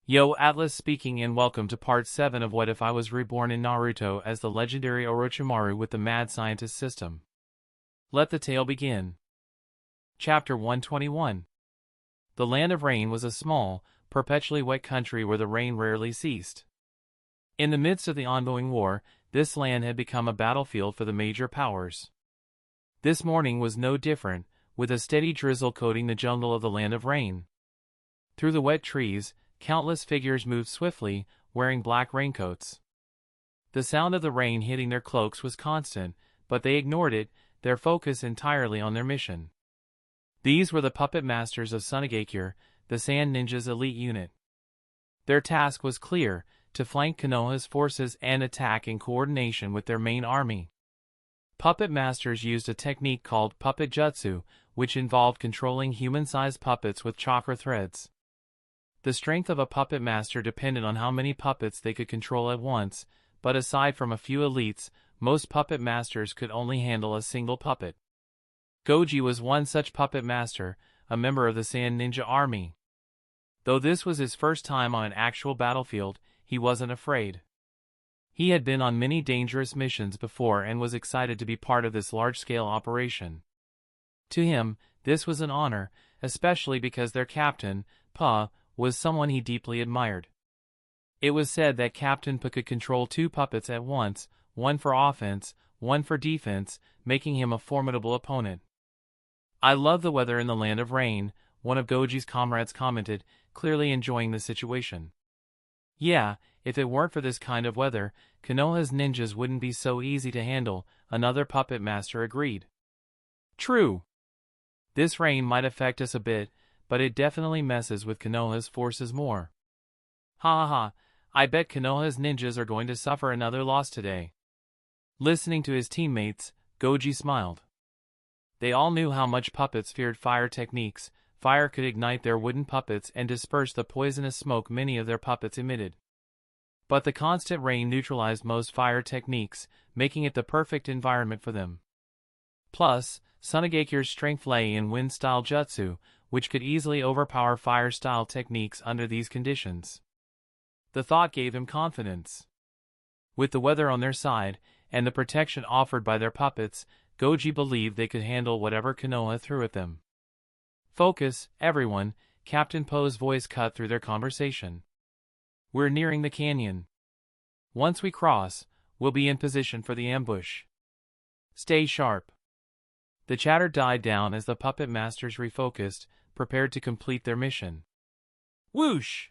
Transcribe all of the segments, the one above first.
Yo, Atlas speaking and welcome to part 7 of What If I Was Reborn in Naruto as the legendary Orochimaru with the Mad Scientist System. Let the tale begin. Chapter 121. The Land of Rain was a small, perpetually wet country where the rain rarely ceased. In the midst of the ongoing war, this land had become a battlefield for the major powers. This morning was no different, with a steady drizzle coating the jungle of the Land of Rain. Through the wet trees, countless figures moved swiftly, wearing black raincoats. The sound of the rain hitting their cloaks was constant, but they ignored it, their focus entirely on their mission. These were the puppet masters of Sunagakure, the Sand Ninja's elite unit. Their task was clear, to flank Konoha's forces and attack in coordination with their main army. Puppet masters used a technique called puppet jutsu, which involved controlling human-sized puppets with chakra threads. The strength of a puppet master depended on how many puppets they could control at once, but aside from a few elites, most puppet masters could only handle a single puppet. Goji was one such puppet master, a member of the Sand Ninja army. Though this was his first time on an actual battlefield, he wasn't afraid. He had been on many dangerous missions before and was excited to be part of this large-scale operation. To him, this was an honor, especially because their captain, Pa, was someone he deeply admired. It was said that Captain Pa could control two puppets at once, one for offense, one for defense, making him a formidable opponent. "I love the weather in the Land of Rain," one of Goji's comrades commented, clearly enjoying the situation. "Yeah, if it weren't for this kind of weather, Konoha's ninjas wouldn't be so easy to handle," another puppet master agreed. "True. This rain might affect us a bit, but it definitely messes with Konoha's forces more. Ha ha ha, I bet Konoha's ninjas are going to suffer another loss today." Listening to his teammates, Goji smiled. They all knew how much puppets feared fire techniques. Fire could ignite their wooden puppets and disperse the poisonous smoke many of their puppets emitted. But the constant rain neutralized most fire techniques, making it the perfect environment for them. Plus, Sunagakure's strength lay in wind-style jutsu, which could easily overpower fire-style techniques under these conditions. The thought gave him confidence. With the weather on their side, and the protection offered by their puppets, Goji believed they could handle whatever Konoha threw at them. "Focus, everyone," Captain Poe's voice cut through their conversation. "We're nearing the canyon. Once we cross, we'll be in position for the ambush. Stay sharp." The chatter died down as the puppet masters refocused, prepared to complete their mission. Whoosh!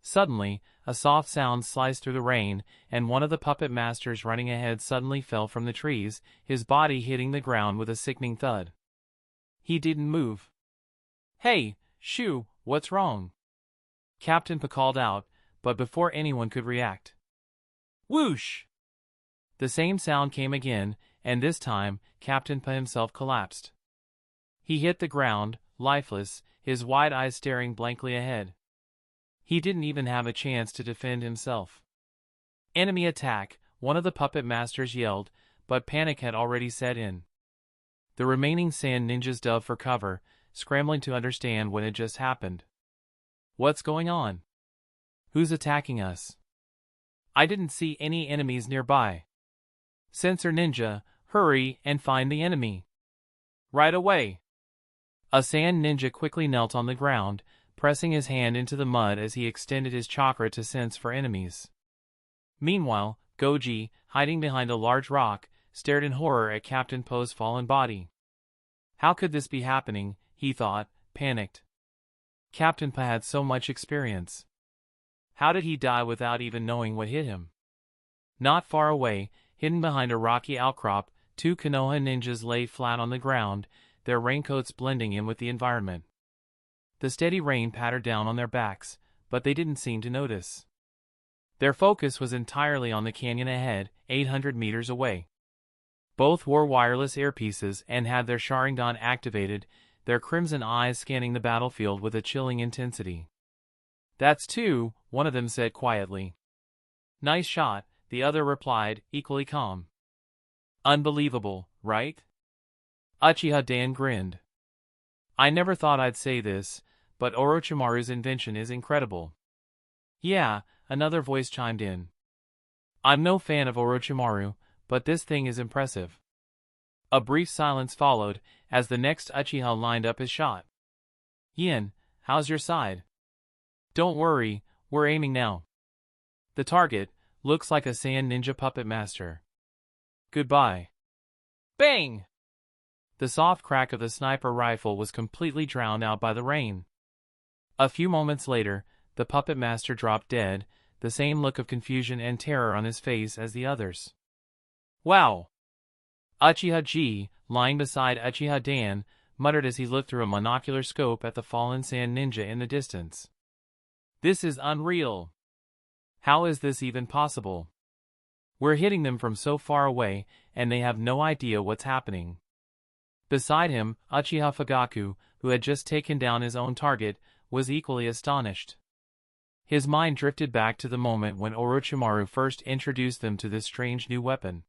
Suddenly, a soft sound sliced through the rain, and one of the puppet masters running ahead suddenly fell from the trees, his body hitting the ground with a sickening thud. He didn't move. "Hey, Shu, what's wrong?" Captain Pa called out, but before anyone could react. Whoosh! The same sound came again, and this time, Captain Pa himself collapsed. He hit the ground, lifeless, his wide eyes staring blankly ahead. He didn't even have a chance to defend himself. "Enemy attack," one of the puppet masters yelled, but panic had already set in. The remaining Sand Ninjas dove for cover, scrambling to understand what had just happened. "What's going on? Who's attacking us? I didn't see any enemies nearby. Sensor Ninja, hurry and find the enemy. Right away." A Sand Ninja quickly knelt on the ground, pressing his hand into the mud as he extended his chakra to sense for enemies. Meanwhile, Goji, hiding behind a large rock, stared in horror at Captain Poe's fallen body. How could this be happening, he thought, panicked. Captain Pa had so much experience. How did he die without even knowing what hit him? Not far away, hidden behind a rocky outcrop, two Konoha ninjas lay flat on the ground, their raincoats blending in with the environment. The steady rain pattered down on their backs, but they didn't seem to notice. Their focus was entirely on the canyon ahead, 800 meters away. Both wore wireless earpieces and had their Sharingan activated, their crimson eyes scanning the battlefield with a chilling intensity. "That's two," one of them said quietly. "Nice shot," the other replied, equally calm. "Unbelievable, right?" Uchiha Dan grinned. "I never thought I'd say this, but Orochimaru's invention is incredible. Yeah, another voice chimed in. I'm no fan of Orochimaru, but this thing is impressive. A brief silence followed, as the next Uchiha lined up his shot. Yin, how's your side? Don't worry, we're aiming now. The target looks like a Saiyan ninja puppet master. Goodbye. Bang! The soft crack of the sniper rifle was completely drowned out by the rain. A few moments later, the puppet master dropped dead, the same look of confusion and terror on his face as the others. Wow! Uchiha Ji, lying beside Uchiha Dan, muttered as he looked through a monocular scope at the fallen Saiyan ninja in the distance. This is unreal. How is this even possible? We're hitting them from so far away, and they have no idea what's happening. Beside him, Uchiha Fugaku, who had just taken down his own target, was equally astonished. His mind drifted back to the moment when Orochimaru first introduced them to this strange new weapon.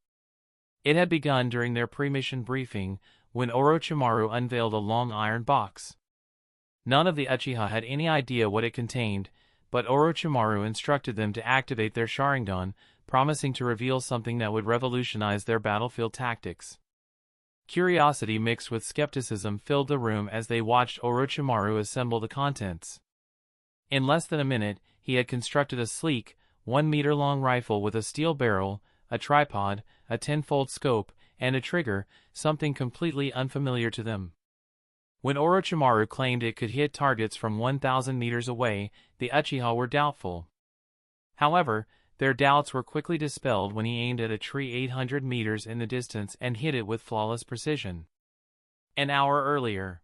It had begun during their pre-mission briefing, when Orochimaru unveiled a long iron box. None of the Uchiha had any idea what it contained, but Orochimaru instructed them to activate their Sharingan, promising to reveal something that would revolutionize their battlefield tactics. Curiosity mixed with skepticism filled the room as they watched Orochimaru assemble the contents. In less than a minute, he had constructed a sleek, 1-meter-long rifle with a steel barrel, a tripod, a 10-fold scope, and a trigger, something completely unfamiliar to them. When Orochimaru claimed it could hit targets from 1,000 meters away, the Uchiha were doubtful. However, their doubts were quickly dispelled when he aimed at a tree 800 meters in the distance and hit it with flawless precision. An hour earlier,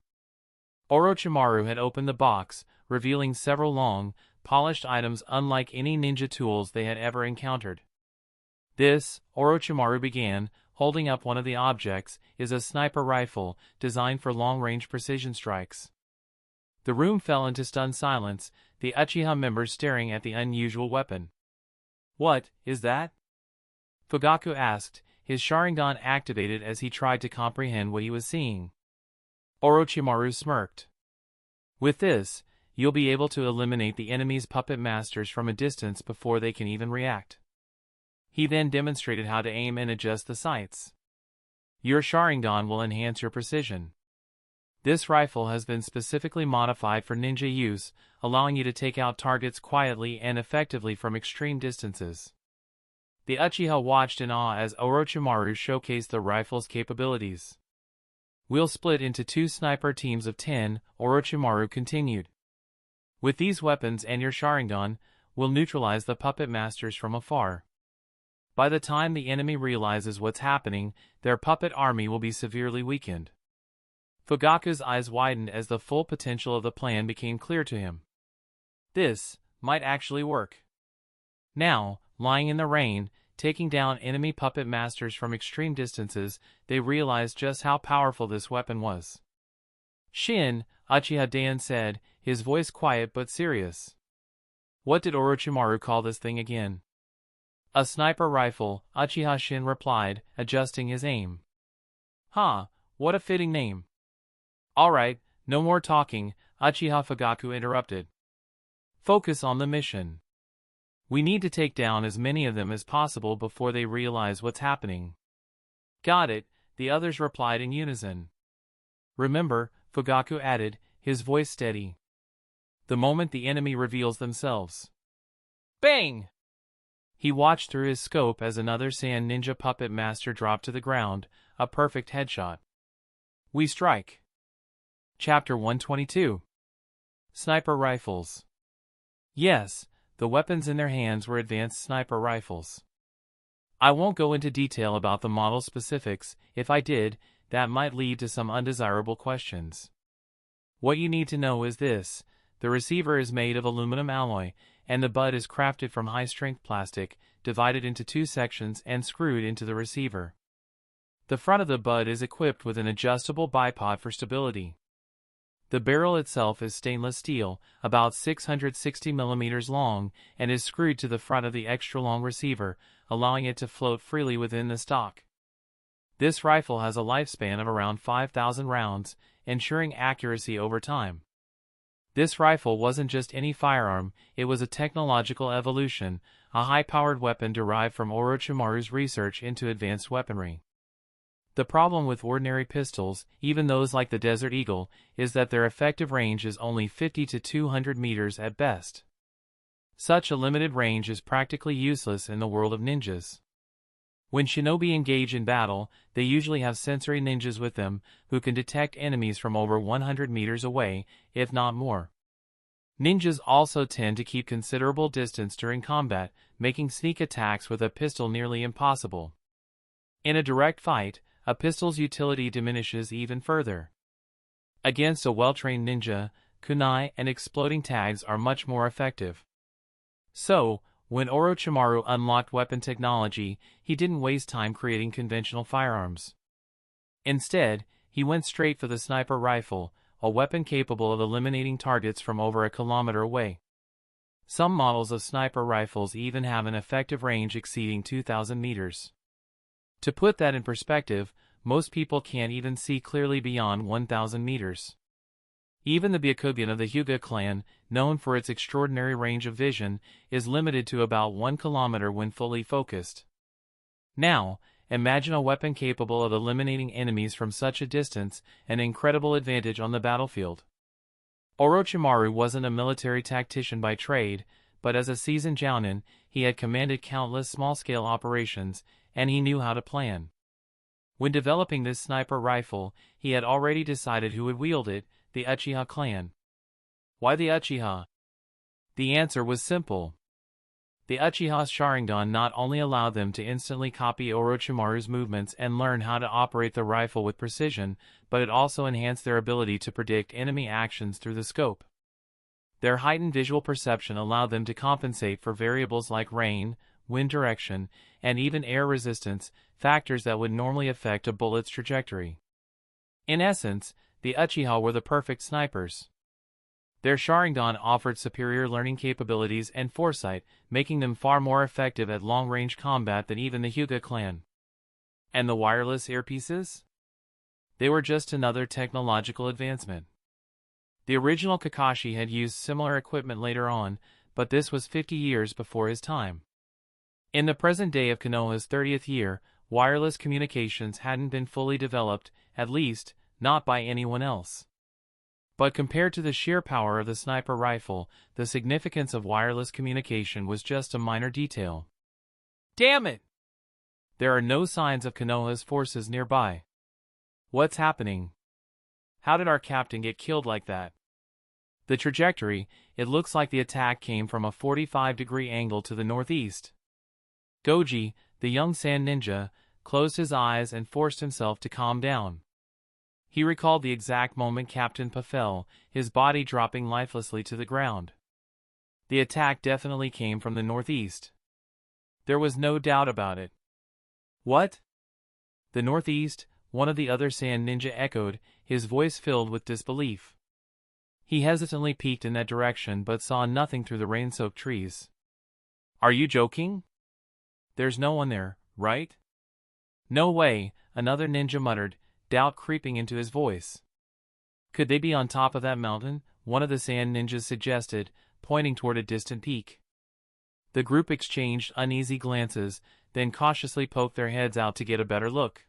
Orochimaru had opened the box, revealing several long, polished items unlike any ninja tools they had ever encountered. This, Orochimaru began, holding up one of the objects, is a sniper rifle, designed for long-range precision strikes. The room fell into stunned silence, the Uchiha members staring at the unusual weapon. What is that? Fugaku asked, his Sharingan activated as he tried to comprehend what he was seeing. Orochimaru smirked. With this, you'll be able to eliminate the enemy's puppet masters from a distance before they can even react. He then demonstrated how to aim and adjust the sights. Your Sharingan will enhance your precision. This rifle has been specifically modified for ninja use, allowing you to take out targets quietly and effectively from extreme distances. The Uchiha watched in awe as Orochimaru showcased the rifle's capabilities. We'll split into 2 sniper teams of 10, Orochimaru continued. With these weapons and your Sharingan, we'll neutralize the puppet masters from afar. By the time the enemy realizes what's happening, their puppet army will be severely weakened. Fugaku's eyes widened as the full potential of the plan became clear to him. This might actually work. Now, lying in the rain, taking down enemy puppet masters from extreme distances, they realized just how powerful this weapon was. Shin, Uchiha Dan said, his voice quiet but serious. What did Orochimaru call this thing again? A sniper rifle, Uchiha Shin replied, adjusting his aim. Huh, what a fitting name. Alright, no more talking, Uchiha Fugaku interrupted. Focus on the mission. We need to take down as many of them as possible before they realize what's happening. Got it, the others replied in unison. Remember, Fugaku added, his voice steady. The moment the enemy reveals themselves. Bang! He watched through his scope as another Saiyan ninja puppet master dropped to the ground, a perfect headshot. We strike. Chapter 122. Sniper Rifles. Yes, the weapons in their hands were advanced sniper rifles. I won't go into detail about the model specifics. If I did, that might lead to some undesirable questions. What you need to know is this: the receiver is made of aluminum alloy, and the butt is crafted from high-strength plastic, divided into 2 sections and screwed into the receiver. The front of the butt is equipped with an adjustable bipod for stability. The barrel itself is stainless steel, about 660 mm long, and is screwed to the front of the extra-long receiver, allowing it to float freely within the stock. This rifle has a lifespan of around 5,000 rounds, ensuring accuracy over time. This rifle wasn't just any firearm, it was a technological evolution, a high-powered weapon derived from Orochimaru's research into advanced weaponry. The problem with ordinary pistols, even those like the Desert Eagle, is that their effective range is only 50 to 200 meters at best. Such a limited range is practically useless in the world of ninjas. When shinobi engage in battle, they usually have sensory ninjas with them, who can detect enemies from over 100 meters away, if not more. Ninjas also tend to keep considerable distance during combat, making sneak attacks with a pistol nearly impossible. In a direct fight, a pistol's utility diminishes even further. Against a well-trained ninja, kunai and exploding tags are much more effective. So, when Orochimaru unlocked weapon technology, he didn't waste time creating conventional firearms. Instead, he went straight for the sniper rifle, a weapon capable of eliminating targets from over a kilometer away. Some models of sniper rifles even have an effective range exceeding 2,000 meters. To put that in perspective, most people can't even see clearly beyond 1,000 meters. Even the Byakugan of the Hyuga clan, known for its extraordinary range of vision, is limited to about 1 kilometer when fully focused. Now, imagine a weapon capable of eliminating enemies from such a distance, an incredible advantage on the battlefield. Orochimaru wasn't a military tactician by trade, but as a seasoned jounin, he had commanded countless small-scale operations, and he knew how to plan. When developing this sniper rifle, he had already decided who would wield it: the Uchiha clan. Why the Uchiha? The answer was simple. The Uchiha's Sharingan not only allowed them to instantly copy Orochimaru's movements and learn how to operate the rifle with precision, but it also enhanced their ability to predict enemy actions through the scope. Their heightened visual perception allowed them to compensate for variables like rain, wind direction, and even air resistance, factors that would normally affect a bullet's trajectory. In essence, the Uchiha were the perfect snipers. Their Sharingan offered superior learning capabilities and foresight, making them far more effective at long-range combat than even the Hyuga clan. And the wireless earpieces? They were just another technological advancement. The original Kakashi had used similar equipment later on, but this was 50 years before his time. In the present day of Konoha's 30th year, wireless communications hadn't been fully developed, at least, not by anyone else. But compared to the sheer power of the sniper rifle, the significance of wireless communication was just a minor detail. Damn it! There are no signs of Konoha's forces nearby. What's happening? How did our captain get killed like that? The trajectory, it looks like the attack came from a 45-degree angle to the northeast. Goji, the young sand ninja, closed his eyes and forced himself to calm down. He recalled the exact moment Captain Pa fell, his body dropping lifelessly to the ground. The attack definitely came from the northeast. There was no doubt about it. What? The northeast? One of the other sand ninja echoed, his voice filled with disbelief. He hesitantly peeked in that direction but saw nothing through the rain-soaked trees. Are you joking? There's no one there, right? No way, another ninja muttered, doubt creeping into his voice. Could they be on top of that mountain? One of the sand ninjas suggested, pointing toward a distant peak. The group exchanged uneasy glances, then cautiously poked their heads out to get a better look.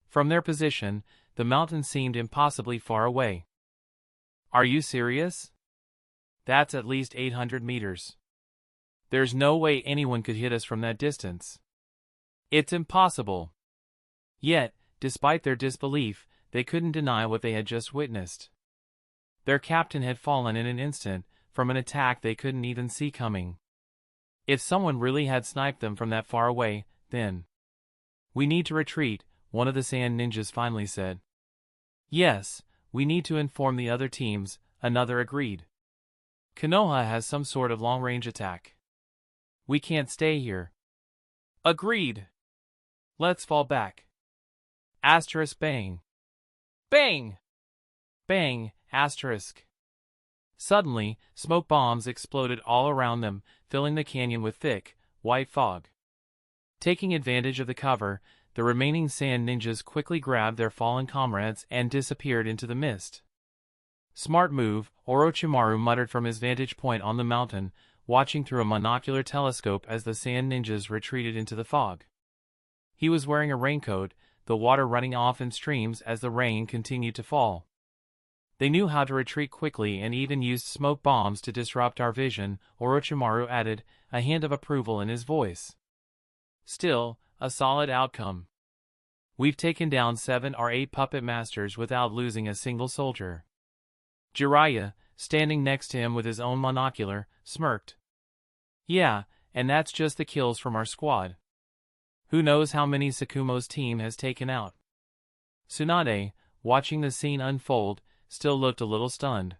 From their position, the mountain seemed impossibly far away. Are you serious? That's at least 800 meters. There's no way anyone could hit us from that distance. It's impossible. Yet, despite their disbelief, they couldn't deny what they had just witnessed. Their captain had fallen in an instant, from an attack they couldn't even see coming. If someone really had sniped them from that far away, then... We need to retreat, one of the sand ninjas finally said. Yes, we need to inform the other teams, another agreed. Konoha has some sort of long-range attack. We can't stay here. Agreed. Let's fall back. Asterisk bang. Bang! Bang, asterisk. Suddenly, smoke bombs exploded all around them, filling the canyon with thick, white fog. Taking advantage of the cover, the remaining sand ninjas quickly grabbed their fallen comrades and disappeared into the mist. Smart move, Orochimaru muttered from his vantage point on the mountain, watching through a monocular telescope as the sand ninjas retreated into the fog. He was wearing a raincoat, the water running off in streams as the rain continued to fall. They knew how to retreat quickly and even used smoke bombs to disrupt our vision, Orochimaru added, a hint of approval in his voice. Still, a solid outcome. We've taken down 7 or 8 puppet masters without losing a single soldier. Jiraiya, standing next to him with his own monocular, smirked. Yeah, and that's just the kills from our squad. Who knows how many Sakumo's team has taken out? Tsunade, watching the scene unfold, still looked a little stunned.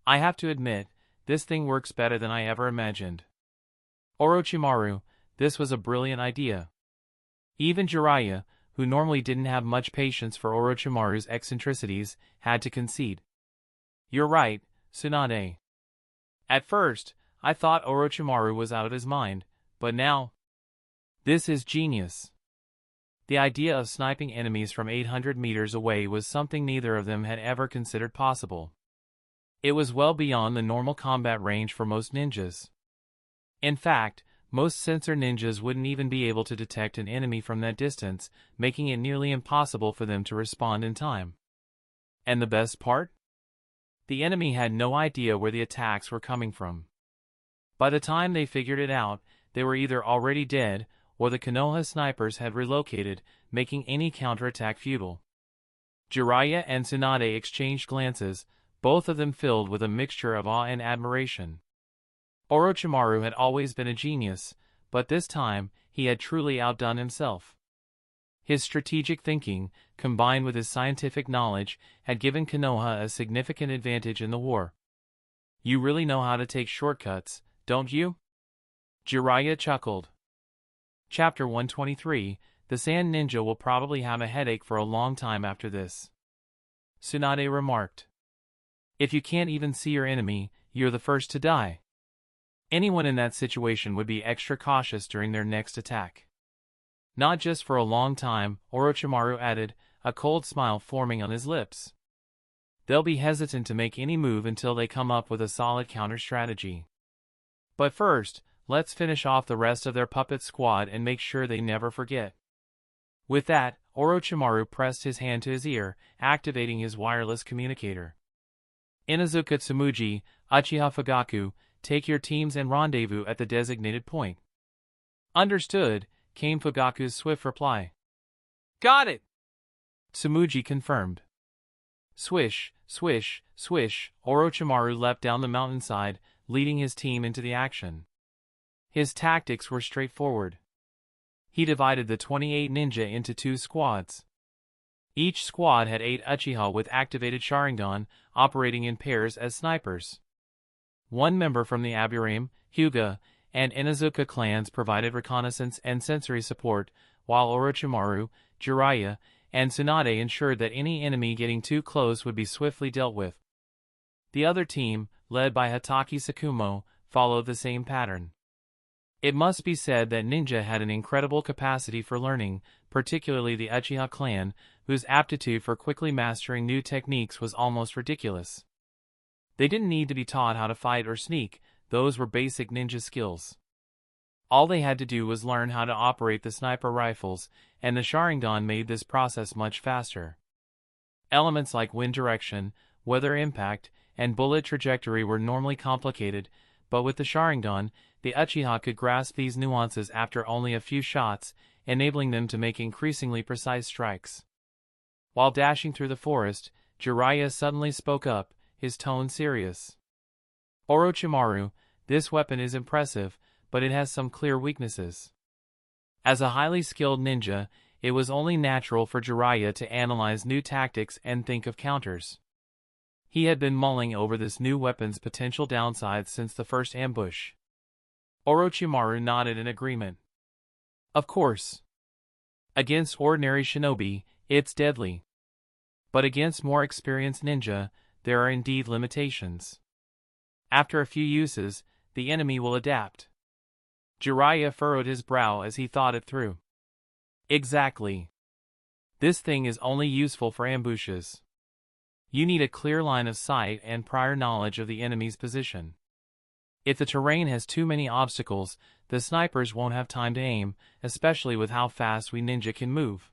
I have to admit, this thing works better than I ever imagined. Orochimaru, this was a brilliant idea. Even Jiraiya, who normally didn't have much patience for Orochimaru's eccentricities, had to concede. You're right, Tsunade. At first, I thought Orochimaru was out of his mind, but now... This is genius. The idea of sniping enemies from 800 meters away was something neither of them had ever considered possible. It was well beyond the normal combat range for most ninjas. In fact, most sensor ninjas wouldn't even be able to detect an enemy from that distance, making it nearly impossible for them to respond in time. And the best part? The enemy had no idea where the attacks were coming from. By the time they figured it out, they were either already dead, or the Konoha snipers had relocated, making any counterattack futile. Jiraiya and Tsunade exchanged glances, both of them filled with a mixture of awe and admiration. Orochimaru had always been a genius, but this time, he had truly outdone himself. His strategic thinking, combined with his scientific knowledge, had given Konoha a significant advantage in the war. You really know how to take shortcuts, don't you? Jiraiya chuckled. Chapter 123, The Sand Ninja will probably have a headache for a long time after this. Tsunade remarked. If you can't even see your enemy, you're the first to die. Anyone in that situation would be extra cautious during their next attack. Not just for a long time, Orochimaru added, a cold smile forming on his lips. They'll be hesitant to make any move until they come up with a solid counter-strategy. But first, let's finish off the rest of their puppet squad and make sure they never forget. With that, Orochimaru pressed his hand to his ear, activating his wireless communicator. Inazuka Tsumuji, Uchiha Fugaku, take your teams and rendezvous at the designated point. Understood, came Fugaku's swift reply. Got it! Tsumuji confirmed. Swish, swish, swish, Orochimaru leapt down the mountainside, leading his team into the action. His tactics were straightforward. He divided the 28 ninja into 2 squads. Each squad had 8 Uchiha with activated Sharingan, operating in pairs as snipers. 1 member from the Aburame, Hyuga, and Inazuka clans provided reconnaissance and sensory support, while Orochimaru, Jiraiya, and Tsunade ensured that any enemy getting too close would be swiftly dealt with. The other team, led by Hatake Sakumo, followed the same pattern. It must be said that ninja had an incredible capacity for learning, particularly the Uchiha clan, whose aptitude for quickly mastering new techniques was almost ridiculous. They didn't need to be taught how to fight or sneak, those were basic ninja skills. All they had to do was learn how to operate the sniper rifles, and the Sharingan made this process much faster. Elements like wind direction, weather impact, and bullet trajectory were normally complicated, but with the Sharingan, the Uchiha could grasp these nuances after only a few shots, enabling them to make increasingly precise strikes. While dashing through the forest, Jiraiya suddenly spoke up, his tone serious. Orochimaru, this weapon is impressive, but it has some clear weaknesses. As a highly skilled ninja, it was only natural for Jiraiya to analyze new tactics and think of counters. He had been mulling over this new weapon's potential downsides since the first ambush. Orochimaru nodded in agreement. Of course. Against ordinary shinobi, it's deadly. But against more experienced ninja, there are indeed limitations. After a few uses, the enemy will adapt. Jiraiya furrowed his brow as he thought it through. Exactly. This thing is only useful for ambushes. You need a clear line of sight and prior knowledge of the enemy's position. If the terrain has too many obstacles, the snipers won't have time to aim, especially with how fast we ninja can move.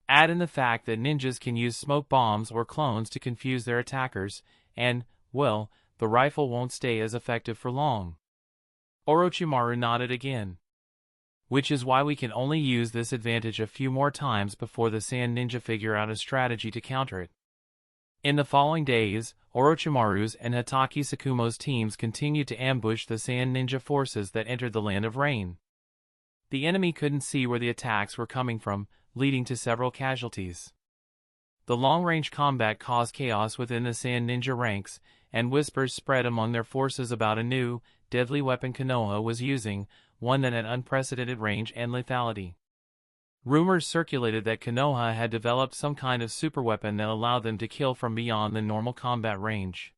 Add in the fact that ninjas can use smoke bombs or clones to confuse their attackers, and, well, the rifle won't stay as effective for long. Orochimaru nodded again. Which is why we can only use this advantage a few more times before the Sand Ninja figure out a strategy to counter it. In the following days, Orochimaru's and Hatake Tsukumo's teams continued to ambush the Sand Ninja forces that entered the Land of Rain. The enemy couldn't see where the attacks were coming from, leading to several casualties. The long-range combat caused chaos within the Sand Ninja ranks, and whispers spread among their forces about a new, deadly weapon Konoha was using, one that had unprecedented range and lethality. Rumors circulated that Konoha had developed some kind of superweapon that allowed them to kill from beyond the normal combat range.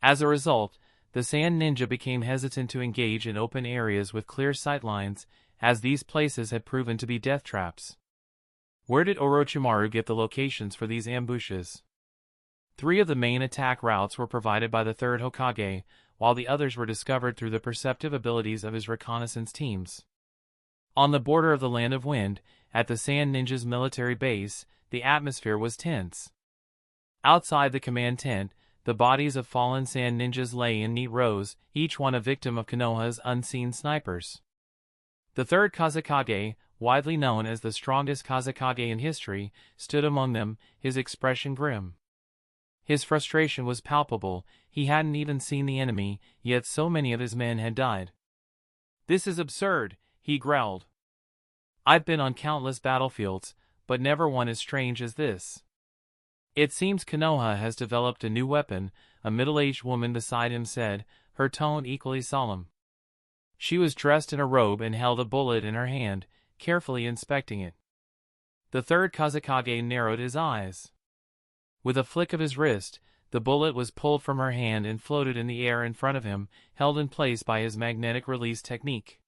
As a result, the Sand Ninja became hesitant to engage in open areas with clear sightlines, as these places had proven to be death traps. Where did Orochimaru get the locations for these ambushes? 3 of the main attack routes were provided by the third Hokage, while the others were discovered through the perceptive abilities of his reconnaissance teams. On the border of the Land of Wind, at the Sand Ninja's military base, the atmosphere was tense. Outside the command tent, the bodies of fallen Sand Ninjas lay in neat rows, each one a victim of Konoha's unseen snipers. The third Kazekage, widely known as the strongest Kazekage in history, stood among them, his expression grim. His frustration was palpable. He hadn't even seen the enemy, yet so many of his men had died. "This is absurd," he growled. "I've been on countless battlefields, but never one as strange as this." "It seems Konoha has developed a new weapon," a middle-aged woman beside him said, her tone equally solemn. She was dressed in a robe and held a bullet in her hand, carefully inspecting it. The third Kazekage narrowed his eyes. With a flick of his wrist, the bullet was pulled from her hand and floated in the air in front of him, held in place by his magnetic release technique.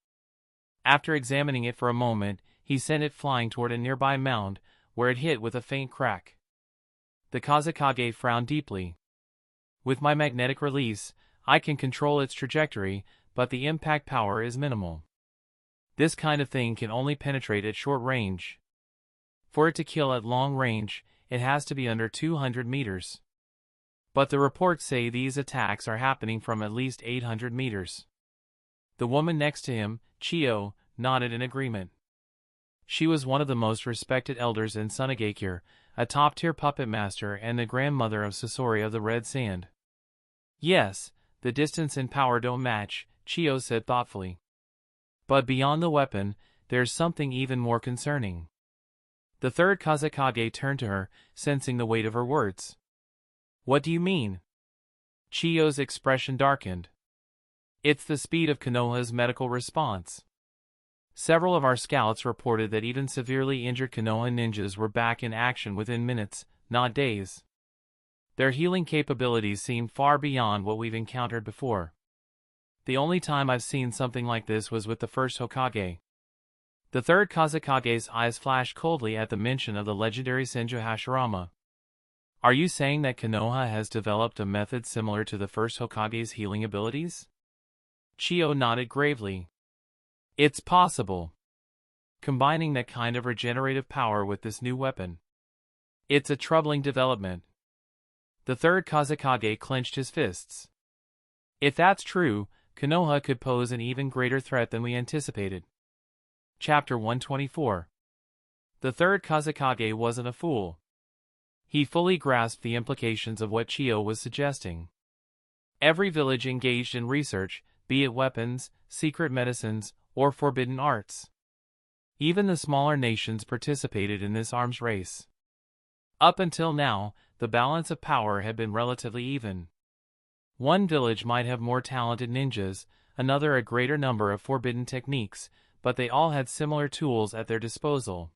After examining it for a moment, he sent it flying toward a nearby mound, where it hit with a faint crack. The Kazekage frowned deeply. "With my magnetic release, I can control its trajectory, but the impact power is minimal. This kind of thing can only penetrate at short range. For it to kill at long range, it has to be under 200 meters. But the reports say these attacks are happening from at least 800 meters. The woman next to him, Chiyo, nodded in agreement. She was one of the most respected elders in Sunagakure, a top-tier puppet master and the grandmother of Sasori of the Red Sand. "Yes, the distance and power don't match," Chiyo said thoughtfully. "But beyond the weapon, there's something even more concerning." The third Kazekage turned to her, sensing the weight of her words. "What do you mean?" Chiyo's expression darkened. "It's the speed of Konoha's medical response. Several of our scouts reported that even severely injured Konoha ninjas were back in action within minutes, not days. Their healing capabilities seem far beyond what we've encountered before. The only time I've seen something like this was with the first Hokage." The third Kazekage's eyes flashed coldly at the mention of the legendary Senju Hashirama. "Are you saying that Konoha has developed a method similar to the first Hokage's healing abilities?" Chiyo nodded gravely. "It's possible. Combining that kind of regenerative power with this new weapon. It's a troubling development." The third Kazekage clenched his fists. "If that's true, Konoha could pose an even greater threat than we anticipated." Chapter 124. The third Kazekage wasn't a fool. He fully grasped the implications of what Chiyo was suggesting. Every village engaged in research, be it weapons, secret medicines, or forbidden arts. Even the smaller nations participated in this arms race. Up until now, the balance of power had been relatively even. One village might have more talented ninjas, another a greater number of forbidden techniques, but they all had similar tools at their disposal.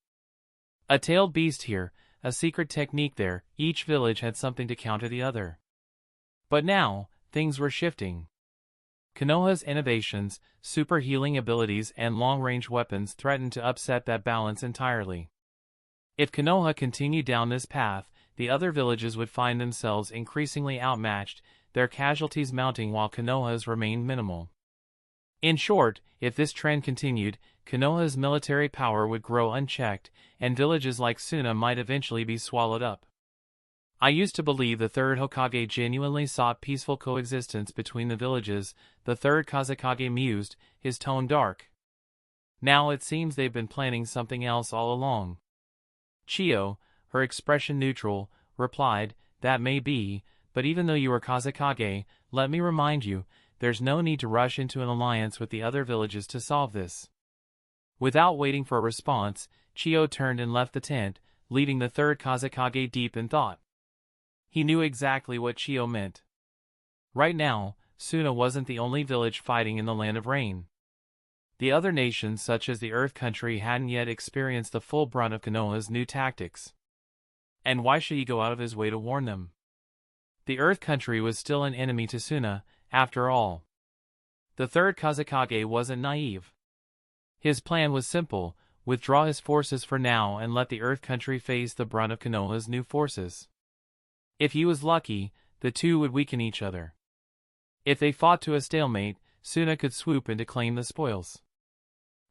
A tailed beast here, a secret technique there, each village had something to counter the other. But now, things were shifting. Konoha's innovations, super healing abilities and long-range weapons threatened to upset that balance entirely. If Konoha continued down this path, the other villages would find themselves increasingly outmatched, their casualties mounting while Konoha's remained minimal. In short, if this trend continued, Konoha's military power would grow unchecked, and villages like Suna might eventually be swallowed up. I used to believe the third Hokage genuinely sought peaceful coexistence between the villages, the third Kazekage mused, his tone dark. Now it seems they've been planning something else all along. Chiyo, her expression neutral, replied, that may be, but even though you are Kazekage, let me remind you, there's no need to rush into an alliance with the other villages to solve this. Without waiting for a response, Chiyo turned and left the tent, leaving the third Kazekage deep in thought. He knew exactly what Chiyo meant. Right now, Suna wasn't the only village fighting in the Land of Rain. The other nations such as the Earth Country hadn't yet experienced the full brunt of Konoha's new tactics. And why should he go out of his way to warn them? The Earth Country was still an enemy to Suna, after all. The third Kazekage wasn't naive. His plan was simple, withdraw his forces for now and let the Earth Country face the brunt of Konoha's new forces. If he was lucky, the two would weaken each other. If they fought to a stalemate, Suna could swoop in to claim the spoils.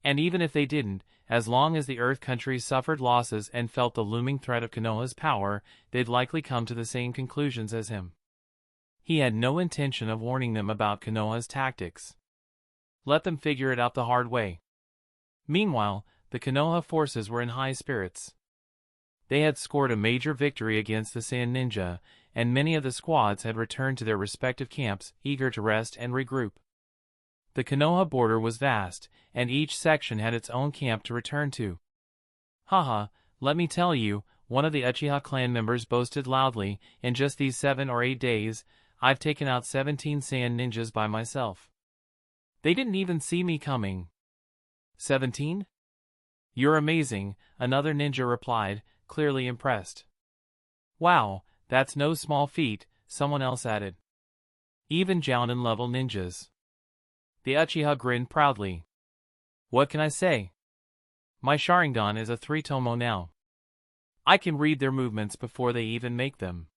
And even if they didn't, as long as the Earth Country suffered losses and felt the looming threat of Konoha's power, they'd likely come to the same conclusions as him. He had no intention of warning them about Konoha's tactics. Let them figure it out the hard way. Meanwhile, the Konoha forces were in high spirits. They had scored a major victory against the Sand Ninja, and many of the squads had returned to their respective camps, eager to rest and regroup. The Konoha border was vast, and each section had its own camp to return to. Haha, let me tell you, one of the Uchiha clan members boasted loudly, in just these 7 or 8 days, I've taken out 17 Sand Ninjas by myself. They didn't even see me coming. 17? You're amazing, another ninja replied, clearly impressed. Wow, that's no small feat, someone else added. Even Jounin-level ninjas. The Uchiha grinned proudly. What can I say? My Sharingan is a 3-tomo now. I can read their movements before they even make them.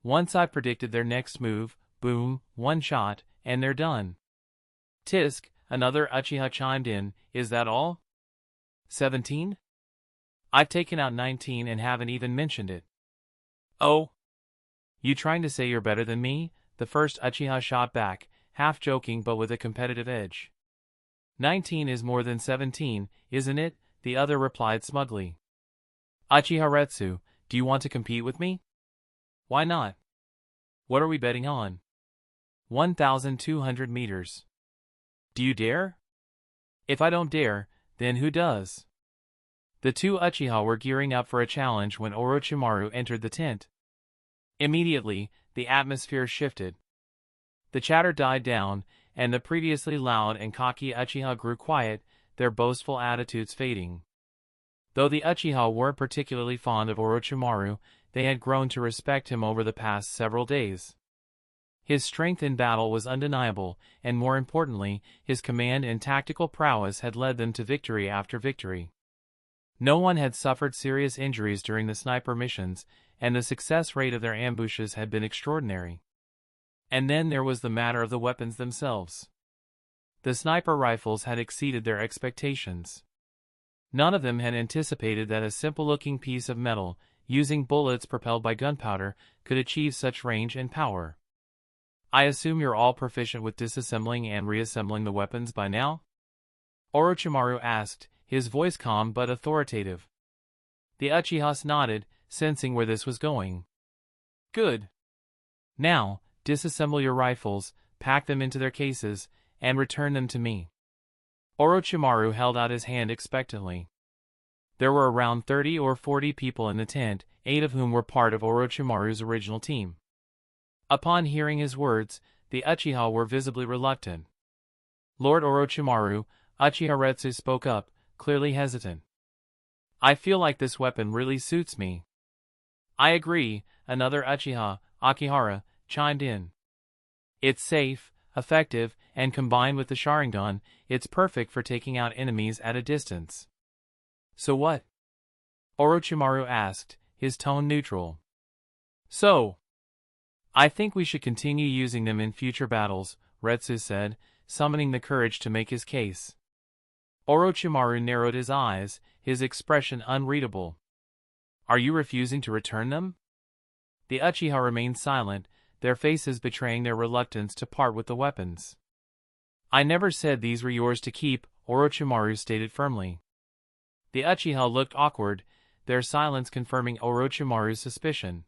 Once I predicted their next move, boom, one shot, and they're done. Tisk, another Uchiha chimed in, is that all? 17? I've taken out 19 and haven't even mentioned it. Oh? You trying to say you're better than me? The first Uchiha shot back, half joking but with a competitive edge. 19 is more than 17, isn't it? The other replied smugly. Uchiha-retsu, do you want to compete with me? Why not? What are we betting on? 1,200 meters. Do you dare? If I don't dare, then who does? The two Uchiha were gearing up for a challenge when Orochimaru entered the tent. Immediately, the atmosphere shifted. The chatter died down, and the previously loud and cocky Uchiha grew quiet, their boastful attitudes fading. Though the Uchiha weren't particularly fond of Orochimaru, they had grown to respect him over the past several days. His strength in battle was undeniable, and more importantly, his command and tactical prowess had led them to victory after victory. No one had suffered serious injuries during the sniper missions, and the success rate of their ambushes had been extraordinary. And then there was the matter of the weapons themselves. The sniper rifles had exceeded their expectations. None of them had anticipated that a simple-looking piece of metal, using bullets propelled by gunpowder, could achieve such range and power. I assume you're all proficient with disassembling and reassembling the weapons by now? Orochimaru asked, his voice calm but authoritative. The Uchihas nodded, sensing where this was going. Good. Now, disassemble your rifles, pack them into their cases, and return them to me. Orochimaru held out his hand expectantly. There were around 30 or 40 people in the tent, 8 of whom were part of Orochimaru's original team. Upon hearing his words, the Uchiha were visibly reluctant. Lord Orochimaru, Uchiha-retsu spoke up, clearly hesitant. I feel like this weapon really suits me. I agree, another Uchiha, Akihara, chimed in. It's safe, effective, and combined with the Sharingan, it's perfect for taking out enemies at a distance. So what? Orochimaru asked, his tone neutral. So, I think we should continue using them in future battles, Retsu said, summoning the courage to make his case. Orochimaru narrowed his eyes, his expression unreadable. Are you refusing to return them? The Uchiha remained silent, their faces betraying their reluctance to part with the weapons. I never said these were yours to keep, Orochimaru stated firmly. The Uchiha looked awkward, their silence confirming Orochimaru's suspicion.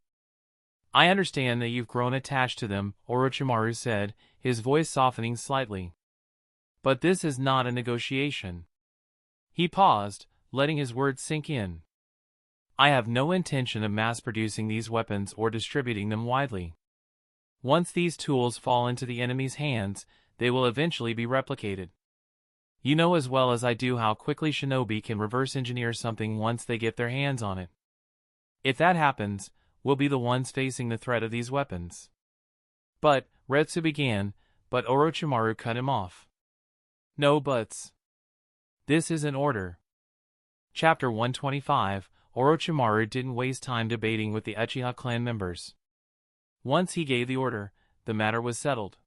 I understand that you've grown attached to them, Orochimaru said, his voice softening slightly. But this is not a negotiation. He paused, letting his words sink in. I have no intention of mass-producing these weapons or distributing them widely. Once these tools fall into the enemy's hands, they will eventually be replicated. You know as well as I do how quickly shinobi can reverse-engineer something once they get their hands on it. If that happens, we'll be the ones facing the threat of these weapons. But, Retsu began, but Orochimaru cut him off. No buts. This is an order. Chapter 125, Orochimaru didn't waste time debating with the Uchiha clan members. Once he gave the order, the matter was settled.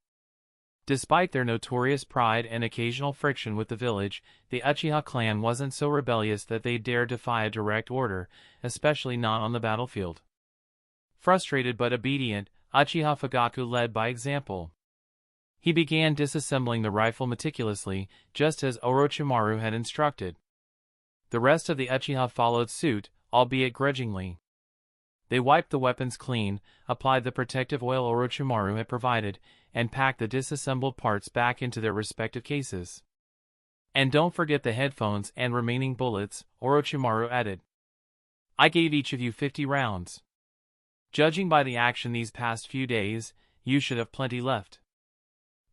Despite their notorious pride and occasional friction with the village, the Uchiha clan wasn't so rebellious that they dared defy a direct order, especially not on the battlefield. Frustrated but obedient, Uchiha Fugaku led by example. He began disassembling the rifle meticulously, just as Orochimaru had instructed. The rest of the Uchiha followed suit, albeit grudgingly. They wiped the weapons clean, applied the protective oil Orochimaru had provided, and packed the disassembled parts back into their respective cases. And don't forget the headphones and remaining bullets, Orochimaru added. I gave each of you 50 rounds. Judging by the action these past few days, you should have plenty left.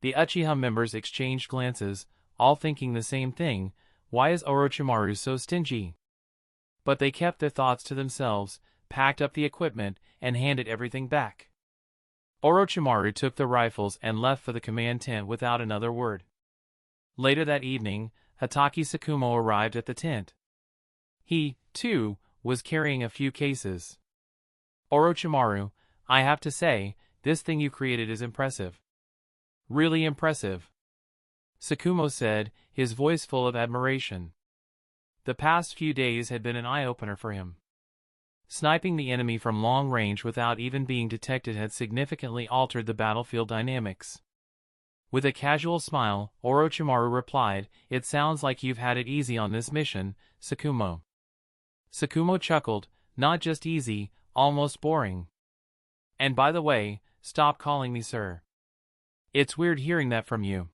The Uchiha members exchanged glances, all thinking the same thing, why is Orochimaru so stingy? But they kept their thoughts to themselves, packed up the equipment, and handed everything back. Orochimaru took the rifles and left for the command tent without another word. Later that evening, Hatake Tsukumo arrived at the tent. He, too, was carrying a few cases. Orochimaru, I have to say, this thing you created is impressive. Really impressive. Tsukumo said, his voice full of admiration. The past few days had been an eye-opener for him. Sniping the enemy from long range without even being detected had significantly altered the battlefield dynamics. With a casual smile, Orochimaru replied, It sounds like you've had it easy on this mission, Tsukumo. Tsukumo chuckled, not just easy, almost boring. And by the way, stop calling me sir. It's weird hearing that from you.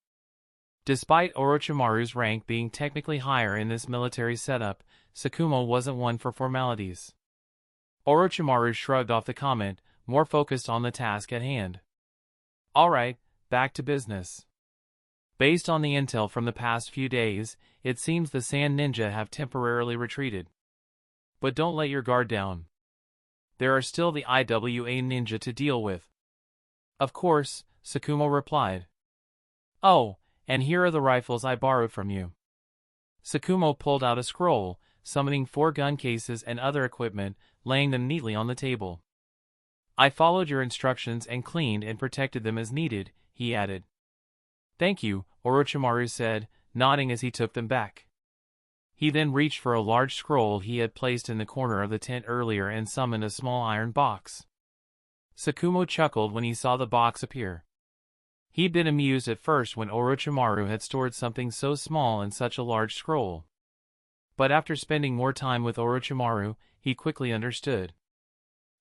Despite Orochimaru's rank being technically higher in this military setup, Tsukumo wasn't one for formalities. Orochimaru shrugged off the comment, more focused on the task at hand. Alright, back to business. Based on the intel from the past few days, it seems the Sand Ninja have temporarily retreated. But don't let your guard down. There are still the IWA Ninja to deal with. Of course, Tsukumo replied. Oh, and here are the rifles I borrowed from you. Tsukumo pulled out a scroll, summoning 4 gun cases and other equipment, laying them neatly on the table. I followed your instructions and cleaned and protected them as needed, he added. Thank you, Orochimaru said, nodding as he took them back. He then reached for a large scroll he had placed in the corner of the tent earlier and summoned a small iron box. Tsukumo chuckled when he saw the box appear. He'd been amused at first when Orochimaru had stored something so small in such a large scroll. But after spending more time with Orochimaru, he quickly understood.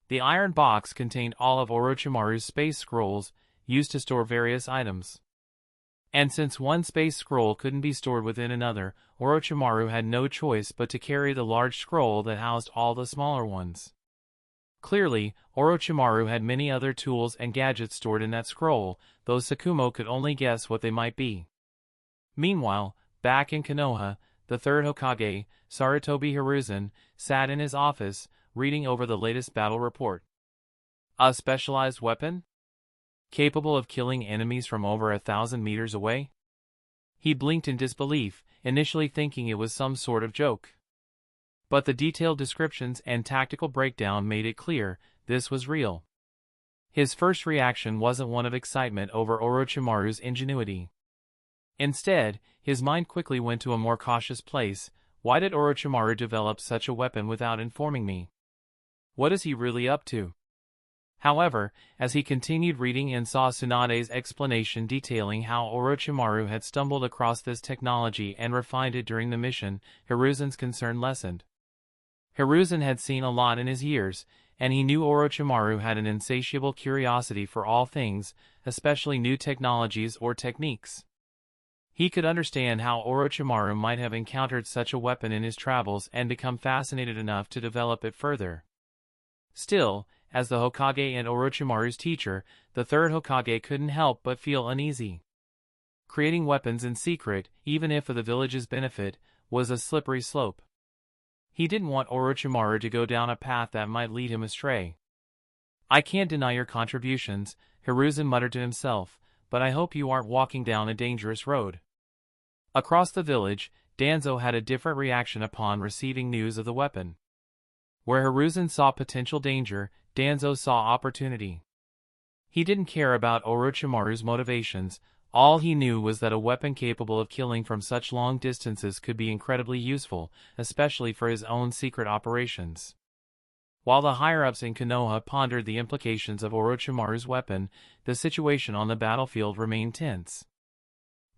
The iron box contained all of Orochimaru's space scrolls, used to store various items. And since one space scroll couldn't be stored within another, Orochimaru had no choice but to carry the large scroll that housed all the smaller ones. Clearly, Orochimaru had many other tools and gadgets stored in that scroll, though Tsukumo could only guess what they might be. Meanwhile, back in Konoha, the third Hokage, Sarutobi Hiruzen, sat in his office, reading over the latest battle report. A specialized weapon? Capable of killing enemies from over 1,000 meters away? He blinked in disbelief, initially thinking it was some sort of joke. But the detailed descriptions and tactical breakdown made it clear this was real. His first reaction wasn't one of excitement over Orochimaru's ingenuity. Instead, his mind quickly went to a more cautious place. Why did Orochimaru develop such a weapon without informing me? What is he really up to? However, as he continued reading and saw Tsunade's explanation detailing how Orochimaru had stumbled across this technology and refined it during the mission, Hiruzen's concern lessened. Hiruzen had seen a lot in his years, and he knew Orochimaru had an insatiable curiosity for all things, especially new technologies or techniques. He could understand how Orochimaru might have encountered such a weapon in his travels and become fascinated enough to develop it further. Still, as the Hokage and Orochimaru's teacher, the third Hokage couldn't help but feel uneasy. Creating weapons in secret, even if for the village's benefit, was a slippery slope. He didn't want Orochimaru to go down a path that might lead him astray. "I can't deny your contributions," Hiruzen muttered to himself, "but I hope you aren't walking down a dangerous road." Across the village, Danzo had a different reaction upon receiving news of the weapon. Where Hiruzen saw potential danger, Danzo saw opportunity. He didn't care about Orochimaru's motivations. All he knew was that a weapon capable of killing from such long distances could be incredibly useful, especially for his own secret operations. While the higher-ups in Konoha pondered the implications of Orochimaru's weapon, the situation on the battlefield remained tense.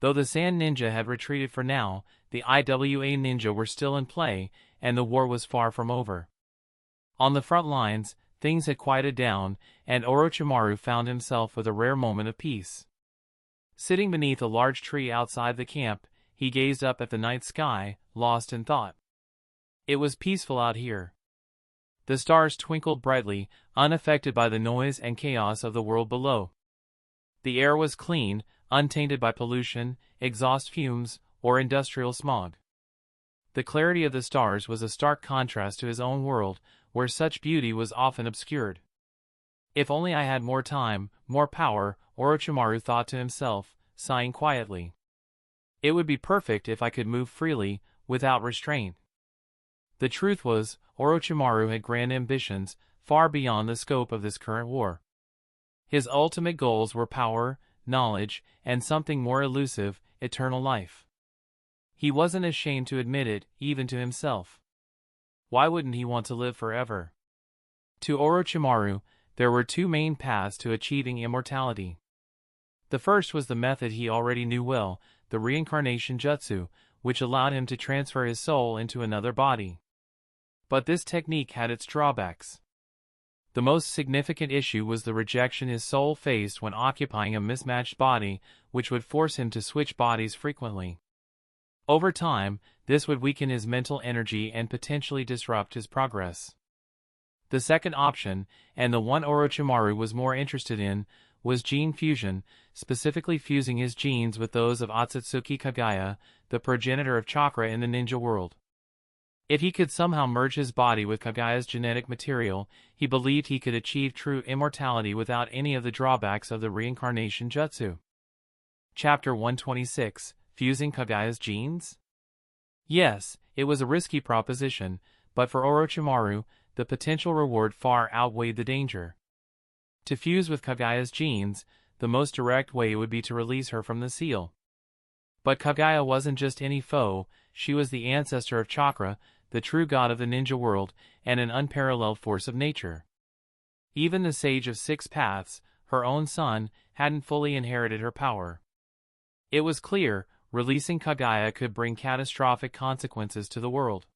Though the Sand Ninja had retreated for now, the IWA Ninja were still in play, and the war was far from over. On the front lines, things had quieted down, and Orochimaru found himself with a rare moment of peace. Sitting beneath a large tree outside the camp, he gazed up at the night sky, lost in thought. It was peaceful out here. The stars twinkled brightly, unaffected by the noise and chaos of the world below. The air was clean, untainted by pollution, exhaust fumes, or industrial smog. The clarity of the stars was a stark contrast to his own world, where such beauty was often obscured. "If only I had more time, more power," Orochimaru thought to himself, sighing quietly. "It would be perfect if I could move freely, without restraint." The truth was, Orochimaru had grand ambitions, far beyond the scope of this current war. His ultimate goals were power, knowledge, and something more elusive, eternal life. He wasn't ashamed to admit it, even to himself. Why wouldn't he want to live forever? To Orochimaru, there were two main paths to achieving immortality. The first was the method he already knew well, the reincarnation jutsu, which allowed him to transfer his soul into another body. But this technique had its drawbacks. The most significant issue was the rejection his soul faced when occupying a mismatched body, which would force him to switch bodies frequently. Over time, this would weaken his mental energy and potentially disrupt his progress. The second option, and the one Orochimaru was more interested in, was gene fusion, specifically fusing his genes with those of Akatsuki Kagaya, the progenitor of chakra in the ninja world. If he could somehow merge his body with Kagaya's genetic material, he believed he could achieve true immortality without any of the drawbacks of the reincarnation jutsu. Chapter 126, Fusing Kagaya's Genes? Yes, it was a risky proposition, but for Orochimaru, the potential reward far outweighed the danger. To fuse with Kagaya's genes, the most direct way would be to release her from the seal. But Kagaya wasn't just any foe, she was the ancestor of chakra, the true god of the ninja world, and an unparalleled force of nature. Even the Sage of Six Paths, her own son, hadn't fully inherited her power. It was clear, releasing Kagaya could bring catastrophic consequences to the world.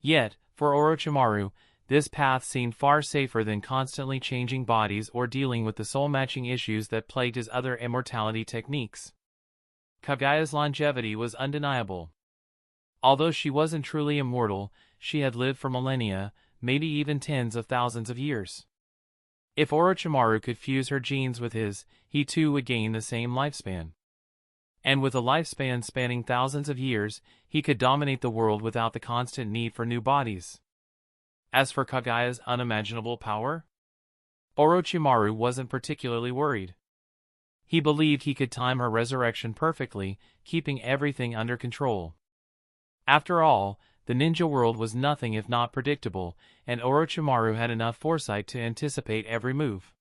Yet, for Orochimaru, this path seemed far safer than constantly changing bodies or dealing with the soul-matching issues that plagued his other immortality techniques. Kagaya's longevity was undeniable. Although she wasn't truly immortal, she had lived for millennia, maybe even tens of thousands of years. If Orochimaru could fuse her genes with his, he too would gain the same lifespan. And with a lifespan spanning thousands of years, he could dominate the world without the constant need for new bodies. As for Kagaya's unimaginable power, Orochimaru wasn't particularly worried. He believed he could time her resurrection perfectly, keeping everything under control. After all, the ninja world was nothing if not predictable, and Orochimaru had enough foresight to anticipate every move.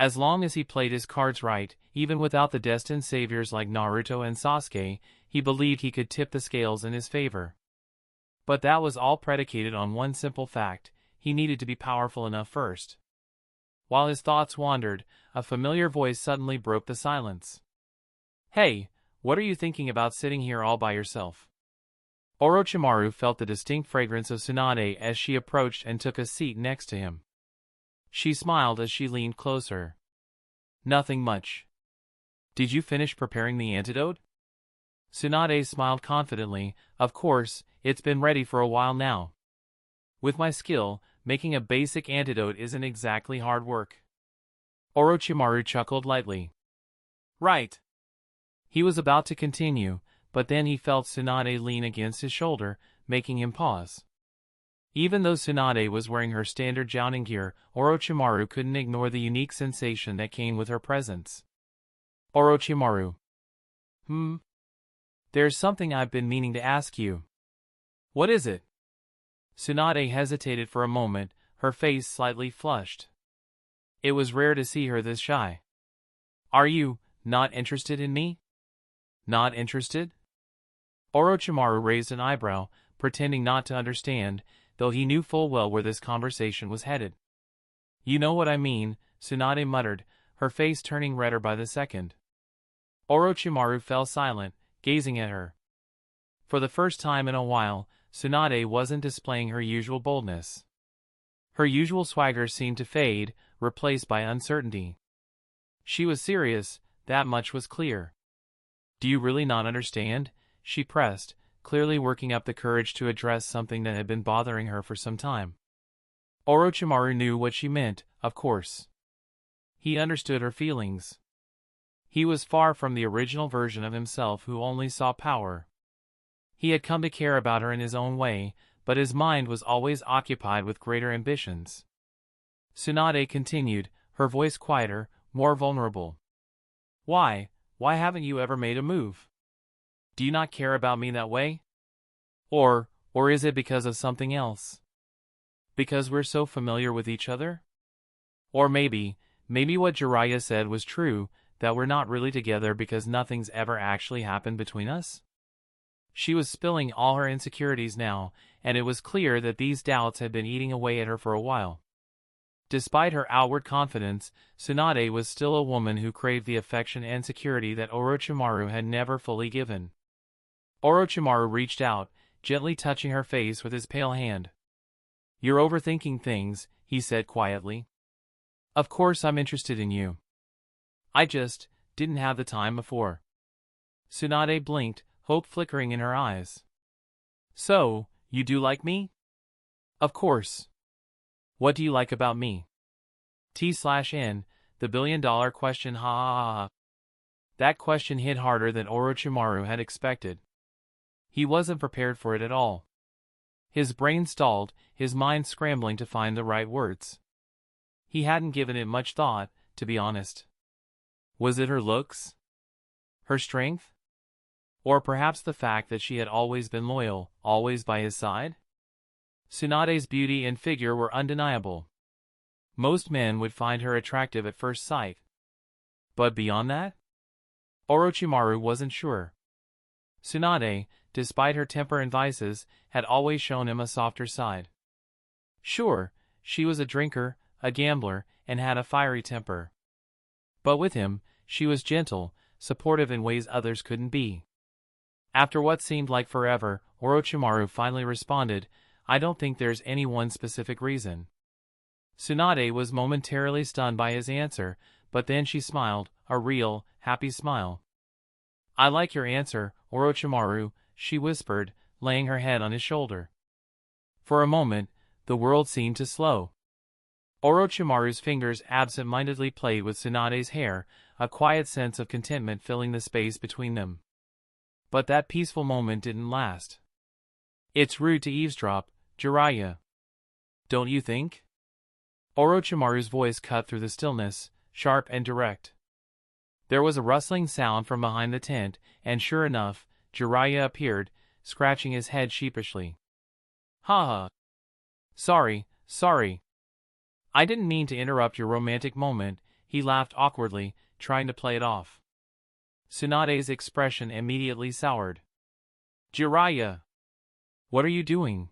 As long as he played his cards right, even without the destined saviors like Naruto and Sasuke, he believed he could tip the scales in his favor. But that was all predicated on one simple fact: he needed to be powerful enough first. While his thoughts wandered, a familiar voice suddenly broke the silence. "Hey, what are you thinking about sitting here all by yourself?" Orochimaru felt the distinct fragrance of Tsunade as she approached and took a seat next to him. She smiled as she leaned closer. "Nothing much. Did you finish preparing the antidote?" Tsunade smiled confidently. "Of course, it's been ready for a while now. With my skill, making a basic antidote isn't exactly hard work." Orochimaru chuckled lightly. "Right." He was about to continue, but then he felt Tsunade lean against his shoulder, making him pause. Even though Tsunade was wearing her standard Jounin gear, Orochimaru couldn't ignore the unique sensation that came with her presence. "Orochimaru. There's something I've been meaning to ask you." "What is it?" Tsunade hesitated for a moment, her face slightly flushed. It was rare to see her this shy. "Are you not interested in me?" "Not interested?" Orochimaru raised an eyebrow, pretending not to understand, though he knew full well where this conversation was headed. "You know what I mean," Tsunade muttered, her face turning redder by the second. Orochimaru fell silent, gazing at her. For the first time in a while, Tsunade wasn't displaying her usual boldness. Her usual swagger seemed to fade, replaced by uncertainty. She was serious, that much was clear. "Do you really not understand?" she pressed, clearly working up the courage to address something that had been bothering her for some time. Orochimaru knew what she meant, of course. He understood her feelings. He was far from the original version of himself who only saw power. He had come to care about her in his own way, but his mind was always occupied with greater ambitions. Tsunade continued, her voice quieter, more vulnerable. Why haven't you ever made a move? Do you not care about me that way? Or is it because of something else? Because we're so familiar with each other? Or maybe what Jiraiya said was true, that we're not really together because nothing's ever actually happened between us?" She was spilling all her insecurities now, and it was clear that these doubts had been eating away at her for a while. Despite her outward confidence, Tsunade was still a woman who craved the affection and security that Orochimaru had never fully given. Orochimaru reached out, gently touching her face with his pale hand. "You're overthinking things," he said quietly. "Of course I'm interested in you. I just didn't have the time before." Tsunade blinked, hope flickering in her eyes. "So, you do like me?" "Of course. What do you like about me?" T/N, the billion-dollar question. Ha ha ha. That question hit harder than Orochimaru had expected. He wasn't prepared for it at all. His brain stalled, his mind scrambling to find the right words. He hadn't given it much thought, to be honest. Was it her looks? Her strength? Or perhaps the fact that she had always been loyal, always by his side? Tsunade's beauty and figure were undeniable. Most men would find her attractive at first sight. But beyond that? Orochimaru wasn't sure. Tsunade, despite her temper and vices, had always shown him a softer side. Sure, she was a drinker, a gambler, and had a fiery temper. But with him, she was gentle, supportive in ways others couldn't be. After what seemed like forever, Orochimaru finally responded, "I don't think there's any one specific reason." Tsunade was momentarily stunned by his answer, but then she smiled, a real, happy smile. "I like your answer, Orochimaru," she whispered, laying her head on his shoulder. For a moment, the world seemed to slow. Orochimaru's fingers absent-mindedly played with Tsunade's hair, a quiet sense of contentment filling the space between them. But that peaceful moment didn't last. "It's rude to eavesdrop, Jiraiya. Don't you think?" Orochimaru's voice cut through the stillness, sharp and direct. There was a rustling sound from behind the tent, and sure enough, Jiraiya appeared, scratching his head sheepishly. "Ha ha. Sorry. I didn't mean to interrupt your romantic moment," He laughed awkwardly, trying to play it off. Tsunade's expression immediately soured. Jiraiya! What are you doing?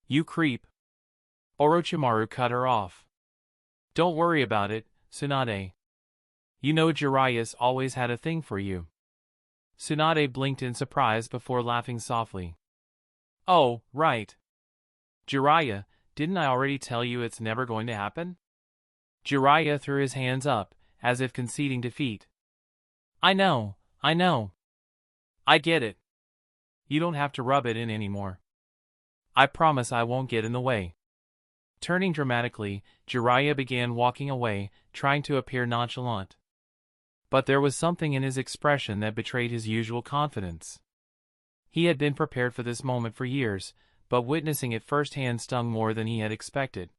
You creep! Orochimaru cut her off. Don't worry about it, Tsunade. You know Jiraiya's always had a thing for you. Tsunade blinked in surprise before laughing softly. Oh, right. Jiraiya, didn't I already tell you it's never going to happen? Jiraiya threw his hands up, as if conceding defeat. I know. I get it. You don't have to rub it in anymore. I promise I won't get in the way. Turning dramatically, Jiraiya began walking away, trying to appear nonchalant. But there was something in his expression that betrayed his usual confidence. He had been prepared for this moment for years, but witnessing it firsthand stung more than he had expected.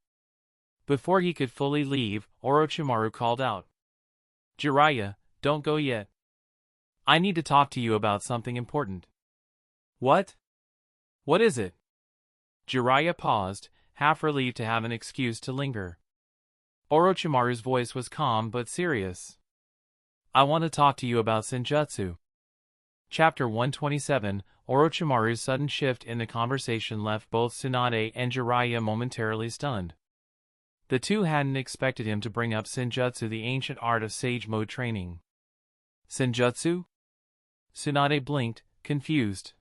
Before he could fully leave, Orochimaru called out. Jiraiya, don't go yet. I need to talk to you about something important. What? What is it? Jiraiya paused, half relieved to have an excuse to linger. Orochimaru's voice was calm but serious. I want to talk to you about Senjutsu. Chapter 127, Orochimaru's sudden shift in the conversation left both Tsunade and Jiraiya momentarily stunned. The two hadn't expected him to bring up Senjutsu, the ancient art of sage mode training. Senjutsu? Tsunade blinked, confused.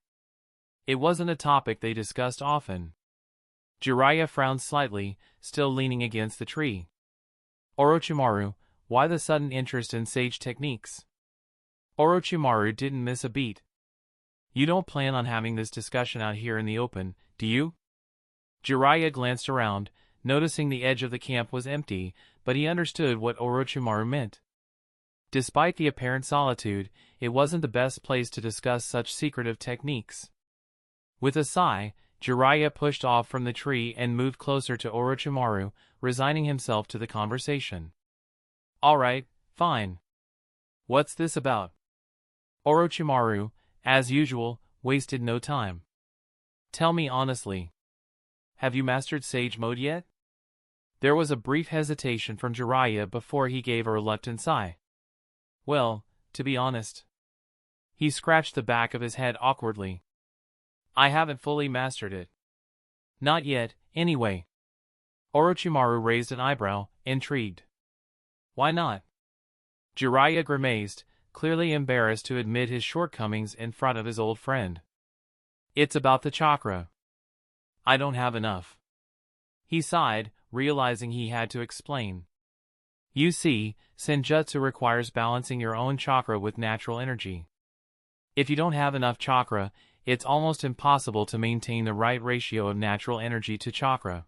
It wasn't a topic they discussed often. Jiraiya frowned slightly, still leaning against the tree. Orochimaru, why the sudden interest in sage techniques? Orochimaru didn't miss a beat. You don't plan on having this discussion out here in the open, do you? Jiraiya glanced around, noticing the edge of the camp was empty, but he understood what Orochimaru meant. Despite the apparent solitude, it wasn't the best place to discuss such secretive techniques. With a sigh, Jiraiya pushed off from the tree and moved closer to Orochimaru, resigning himself to the conversation. All right, fine. What's this about? Orochimaru, as usual, wasted no time. Tell me honestly. Have you mastered Sage Mode yet? There was a brief hesitation from Jiraiya before he gave a reluctant sigh. Well, to be honest. He scratched the back of his head awkwardly. I haven't fully mastered it. Not yet, anyway. Orochimaru raised an eyebrow, intrigued. Why not? Jiraiya grimaced, clearly embarrassed to admit his shortcomings in front of his old friend. It's about the chakra. I don't have enough. He sighed, realizing he had to explain. You see, Senjutsu requires balancing your own chakra with natural energy. If you don't have enough chakra, it's almost impossible to maintain the right ratio of natural energy to chakra.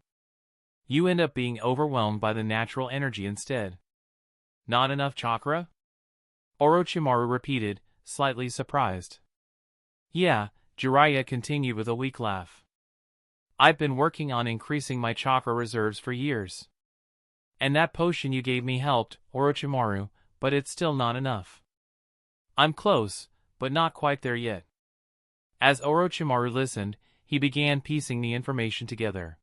You end up being overwhelmed by the natural energy instead. Not enough chakra? Orochimaru repeated, slightly surprised. Yeah, Jiraiya continued with a weak laugh. I've been working on increasing my chakra reserves for years. And that potion you gave me helped, Orochimaru, but it's still not enough. I'm close, but not quite there yet. As Orochimaru listened, he began piecing the information together.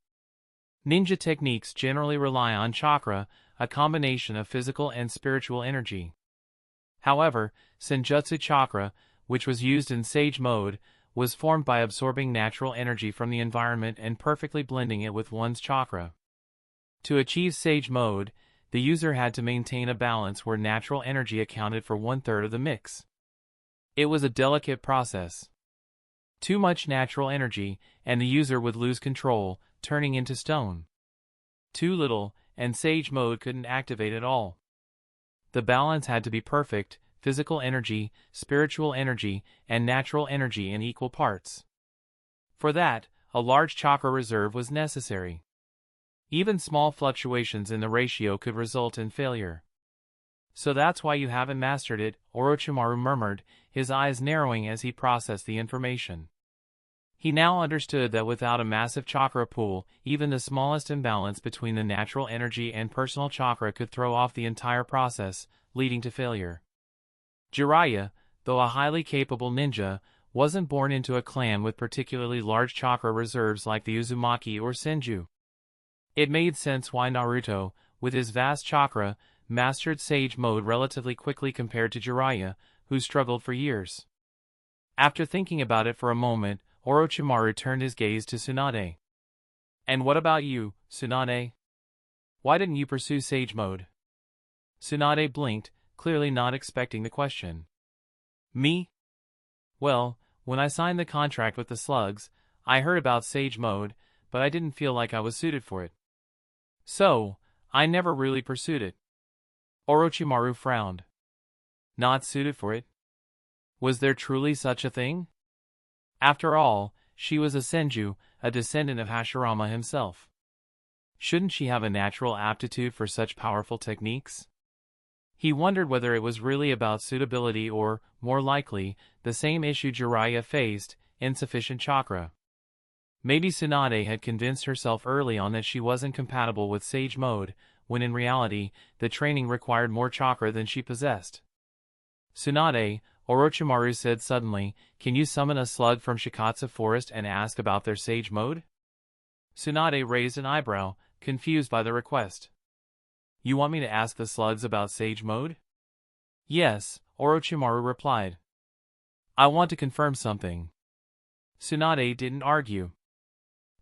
Ninja techniques generally rely on chakra, a combination of physical and spiritual energy. However, Senjutsu chakra, which was used in Sage Mode, was formed by absorbing natural energy from the environment and perfectly blending it with one's chakra. To achieve Sage Mode, the user had to maintain a balance where natural energy accounted for 1/3 of the mix. It was a delicate process. Too much natural energy, and the user would lose control, turning into stone. Too little, and Sage Mode couldn't activate at all. The balance had to be perfect, physical energy, spiritual energy, and natural energy in equal parts. For that, a large chakra reserve was necessary. Even small fluctuations in the ratio could result in failure. So that's why you haven't mastered it, Orochimaru murmured, his eyes narrowing as he processed the information. He now understood that without a massive chakra pool, even the smallest imbalance between the natural energy and personal chakra could throw off the entire process, leading to failure. Jiraiya, though a highly capable ninja, wasn't born into a clan with particularly large chakra reserves like the Uzumaki or Senju. It made sense why Naruto, with his vast chakra, mastered Sage Mode relatively quickly compared to Jiraiya, who struggled for years. After thinking about it for a moment, Orochimaru turned his gaze to Tsunade. "And what about you, Tsunade? Why didn't you pursue Sage Mode?" Tsunade blinked, clearly not expecting the question. "Me? Well, when I signed the contract with the slugs, I heard about Sage Mode, but I didn't feel like I was suited for it. So, I never really pursued it." Orochimaru frowned. Not suited for it? Was there truly such a thing? After all, she was a Senju, a descendant of Hashirama himself. Shouldn't she have a natural aptitude for such powerful techniques? He wondered whether it was really about suitability or, more likely, the same issue Jiraiya faced, insufficient chakra. Maybe Tsunade had convinced herself early on that she wasn't compatible with Sage Mode, when in reality, the training required more chakra than she possessed. "Tsunade," Orochimaru said suddenly, "can you summon a slug from Shikatsu Forest and ask about their Sage Mode?" Tsunade raised an eyebrow, confused by the request. "You want me to ask the slugs about Sage Mode?" "Yes," Orochimaru replied. "I want to confirm something." Tsunade didn't argue.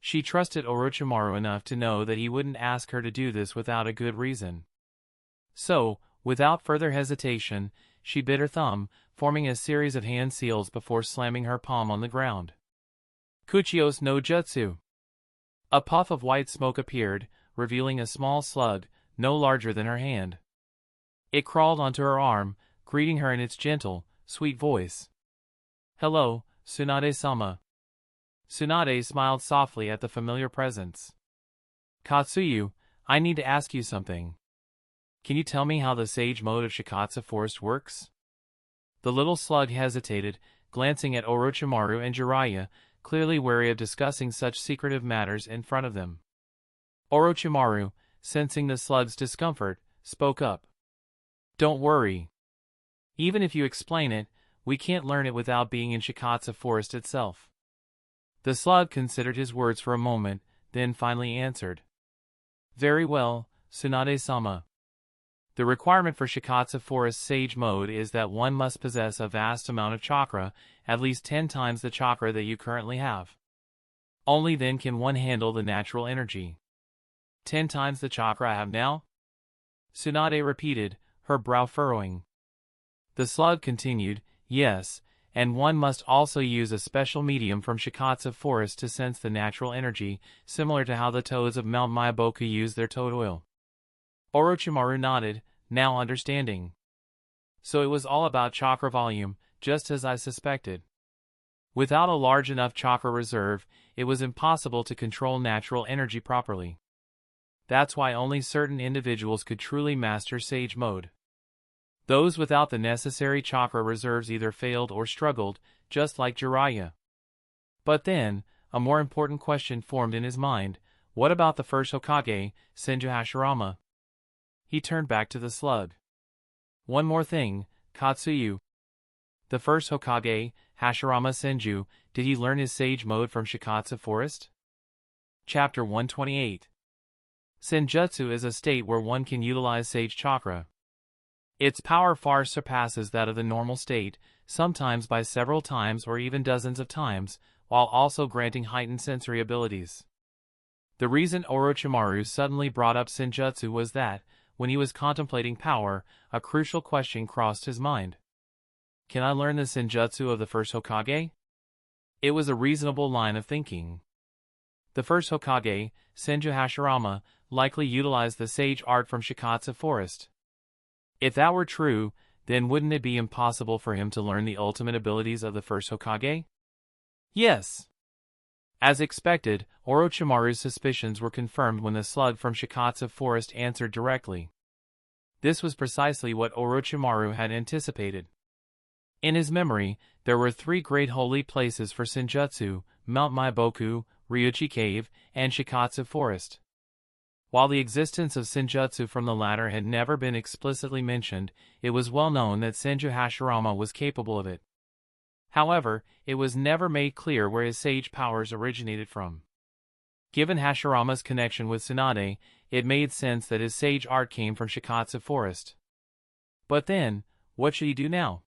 She trusted Orochimaru enough to know that he wouldn't ask her to do this without a good reason. So, without further hesitation, she bit her thumb, forming a series of hand seals before slamming her palm on the ground. Kuchios no Jutsu. A puff of white smoke appeared, revealing a small slug, no larger than her hand. It crawled onto her arm, greeting her in its gentle, sweet voice. "Hello, Tsunade-sama." Tsunade smiled softly at the familiar presence. "Katsuyu, I need to ask you something. Can you tell me how the Sage Mode of Shikatsu Forest works?" The little slug hesitated, glancing at Orochimaru and Jiraiya, clearly wary of discussing such secretive matters in front of them. Orochimaru, sensing the slug's discomfort, spoke up. "Don't worry. Even if you explain it, we can't learn it without being in Shikatsu Forest itself." The slug considered his words for a moment, then finally answered. "Very well, Tsunade-sama. The requirement for Shikatsu Forest Sage Mode is that one must possess a vast amount of chakra, at least 10 times the chakra that you currently have. Only then can one handle the natural energy." 10 times the chakra I have now?" Tsunade repeated, her brow furrowing. The slug continued, "Yes, and one must also use a special medium from Shikatsu Forest to sense the natural energy, similar to how the toads of Mount Maiboku use their toad oil." Orochimaru nodded, now understanding. So it was all about chakra volume, just as I suspected. Without a large enough chakra reserve, it was impossible to control natural energy properly. That's why only certain individuals could truly master Sage Mode. Those without the necessary chakra reserves either failed or struggled, just like Jiraiya. But then, a more important question formed in his mind. What about the first Hokage, Senju Hashirama? He turned back to the slug. "One more thing, Katsuyu. The first Hokage, Hashirama Senju, did he learn his Sage Mode from Shikatsu Forest?" Chapter 128. Senjutsu is a state where one can utilize Sage Chakra. Its power far surpasses that of the normal state, sometimes by several times or even dozens of times, while also granting heightened sensory abilities. The reason Orochimaru suddenly brought up Senjutsu was that, when he was contemplating power, a crucial question crossed his mind. Can I learn the Senjutsu of the first Hokage? It was a reasonable line of thinking. The first Hokage, Senju Hashirama, likely utilized the sage art from Shikatsu Forest. If that were true, then wouldn't it be impossible for him to learn the ultimate abilities of the first Hokage? Yes. As expected, Orochimaru's suspicions were confirmed when the slug from Shikatsu Forest answered directly. This was precisely what Orochimaru had anticipated. In his memory, there were 3 great holy places for Senjutsu: Mount Maiboku, Ryuchi Cave, and Shikatsu Forest. While the existence of Senjutsu from the latter had never been explicitly mentioned, it was well known that Senju Hashirama was capable of it. However, it was never made clear where his sage powers originated from. Given Hashirama's connection with Tsunade, it made sense that his sage art came from Shikatsu Forest. But then, what should he do now?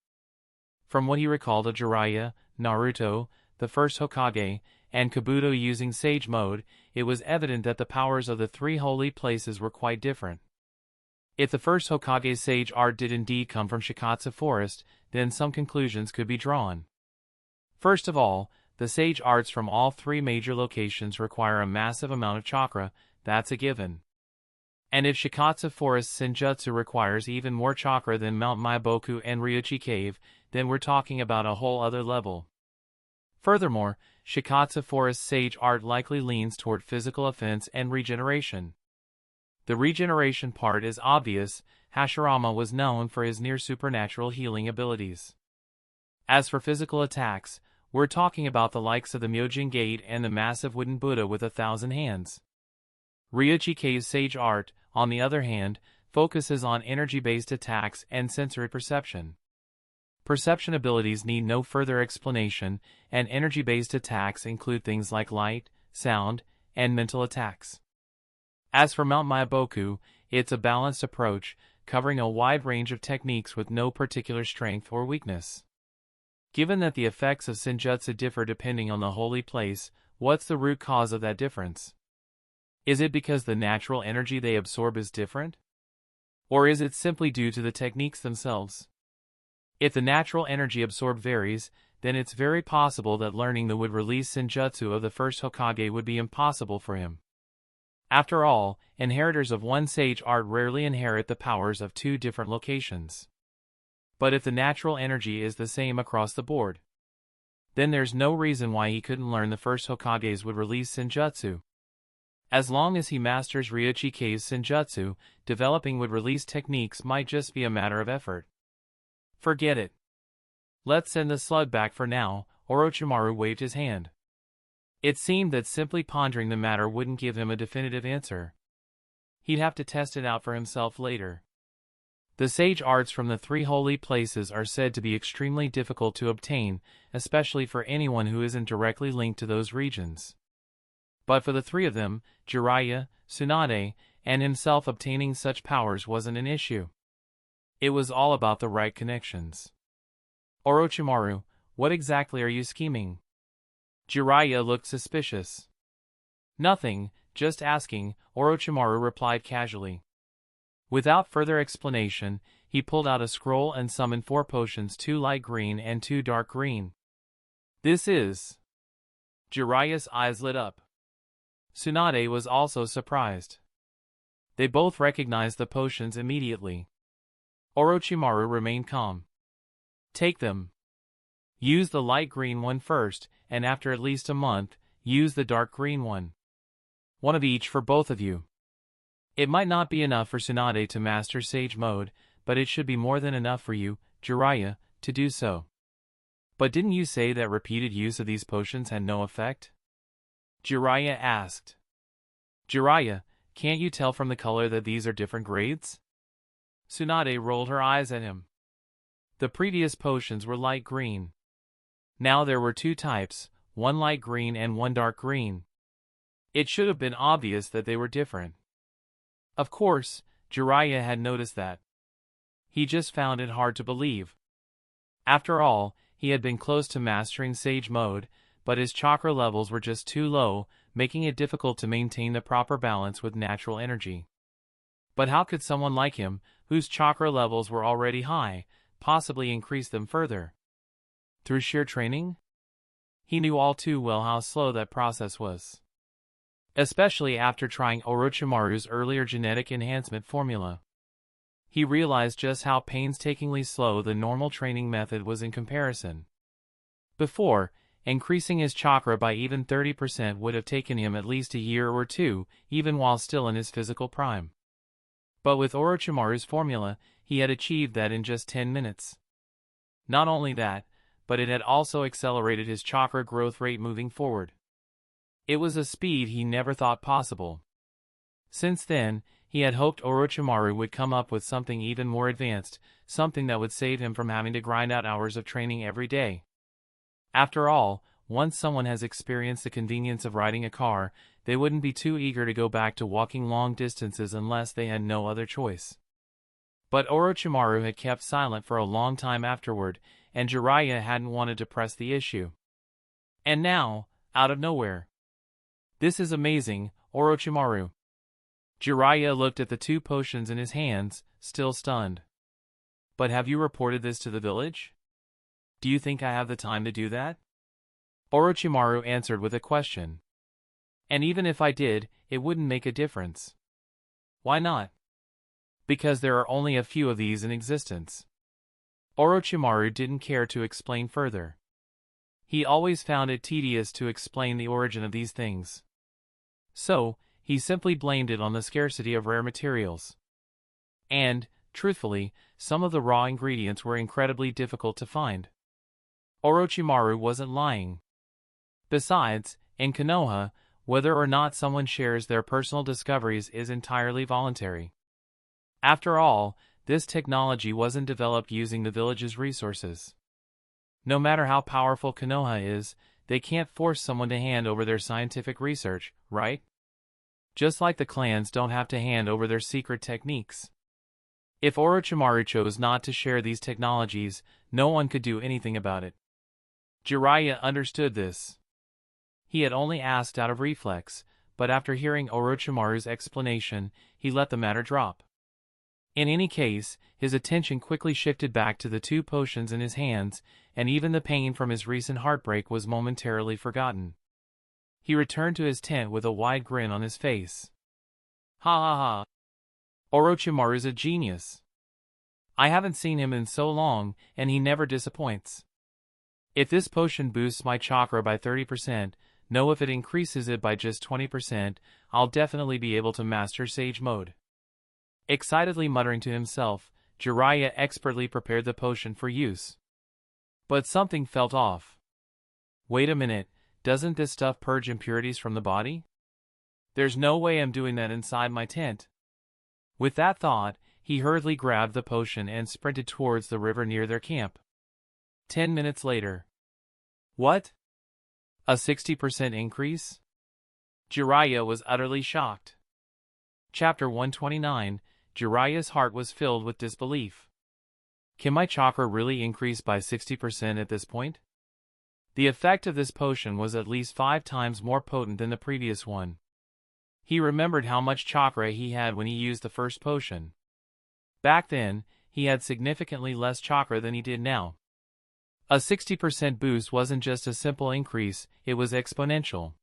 From what he recalled of Jiraiya, Naruto, the first Hokage, and Kabuto using sage mode, it was evident that the powers of the three holy places were quite different. If the first Hokage's sage art did indeed come from Shikatsu Forest, then some conclusions could be drawn. First of all, the sage arts from all three major locations require a massive amount of chakra, that's a given. And if Shikatsu Forest Senjutsu requires even more chakra than Mount Maiboku and Ryuchi Cave, then we're talking about a whole other level. Furthermore, Shikatsu Forest sage art likely leans toward physical offense and regeneration. The regeneration part is obvious. Hashirama was known for his near-supernatural healing abilities. As for physical attacks, we're talking about the likes of the Myojin Gate and the massive wooden Buddha with 1,000 hands. Ryuchi Cave's sage art, on the other hand, focuses on energy-based attacks and sensory perception. Perception abilities need no further explanation, and energy-based attacks include things like light, sound, and mental attacks. As for Mount Maiboku, it's a balanced approach, covering a wide range of techniques with no particular strength or weakness. Given that the effects of Senjutsu differ depending on the holy place, what's the root cause of that difference? Is it because the natural energy they absorb is different? Or is it simply due to the techniques themselves? If the natural energy absorbed varies, then it's very possible that learning the would-release Senjutsu of the first Hokage would be impossible for him. After all, inheritors of one sage art rarely inherit the powers of two different locations. But if the natural energy is the same across the board, then there's no reason why he couldn't learn the first Hokage's would-release Senjutsu. As long as he masters Ryuchi Cave's Senjutsu, developing would-release techniques might just be a matter of effort. Forget it. Let's send the slug back for now. Orochimaru waved his hand. It seemed that simply pondering the matter wouldn't give him a definitive answer. He'd have to test it out for himself later. The sage arts from the three holy places are said to be extremely difficult to obtain, especially for anyone who isn't directly linked to those regions. But for the three of them, Jiraiya, Tsunade, and himself, obtaining such powers wasn't an issue. It was all about the right connections. Orochimaru, what exactly are you scheming? Jiraiya looked suspicious. Nothing, just asking, Orochimaru replied casually. Without further explanation, he pulled out a scroll and summoned 4 potions, 2 light green and 2 dark green. This is... Jiraiya's eyes lit up. Tsunade was also surprised. They both recognized the potions immediately. Orochimaru remained calm. Take them. Use the light green one first, and after at least a month, use the dark green one. One of each for both of you. It might not be enough for Tsunade to master Sage Mode, but it should be more than enough for you, Jiraiya, to do so. But didn't you say that repeated use of these potions had no effect? Jiraiya asked. Jiraiya, can't you tell from the color that these are different grades? Tsunade rolled her eyes at him. The previous potions were light green. Now there were 2 types, one light green and one dark green. It should have been obvious that they were different. Of course, Jiraiya had noticed that. He just found it hard to believe. After all, he had been close to mastering Sage Mode, but his chakra levels were just too low, making it difficult to maintain the proper balance with natural energy. But how could someone like him, whose chakra levels were already high, possibly increase them further? Through sheer training? He knew all too well how slow that process was. Especially after trying Orochimaru's earlier genetic enhancement formula. He realized just how painstakingly slow the normal training method was in comparison. Before, increasing his chakra by even 30% would have taken him at least a year or 2, even while still in his physical prime. But with Orochimaru's formula, he had achieved that in just 10 minutes. Not only that, but it had also accelerated his chakra growth rate moving forward. It was a speed he never thought possible. Since then, he had hoped Orochimaru would come up with something even more advanced, something that would save him from having to grind out hours of training every day. After all, once someone has experienced the convenience of riding a car, they wouldn't be too eager to go back to walking long distances unless they had no other choice. But Orochimaru had kept silent for a long time afterward, and Jiraiya hadn't wanted to press the issue. And now, out of nowhere. "This is amazing, Orochimaru." Jiraiya looked at the 2 potions in his hands, still stunned. "But have you reported this to the village? Do you think I have the time to do that?" Orochimaru answered with a question. "And even if I did, it wouldn't make a difference." "Why not?" "Because there are only a few of these in existence." Orochimaru didn't care to explain further. He always found it tedious to explain the origin of these things. So, he simply blamed it on the scarcity of rare materials. And, truthfully, some of the raw ingredients were incredibly difficult to find. Orochimaru wasn't lying. Besides, in Konoha, whether or not someone shares their personal discoveries is entirely voluntary. After all, this technology wasn't developed using the village's resources. No matter how powerful Konoha is, they can't force someone to hand over their scientific research, right? Just like the clans don't have to hand over their secret techniques. If Orochimaru chose not to share these technologies, no one could do anything about it. Jiraiya understood this. He had only asked out of reflex, but after hearing Orochimaru's explanation, he let the matter drop. In any case, his attention quickly shifted back to the 2 potions in his hands, and even the pain from his recent heartbreak was momentarily forgotten. He returned to his tent with a wide grin on his face. "Ha ha ha. Orochimaru's a genius. I haven't seen him in so long, and he never disappoints. If this potion boosts my chakra by 30%, no, if it increases it by just 20%, I'll definitely be able to master Sage Mode." Excitedly muttering to himself, Jiraiya expertly prepared the potion for use. But something felt off. "Wait a minute, doesn't this stuff purge impurities from the body? There's no way I'm doing that inside my tent." With that thought, he hurriedly grabbed the potion and sprinted towards the river near their camp. 10 minutes later. "What? A 60% increase?" Jiraiya was utterly shocked. Chapter 129, Jiraiya's heart was filled with disbelief. Can my chakra really increase by 60% at this point? The effect of this potion was at least 5 times more potent than the previous one. He remembered how much chakra he had when he used the first potion. Back then, he had significantly less chakra than he did now. A 60% boost wasn't just a simple increase, it was exponential.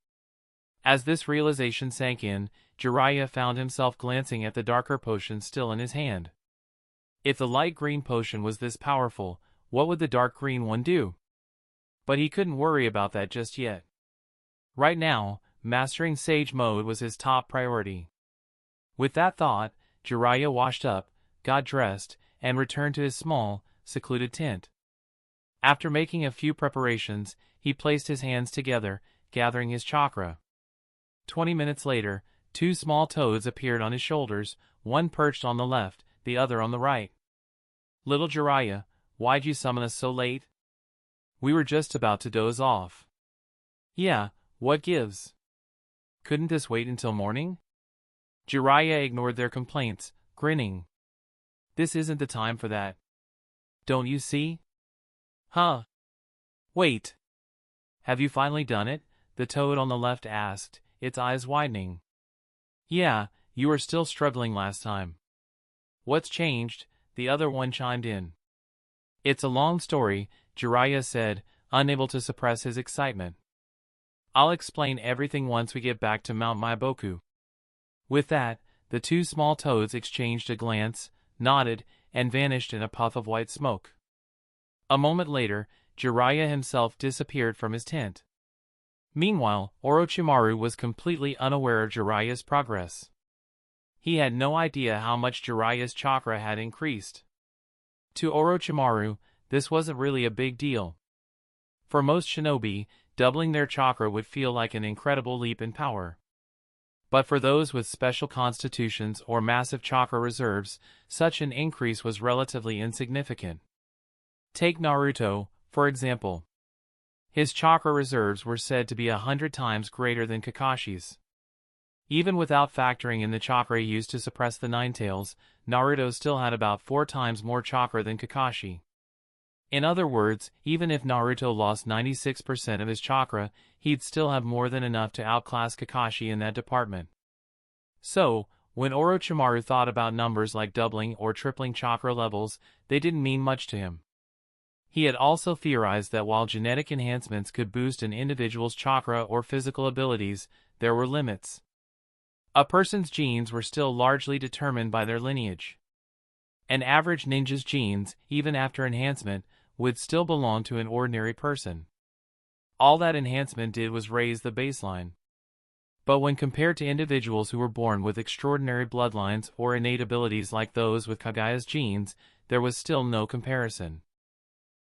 As this realization sank in, Jiraiya found himself glancing at the darker potion still in his hand. If the light green potion was this powerful, what would the dark green one do? But he couldn't worry about that just yet. Right now, mastering Sage Mode was his top priority. With that thought, Jiraiya washed up, got dressed, and returned to his small, secluded tent. After making a few preparations, he placed his hands together, gathering his chakra. 20 minutes later, 2 small toads appeared on his shoulders, one perched on the left, the other on the right. "Little Jiraiya, why'd you summon us so late? We were just about to doze off." "Yeah, what gives? Couldn't this wait until morning?" Jiraiya ignored their complaints, grinning. "This isn't the time for that. Don't you see?" "Huh? Wait. Have you finally done it?" the toad on the left asked, its eyes widening. "Yeah, you were still struggling last time." "What's changed?" the other one chimed in. "It's a long story," Jiraiya said, unable to suppress his excitement. "I'll explain everything once we get back to Mount Maiboku." With that, the 2 small toads exchanged a glance, nodded, and vanished in a puff of white smoke. A moment later, Jiraiya himself disappeared from his tent. Meanwhile, Orochimaru was completely unaware of Jiraiya's progress. He had no idea how much Jiraiya's chakra had increased. To Orochimaru, this wasn't really a big deal. For most shinobi, doubling their chakra would feel like an incredible leap in power. But for those with special constitutions or massive chakra reserves, such an increase was relatively insignificant. Take Naruto, for example. His chakra reserves were said to be 100 times greater than Kakashi's. Even without factoring in the chakra used to suppress the Nine Tails, Naruto still had about 4 times more chakra than Kakashi. In other words, even if Naruto lost 96% of his chakra, he'd still have more than enough to outclass Kakashi in that department. So, when Orochimaru thought about numbers like doubling or tripling chakra levels, they didn't mean much to him. He had also theorized that while genetic enhancements could boost an individual's chakra or physical abilities, there were limits. A person's genes were still largely determined by their lineage. An average ninja's genes, even after enhancement, would still belong to an ordinary person. All that enhancement did was raise the baseline. But when compared to individuals who were born with extraordinary bloodlines or innate abilities like those with Kagaya's genes, there was still no comparison.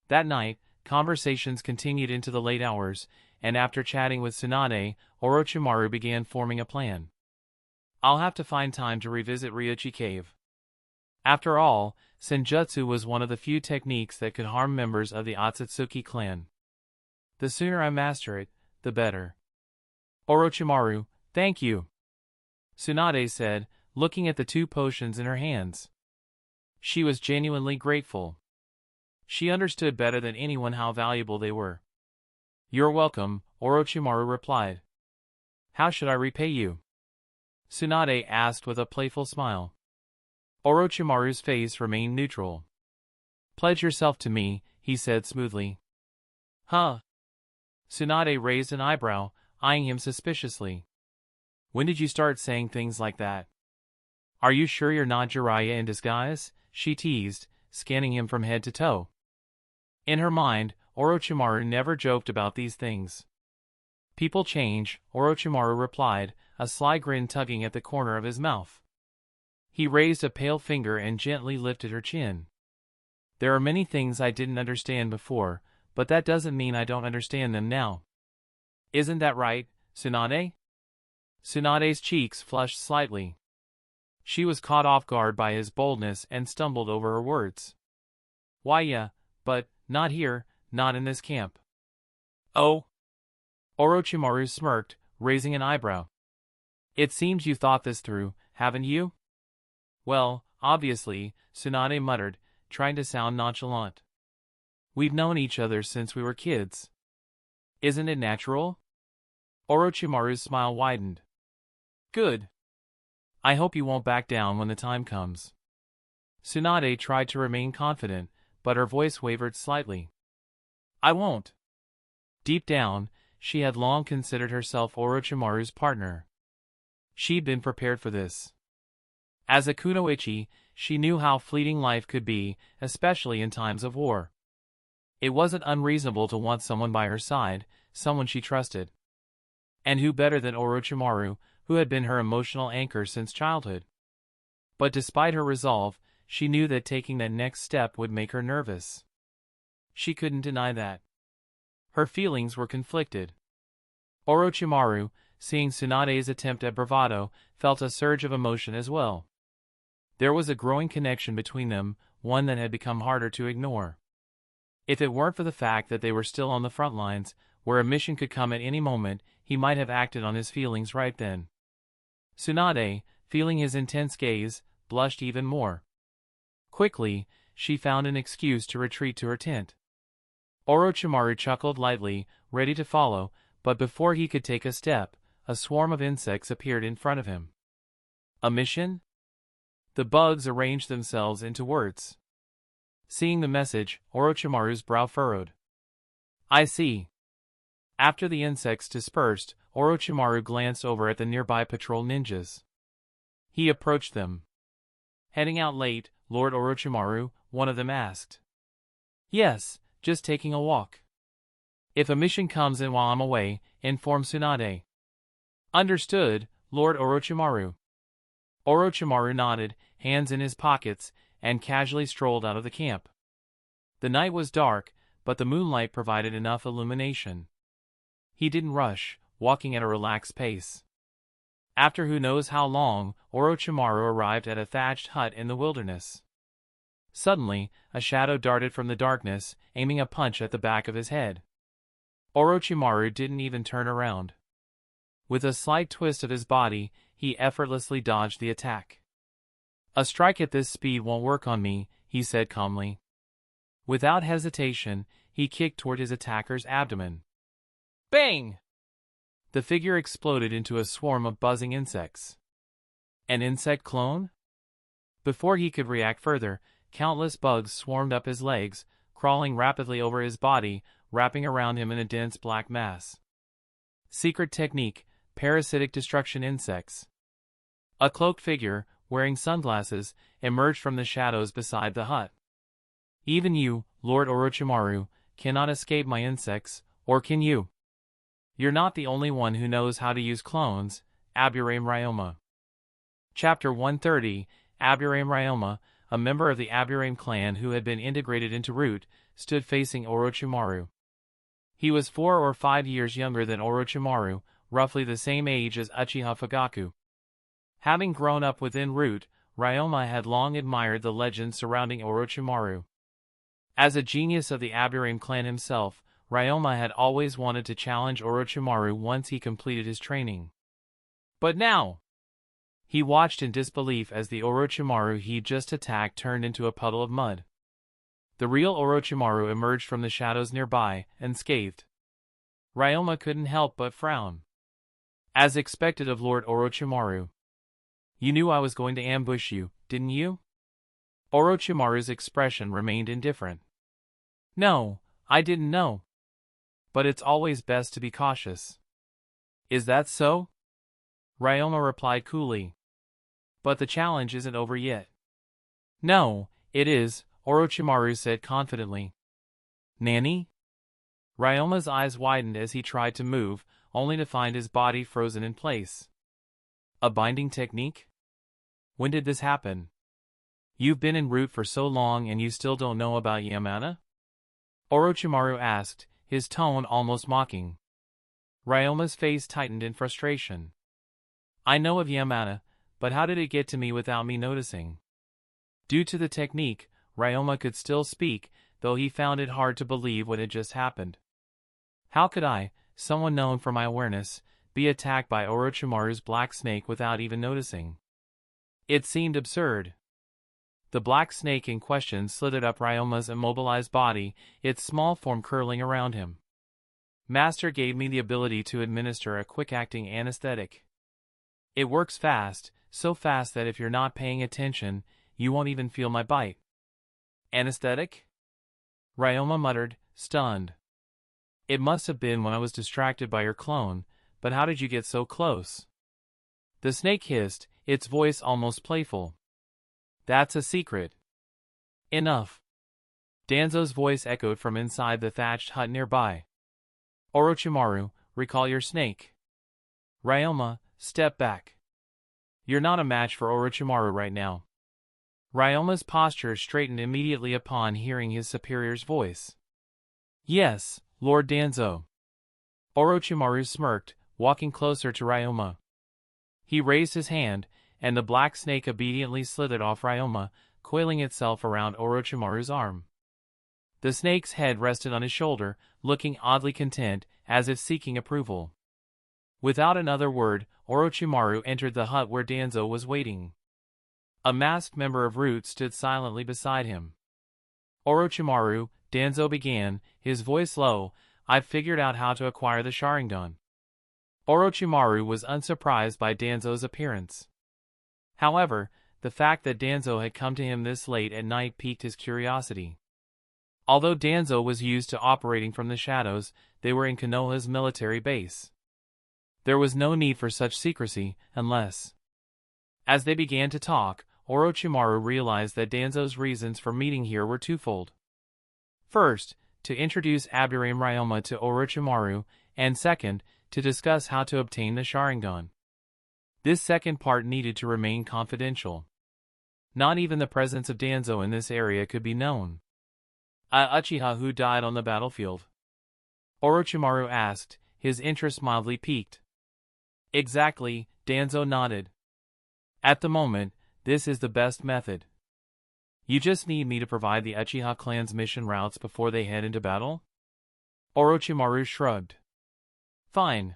That night, conversations continued into the late hours, and after chatting with Tsunade, Orochimaru began forming a plan. I'll have to find time to revisit Ryuchi Cave. After all, Senjutsu was one of the few techniques that could harm members of the Akatsuki clan. The sooner I master it, the better. Orochimaru, thank you, Tsunade said, looking at the 2 potions in her hands. She was genuinely grateful. She understood better than anyone how valuable they were. You're welcome, Orochimaru replied. How should I repay you? Tsunade asked with a playful smile. Orochimaru's face remained neutral. Pledge yourself to me, he said smoothly. Huh? Tsunade raised an eyebrow, eyeing him suspiciously. When did you start saying things like that? Are you sure you're not Jiraiya in disguise? She teased, scanning him from head to toe. In her mind, Orochimaru never joked about these things. People change, Orochimaru replied, a sly grin tugging at the corner of his mouth. He raised a pale finger and gently lifted her chin. There are many things I didn't understand before, but that doesn't mean I don't understand them now. Isn't that right, Tsunade? Tsunade's cheeks flushed slightly. She was caught off guard by his boldness and stumbled over her words. Why yeah, but not here, not in this camp. Oh? Orochimaru smirked, raising an eyebrow. It seems you thought this through, haven't you? Well, obviously, Tsunade muttered, trying to sound nonchalant. We've known each other since we were kids. Isn't it natural? Orochimaru's smile widened. Good. I hope you won't back down when the time comes. Tsunade tried to remain confident, but her voice wavered slightly. I won't. Deep down, she had long considered herself Orochimaru's partner. She'd been prepared for this. As a kunoichi, she knew how fleeting life could be, especially in times of war. It wasn't unreasonable to want someone by her side, someone she trusted. And who better than Orochimaru, who had been her emotional anchor since childhood? But despite her resolve, she knew that taking that next step would make her nervous. She couldn't deny that. Her feelings were conflicted. Orochimaru, seeing Tsunade's attempt at bravado, felt a surge of emotion as well. There was a growing connection between them, one that had become harder to ignore. If it weren't for the fact that they were still on the front lines, where a mission could come at any moment, he might have acted on his feelings right then. Tsunade, feeling his intense gaze, blushed even more. Quickly, she found an excuse to retreat to her tent. Orochimaru chuckled lightly, ready to follow, but before he could take a step, a swarm of insects appeared in front of him. A mission? The bugs arranged themselves into words. Seeing the message, Orochimaru's brow furrowed. I see. After the insects dispersed, Orochimaru glanced over at the nearby patrol ninjas. He approached them. Heading out late, Lord Orochimaru, one of them asked. Yes, just taking a walk. If a mission comes in while I'm away, inform Tsunade. Understood, Lord Orochimaru. Orochimaru nodded, hands in his pockets, and casually strolled out of the camp. The night was dark, but the moonlight provided enough illumination. He didn't rush, walking at a relaxed pace. After who knows how long, Orochimaru arrived at a thatched hut in the wilderness. Suddenly, a shadow darted from the darkness, aiming a punch at the back of his head. Orochimaru didn't even turn around. With a slight twist of his body, he effortlessly dodged the attack. "A strike at this speed won't work on me," he said calmly. Without hesitation, he kicked toward his attacker's abdomen. Bang! The figure exploded into a swarm of buzzing insects. An insect clone? Before he could react further, countless bugs swarmed up his legs, crawling rapidly over his body, wrapping around him in a dense black mass. Secret technique: parasitic destruction insects. A cloaked figure, wearing sunglasses, emerged from the shadows beside the hut. "Even you, Lord Orochimaru, cannot escape my insects, or can you? You're not the only one who knows how to use clones." Aburame Ryoma. Chapter 130. Aburame Ryoma, a member of the Aburame clan who had been integrated into Root, stood facing Orochimaru. He was 4 or 5 years younger than Orochimaru, roughly the same age as Uchiha Fugaku. Having grown up within Root, Ryoma had long admired the legends surrounding Orochimaru. As a genius of the Aburame clan himself, Ryoma had always wanted to challenge Orochimaru once he completed his training. But now, he watched in disbelief as the Orochimaru he'd just attacked turned into a puddle of mud. The real Orochimaru emerged from the shadows nearby, unscathed. Ryoma couldn't help but frown. As expected of Lord Orochimaru. "You knew I was going to ambush you, didn't you?" Orochimaru's expression remained indifferent. "No, I didn't know. But it's always best to be cautious." "Is that so?" Ryoma replied coolly. "But the challenge isn't over yet." "No, it is," Orochimaru said confidently. "Nani?" Ryoma's eyes widened as he tried to move, only to find his body frozen in place. "A binding technique? When did this happen? You've been en route for so long and you still don't know about Yamada?" Orochimaru asked, his tone almost mocking. Ryoma's face tightened in frustration. "I know of Yamada, but how did it get to me without me noticing?" Due to the technique, Ryoma could still speak, though he found it hard to believe what had just happened. How could I, someone known for my awareness, be attacked by Orochimaru's black snake without even noticing? It seemed absurd. The black snake in question slithered up Ryoma's immobilized body, its small form curling around him. "Master gave me the ability to administer a quick-acting anesthetic. It works fast, so fast that if you're not paying attention, you won't even feel my bite." "Anesthetic?" Ryoma muttered, stunned. "It must have been when I was distracted by your clone, but how did you get so close?" The snake hissed, its voice almost playful. "That's a secret." "Enough." Danzo's voice echoed from inside the thatched hut nearby. "Orochimaru, recall your snake." "Ryoma, step back. You're not a match for Orochimaru right now." Ryoma's posture straightened immediately upon hearing his superior's voice. "Yes, Lord Danzo." Orochimaru smirked, walking closer to Ryoma. He raised his hand, and the black snake obediently slithered off Ryoma, coiling itself around Orochimaru's arm. The snake's head rested on his shoulder, looking oddly content, as if seeking approval. Without another word, Orochimaru entered the hut where Danzo was waiting. A masked member of Root stood silently beside him. "Orochimaru," Danzo began, his voice low, "I've figured out how to acquire the Sharingan." Orochimaru was unsurprised by Danzo's appearance. However, the fact that Danzo had come to him this late at night piqued his curiosity. Although Danzo was used to operating from the shadows, they were in Konoha's military base. There was no need for such secrecy, unless... As they began to talk, Orochimaru realized that Danzo's reasons for meeting here were twofold. First, to introduce Aburame Ryoma to Orochimaru, and second, to discuss how to obtain the Sharingan. This second part needed to remain confidential. Not even the presence of Danzo in this area could be known. "A Uchiha who died on the battlefield?" Orochimaru asked, his interest mildly piqued. "Exactly," Danzo nodded. "At the moment, this is the best method. You just need me to provide the Uchiha clan's mission routes before they head into battle?" Orochimaru shrugged. Fine.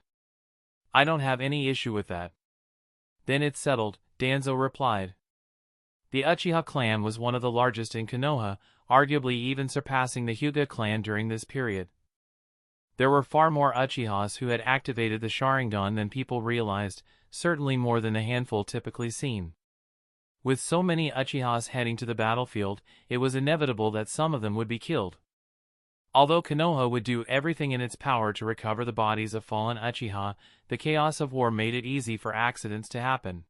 I don't have any issue with that. Then it's settled, Danzo replied. The Uchiha clan was one of the largest in Konoha, arguably even surpassing the Hyuga clan during this period. There were far more Uchihas who had activated the Sharingan than people realized, certainly more than the handful typically seen. With so many Uchihas heading to the battlefield, it was inevitable that some of them would be killed. Although Konoha would do everything in its power to recover the bodies of fallen Uchiha, the chaos of war made it easy for accidents to happen.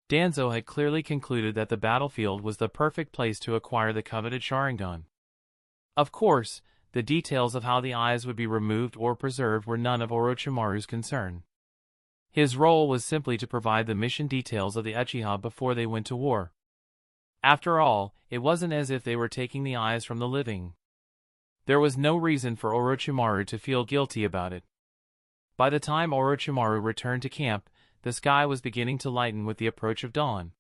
Danzo had clearly concluded that the battlefield was the perfect place to acquire the coveted Sharingan. Of course, the details of how the eyes would be removed or preserved were none of Orochimaru's concern. His role was simply to provide the mission details of the Uchiha before they went to war. After all, it wasn't as if they were taking the eyes from the living. There was no reason for Orochimaru to feel guilty about it. By the time Orochimaru returned to camp, the sky was beginning to lighten with the approach of dawn.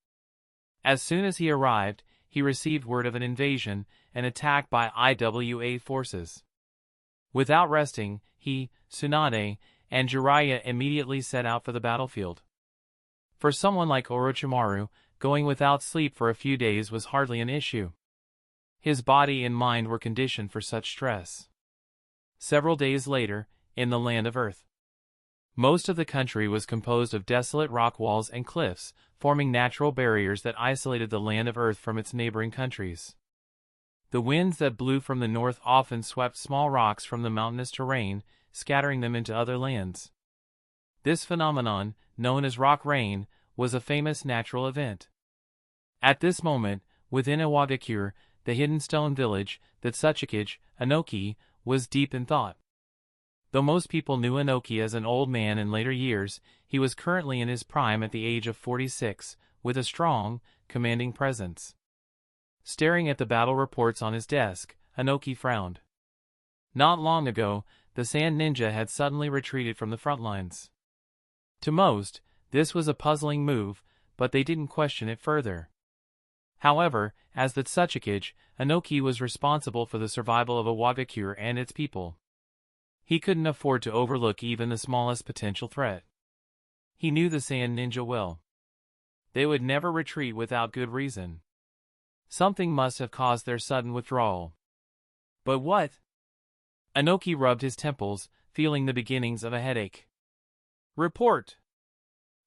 As soon as he arrived, he received word of an invasion, an attack by IWA forces. Without resting, he, Tsunade, and Jiraiya immediately set out for the battlefield. For someone like Orochimaru, going without sleep for a few days was hardly an issue. His body and mind were conditioned for such stress. Several days later, in the land of Earth. Most of the country was composed of desolate rock walls and cliffs, forming natural barriers that isolated the land of Earth from its neighboring countries. The winds that blew from the north often swept small rocks from the mountainous terrain, scattering them into other lands. This phenomenon, known as rock rain, was a famous natural event. At this moment, within Iwagakure, the hidden stone village, the Tsuchikage, Inoki, was deep in thought. Though most people knew Inoki as an old man in later years, he was currently in his prime at the age of 46, with a strong, commanding presence. Staring at the battle reports on his desk, Inoki frowned. Not long ago, the Sand Ninja had suddenly retreated from the front lines. To most, this was a puzzling move, but they didn't question it further. However, as the Tsuchikage, Inoki was responsible for the survival of Iwagakure and its people. He couldn't afford to overlook even the smallest potential threat. He knew the Sand Ninja well. They would never retreat without good reason. Something must have caused their sudden withdrawal. But what? Inoki rubbed his temples, feeling the beginnings of a headache. Report!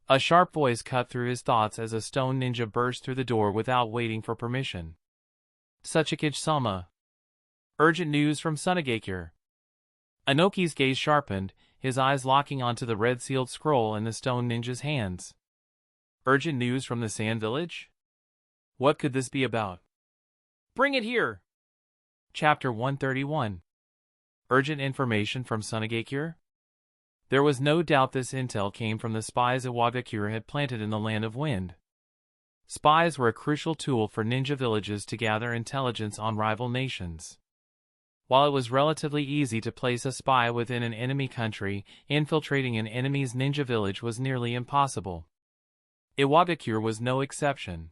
A sharp voice cut through his thoughts as a stone ninja burst through the door without waiting for permission. Tsuchikage-sama. Urgent news from Sunagakure. Inoki's gaze sharpened, his eyes locking onto the red-sealed scroll in the stone ninja's hands. Urgent news from the Sand Village? What could this be about? Bring it here! Chapter 131. Urgent information from Sunagakure? There was no doubt this intel came from the spies Iwagakure had planted in the Land of Wind. Spies were a crucial tool for ninja villages to gather intelligence on rival nations. While it was relatively easy to place a spy within an enemy country, infiltrating an enemy's ninja village was nearly impossible. Iwagakure was no exception.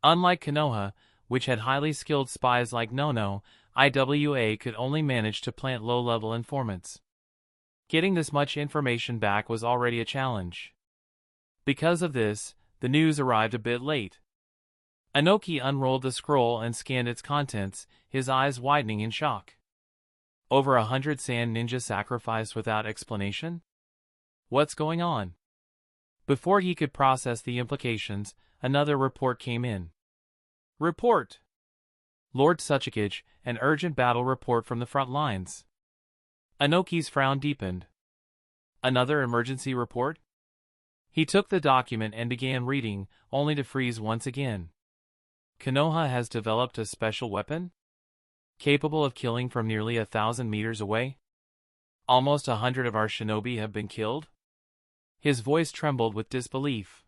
Unlike Konoha, which had highly skilled spies like Nono, IWA could only manage to plant low-level informants. Getting this much information back was already a challenge. Because of this, the news arrived a bit late. Inoki unrolled the scroll and scanned its contents, his eyes widening in shock. Over 100 Sand Ninja sacrificed without explanation? What's going on? Before he could process the implications, another report came in. Report! Lord Tsuchikage, an urgent battle report from the front lines. Inoki's frown deepened. Another emergency report? He took the document and began reading, only to freeze once again. Konoha has developed a special weapon? Capable of killing from nearly 1,000 meters away? Almost 100 of our shinobi have been killed? His voice trembled with disbelief.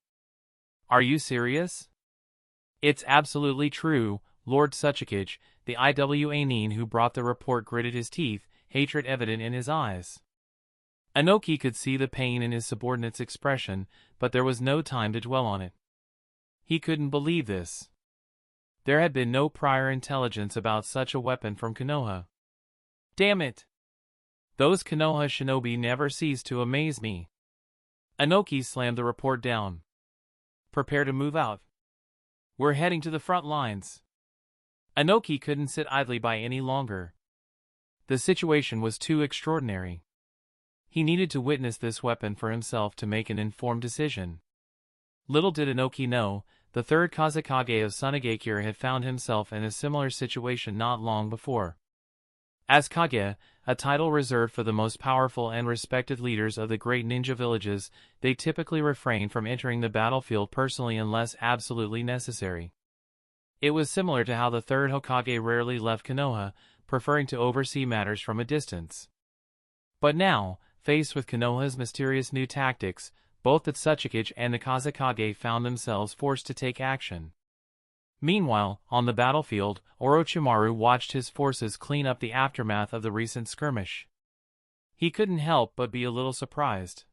Are you serious? It's absolutely true, Lord Tsuchikage. The IWA nin who brought the report gritted his teeth, hatred evident in his eyes. Inoki could see the pain in his subordinate's expression, but there was no time to dwell on it. He couldn't believe this. There had been no prior intelligence about such a weapon from Konoha. Damn it! Those Konoha shinobi never cease to amaze me. Inoki slammed the report down. Prepare to move out. We're heading to the front lines. Inoki couldn't sit idly by any longer. The situation was too extraordinary. He needed to witness this weapon for himself to make an informed decision. Little did Inoki know, the third Kazekage of Sunagakure had found himself in a similar situation not long before. As Kage, a title reserved for the most powerful and respected leaders of the great ninja villages, they typically refrained from entering the battlefield personally unless absolutely necessary. It was similar to how the third Hokage rarely left Konoha, preferring to oversee matters from a distance. But now, faced with Konoha's mysterious new tactics, both the Tsuchikage and the Kazekage found themselves forced to take action. Meanwhile, on the battlefield, Orochimaru watched his forces clean up the aftermath of the recent skirmish. He couldn't help but be a little surprised.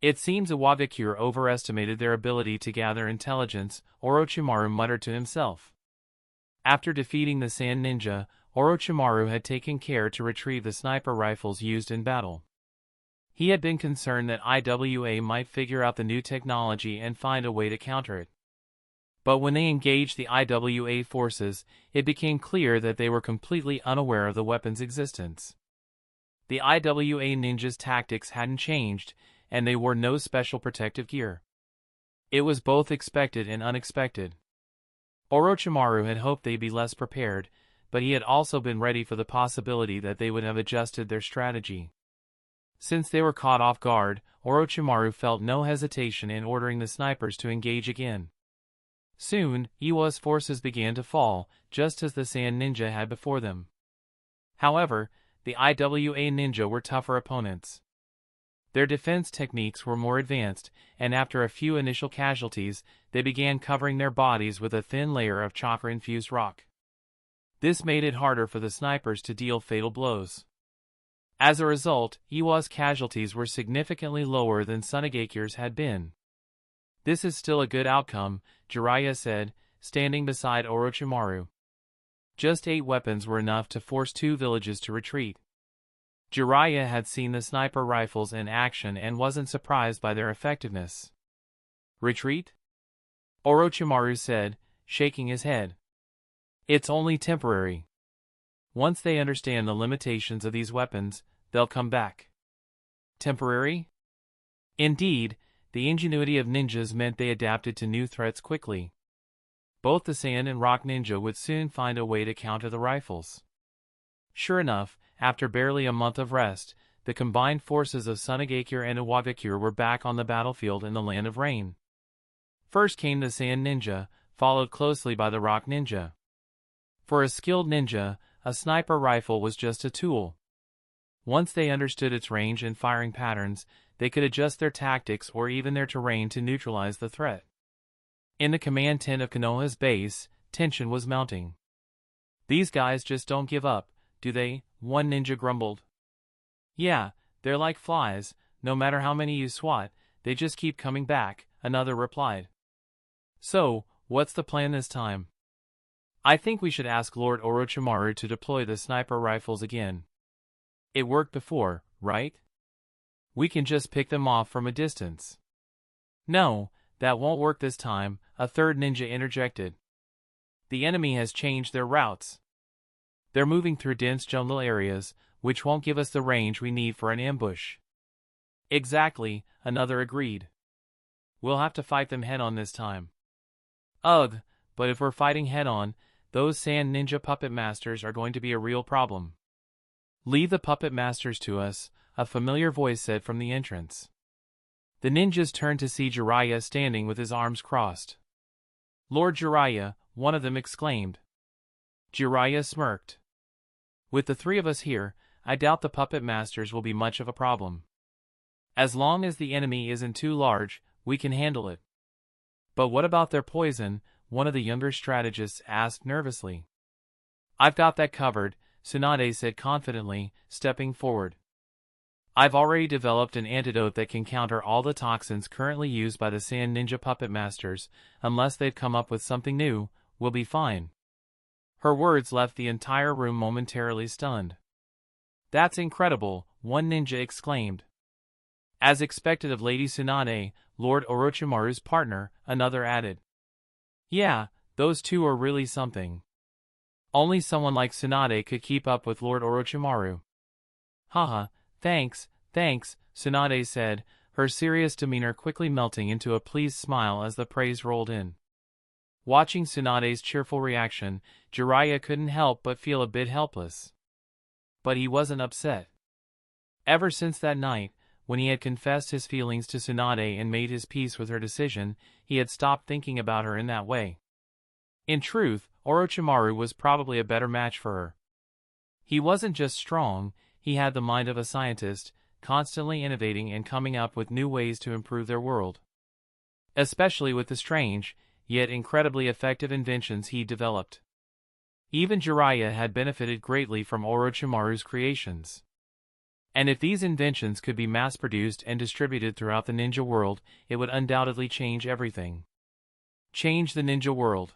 It seems Iwagakure overestimated their ability to gather intelligence, Orochimaru muttered to himself. After defeating the Sand Ninja, Orochimaru had taken care to retrieve the sniper rifles used in battle. He had been concerned that IWA might figure out the new technology and find a way to counter it. But when they engaged the IWA forces, it became clear that they were completely unaware of the weapon's existence. The IWA ninjas' tactics hadn't changed, and they wore no special protective gear. It was both expected and unexpected. Orochimaru had hoped they'd be less prepared, but he had also been ready for the possibility that they would have adjusted their strategy. Since they were caught off guard, Orochimaru felt no hesitation in ordering the snipers to engage again. Soon, Iwa's forces began to fall, just as the Sand Ninja had before them. However, the IWA Ninja were tougher opponents. Their defense techniques were more advanced, and after a few initial casualties, they began covering their bodies with a thin layer of chakra-infused rock. This made it harder for the snipers to deal fatal blows. As a result, Iwa's casualties were significantly lower than Sunagakure's had been. This is still a good outcome, Jiraiya said, standing beside Orochimaru. Just 8 weapons were enough to force 2 villages to retreat. Jiraiya had seen the sniper rifles in action and wasn't surprised by their effectiveness. Retreat? Orochimaru said, shaking his head. It's only temporary. Once they understand the limitations of these weapons, they'll come back. Temporary? Indeed, the ingenuity of ninjas meant they adapted to new threats quickly. Both the Sand and Rock Ninja would soon find a way to counter the rifles. Sure enough, after barely a month of rest, the combined forces of Sunagakure and Iwagakure were back on the battlefield in the Land of Rain. First came the Sand Ninja, followed closely by the Rock Ninja. For a skilled ninja, a sniper rifle was just a tool. Once they understood its range and firing patterns, they could adjust their tactics or even their terrain to neutralize the threat. In the command tent of Konoha's base, tension was mounting. These guys just don't give up, do they? One ninja grumbled. Yeah, they're like flies, no matter how many you swat, they just keep coming back, another replied. So, what's the plan this time? I think we should ask Lord Orochimaru to deploy the sniper rifles again. It worked before, right? We can just pick them off from a distance. No, that won't work this time, a third ninja interjected. The enemy has changed their routes. They're moving through dense jungle areas, which won't give us the range we need for an ambush. Exactly, another agreed. We'll have to fight them head-on this time. Ugh, but if we're fighting head-on, those Sand Ninja puppet masters are going to be a real problem. Leave the puppet masters to us, a familiar voice said from the entrance. The ninjas turned to see Jiraiya standing with his arms crossed. Lord Jiraiya, one of them exclaimed. Jiraiya smirked. With the 3 of us here, I doubt the puppet masters will be much of a problem. As long as the enemy isn't too large, we can handle it. But what about their poison? One of the younger strategists asked nervously. I've got that covered, Tsunade said confidently, stepping forward. I've already developed an antidote that can counter all the toxins currently used by the Sand Ninja puppet masters. Unless they've come up with something new, we'll be fine. Her words left the entire room momentarily stunned. That's incredible, one ninja exclaimed. As expected of Lady Tsunade, Lord Orochimaru's partner, another added. Yeah, those two are really something. Only someone like Tsunade could keep up with Lord Orochimaru. Haha, thanks, Tsunade said, her serious demeanor quickly melting into a pleased smile as the praise rolled in. Watching Tsunade's cheerful reaction, Jiraiya couldn't help but feel a bit helpless. But he wasn't upset. Ever since that night, when he had confessed his feelings to Tsunade and made his peace with her decision, he had stopped thinking about her in that way. In truth, Orochimaru was probably a better match for her. He wasn't just strong, he had the mind of a scientist, constantly innovating and coming up with new ways to improve their world. Especially with the strange, yet incredibly effective inventions he developed. Even Jiraiya had benefited greatly from Orochimaru's creations. And if these inventions could be mass-produced and distributed throughout the ninja world, it would undoubtedly change everything. Change the ninja world.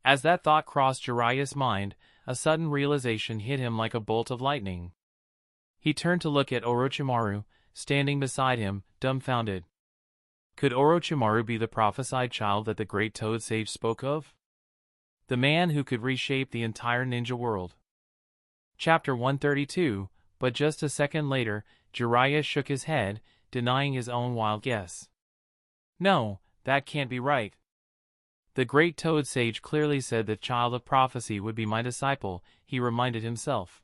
As that thought crossed Jiraiya's mind, a sudden realization hit him like a bolt of lightning. He turned to look at Orochimaru, standing beside him, dumbfounded. Could Orochimaru be the prophesied child that the great Toad Sage spoke of? The man who could reshape the entire ninja world. Chapter 132, but just a second later, Jiraiya shook his head, denying his own wild guess. No, that can't be right. The great Toad Sage clearly said the child of prophecy would be my disciple, he reminded himself.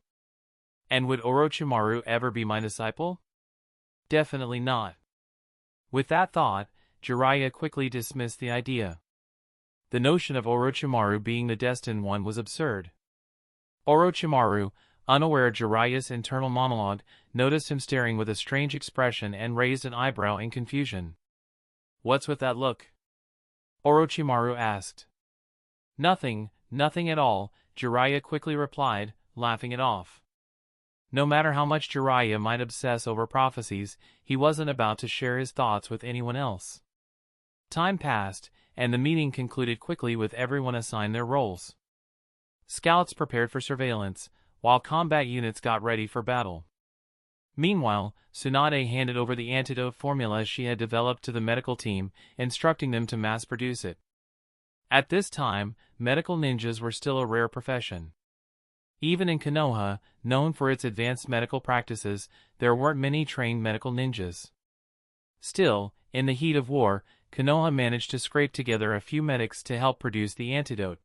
And would Orochimaru ever be my disciple? Definitely not. With that thought, Jiraiya quickly dismissed the idea. The notion of Orochimaru being the destined one was absurd. Orochimaru, unaware of Jiraiya's internal monologue, noticed him staring with a strange expression and raised an eyebrow in confusion. What's with that look? Orochimaru asked. Nothing at all, Jiraiya quickly replied, laughing it off. No matter how much Jiraiya might obsess over prophecies, he wasn't about to share his thoughts with anyone else. Time passed, and the meeting concluded quickly with everyone assigned their roles. Scouts prepared for surveillance, while combat units got ready for battle. Meanwhile, Tsunade handed over the antidote formula she had developed to the medical team, instructing them to mass-produce it. At this time, medical ninjas were still a rare profession. Even in Konoha, known for its advanced medical practices, there weren't many trained medical ninjas. Still, in the heat of war, Konoha managed to scrape together a few medics to help produce the antidote.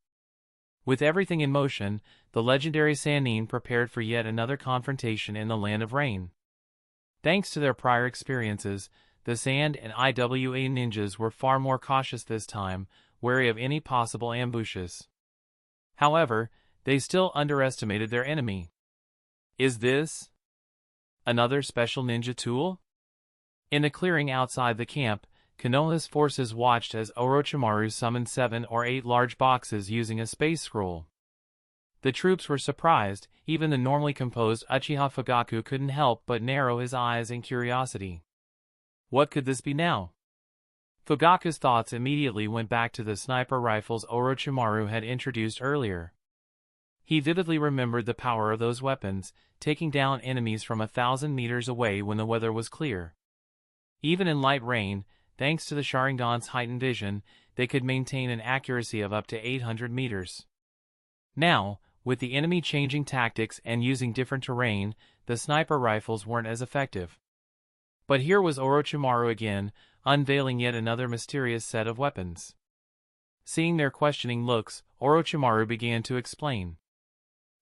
With everything in motion, the legendary Sannin prepared for yet another confrontation in the Land of Rain. Thanks to their prior experiences, the Sand and IWA ninjas were far more cautious this time, wary of any possible ambushes. However, they still underestimated their enemy. Is this another special ninja tool? In the clearing outside the camp, Konoha's forces watched as Orochimaru summoned 7 or 8 large boxes using a space scroll. The troops were surprised, even the normally composed Uchiha Fugaku couldn't help but narrow his eyes in curiosity. What could this be now? Fugaku's thoughts immediately went back to the sniper rifles Orochimaru had introduced earlier. He vividly remembered the power of those weapons, taking down enemies from 1,000 meters away when the weather was clear. Even in light rain, thanks to the Sharingan's heightened vision, they could maintain an accuracy of up to 800 meters. Now, with the enemy changing tactics and using different terrain, the sniper rifles weren't as effective. But here was Orochimaru again, unveiling yet another mysterious set of weapons. Seeing their questioning looks, Orochimaru began to explain.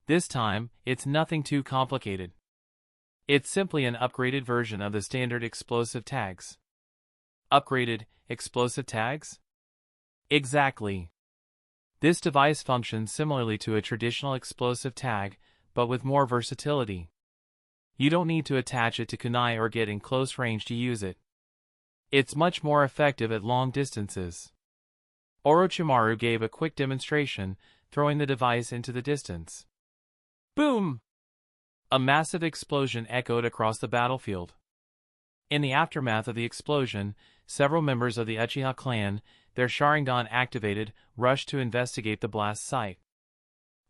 This time, it's nothing too complicated. It's simply an upgraded version of the standard explosive tags. Upgraded explosive tags? Exactly. This device functions similarly to a traditional explosive tag, but with more versatility. You don't need to attach it to kunai or get in close range to use it. It's much more effective at long distances. Orochimaru gave a quick demonstration, throwing the device into the distance. Boom! A massive explosion echoed across the battlefield. In the aftermath of the explosion, several members of the Uchiha clan, their Sharingan activated, rushed to investigate the blast site.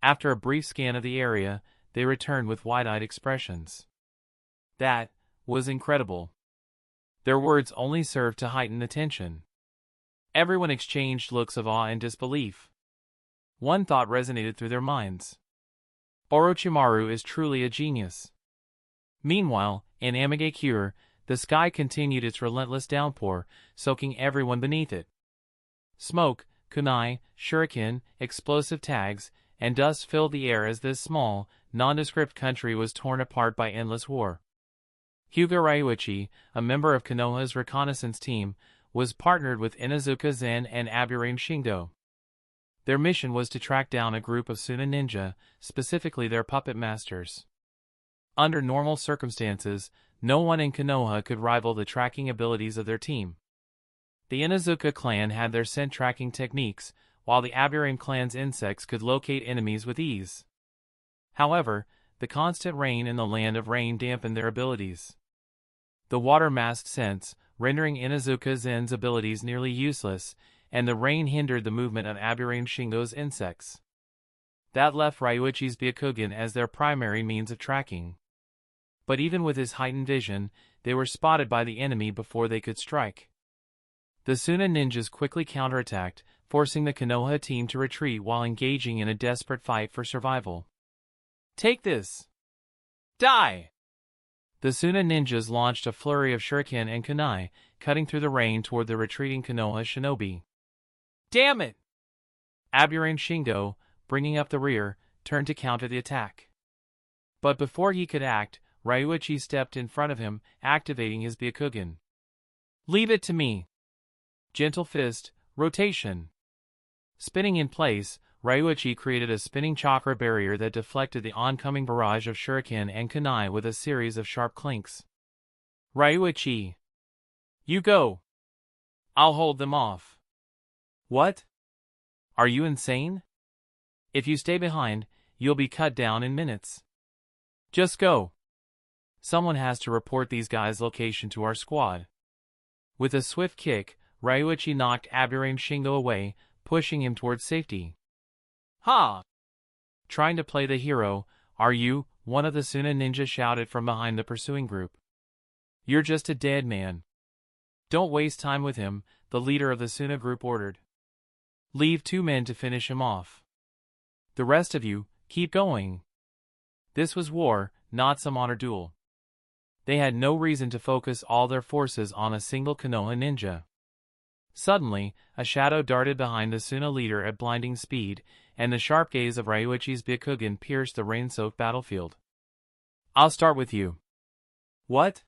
After a brief scan of the area, they returned with wide-eyed expressions. That was incredible. Their words only served to heighten the tension. Everyone exchanged looks of awe and disbelief. One thought resonated through their minds. Orochimaru is truly a genius. Meanwhile, in Embarked, the sky continued its relentless downpour, soaking everyone beneath it. Smoke, kunai, shuriken, explosive tags, and dust filled the air as this small, nondescript country was torn apart by endless war. Hyuga Ryuichi, a member of Konoha's reconnaissance team, was partnered with Inuzuka Zen and Aburame Shingo. Their mission was to track down a group of Suna ninja, specifically their puppet masters. Under normal circumstances, no one in Konoha could rival the tracking abilities of their team. The Inuzuka clan had their scent tracking techniques, while the Aburame clan's insects could locate enemies with ease. However, the constant rain in the land of rain dampened their abilities. The water masked scents, rendering Inuzuka Zen's abilities nearly useless, and the rain hindered the movement of Aburame Shingo's insects. That left Ryuichi's Byakugan as their primary means of tracking. But even with his heightened vision, they were spotted by the enemy before they could strike. The Suna ninjas quickly counterattacked, forcing the Konoha team to retreat while engaging in a desperate fight for survival. "Take this! Die!" The Suna ninjas launched a flurry of shuriken and kunai, cutting through the rain toward the retreating Konoha shinobi. "Damn it!" Aburame Shingo, bringing up the rear, turned to counter the attack. But before he could act, Ryuichi stepped in front of him, activating his Byakugan. "Leave it to me." Gentle fist, rotation. Spinning in place, Ryuichi created a spinning chakra barrier that deflected the oncoming barrage of shuriken and kunai with a series of sharp clinks. "Ryuichi, you go. I'll hold them off." "What? Are you insane? If you stay behind, you'll be cut down in minutes. Just go. Someone has to report these guys' location to our squad." With a swift kick, Ryuichi knocked Aburame Shingo away, pushing him towards safety. "Ha! Trying to play the hero, are you?" one of the Suna ninja shouted from behind the pursuing group. "You're just a dead man. Don't waste time with him," the leader of the Suna group ordered. "Leave 2 men to finish him off. The rest of you, keep going." This was war, not some honor duel. They had no reason to focus all their forces on a single Konoha ninja. Suddenly, a shadow darted behind the Suna leader at blinding speed, and the sharp gaze of Ryuichi's Byakugan pierced the rain-soaked battlefield. "I'll start with you." "What?"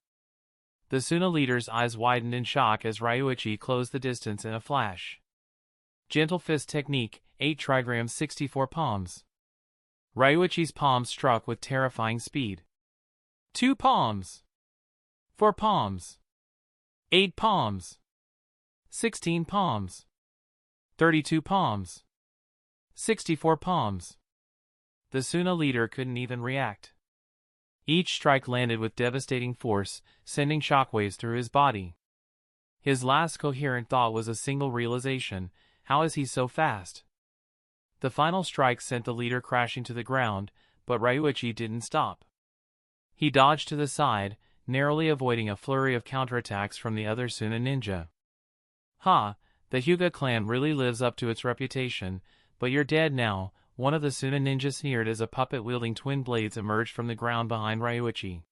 The Suna leader's eyes widened in shock as Ryuichi closed the distance in a flash. Gentle fist technique, 8 trigrams 64 palms. Ryuichi's palms struck with terrifying speed. 2 palms. 4 palms. 8 palms. 16 palms. 32 palms. 64 palms. The Suna leader couldn't even react. Each strike landed with devastating force, sending shockwaves through his body. His last coherent thought was a single realization: how is he so fast? The final strike sent the leader crashing to the ground, but Ryuichi didn't stop. He dodged to the side, narrowly avoiding a flurry of counterattacks from the other Suna ninja. "Ha, the Hyuga clan really lives up to its reputation, but you're dead now," one of the Suna ninjas sneered as a puppet-wielding twin blades emerged from the ground behind Ryuichi.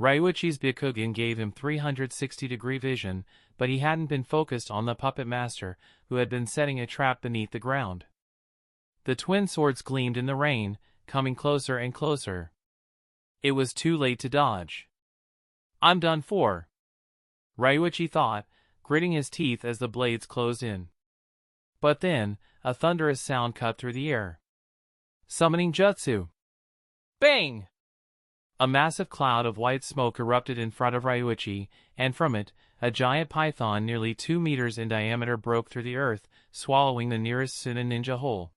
Ryuichi's Byakugan gave him 360-degree vision, but he hadn't been focused on the puppet master, who had been setting a trap beneath the ground. The twin swords gleamed in the rain, coming closer and closer. It was too late to dodge. "I'm done for," Ryuichi thought, gritting his teeth as the blades closed in. But then, a thunderous sound cut through the air. Summoning jutsu. Bang! A massive cloud of white smoke erupted in front of Ryuichi, and from it, a giant python nearly 2 meters in diameter broke through the earth, swallowing the nearest Suna ninja whole.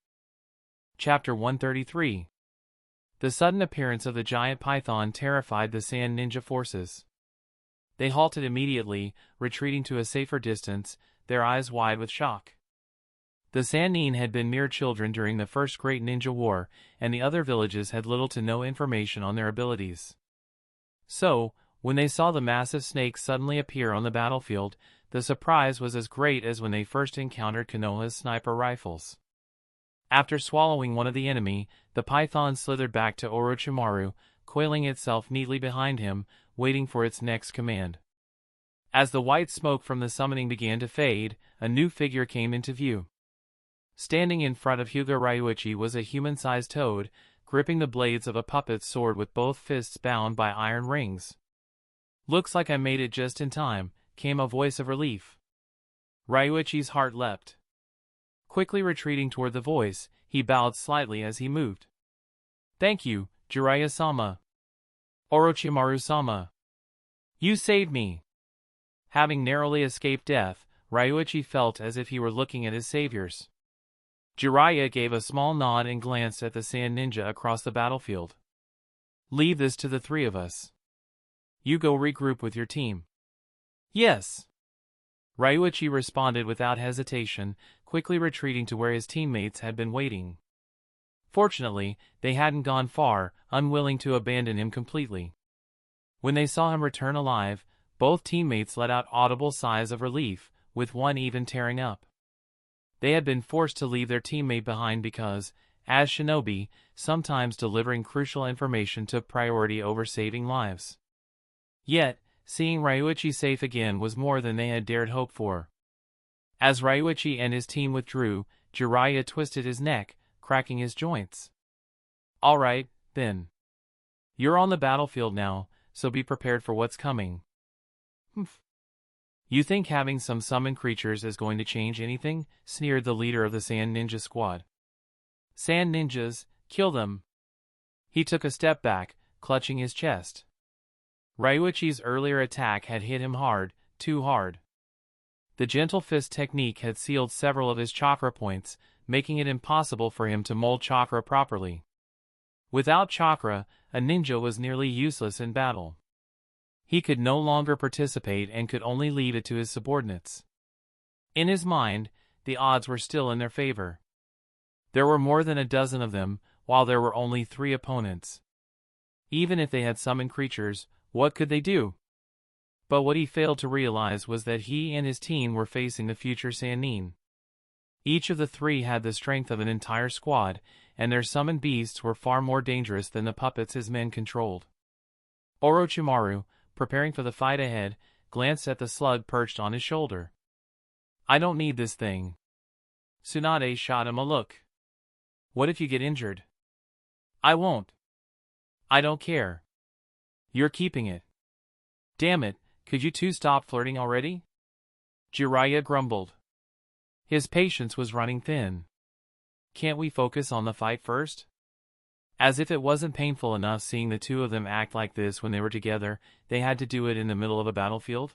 Chapter 133. The sudden appearance of the giant python terrified the Sand ninja forces. They halted immediately, retreating to a safer distance, their eyes wide with shock. The Sannin had been mere children during the first Great Ninja War, and the other villages had little to no information on their abilities. So, when they saw the massive snake suddenly appear on the battlefield, the surprise was as great as when they first encountered Konoha's sniper rifles. After swallowing one of the enemy, the python slithered back to Orochimaru, coiling itself neatly behind him, waiting for its next command. As the white smoke from the summoning began to fade, a new figure came into view. Standing in front of Hyuga Ryuichi was a human-sized toad, gripping the blades of a puppet's sword with both fists bound by iron rings. "Looks like I made it just in time," came a voice of relief. Ryuichi's heart leapt. Quickly retreating toward the voice, he bowed slightly as he moved. "Thank you, Jiraiya-sama. Orochimaru-sama. You saved me." Having narrowly escaped death, Ryuichi felt as if he were looking at his saviors. Jiraiya gave a small nod and glanced at the sand ninja across the battlefield. "Leave this to the three of us. You go regroup with your team." "Yes." Ryuichi responded without hesitation, quickly retreating to where his teammates had been waiting. Fortunately, they hadn't gone far, unwilling to abandon him completely. When they saw him return alive, both teammates let out audible sighs of relief, with one even tearing up. They had been forced to leave their teammate behind because, as shinobi, sometimes delivering crucial information took priority over saving lives. Yet, seeing Ryuichi safe again was more than they had dared hope for. As Ryuichi and his team withdrew, Jiraiya twisted his neck, cracking his joints. "All right, then. You're on the battlefield now, so be prepared for what's coming." "Humph. You think having some summoned creatures is going to change anything?" sneered the leader of the Sand Ninja squad. "Sand ninjas, kill them." He took a step back, clutching his chest. Ryuichi's earlier attack had hit him hard, too hard. The gentle fist technique had sealed several of his chakra points, making it impossible for him to mold chakra properly. Without chakra, a ninja was nearly useless in battle. He could no longer participate and could only leave it to his subordinates. In his mind, the odds were still in their favor. There were more than a dozen of them, while there were only 3 opponents. Even if they had summoned creatures, what could they do? But what he failed to realize was that he and his team were facing the future Sannin. Each of the 3 had the strength of an entire squad, and their summoned beasts were far more dangerous than the puppets his men controlled. Orochimaru, preparing for the fight ahead, glanced at the slug perched on his shoulder. "I don't need this thing." Tsunade shot him a look. "What if you get injured?" "I won't." "I don't care. You're keeping it." "Damn it, could you two stop flirting already?" Jiraiya grumbled. His patience was running thin. "Can't we focus on the fight first?" As if it wasn't painful enough seeing the two of them act like this when they were together, they had to do it in the middle of a battlefield?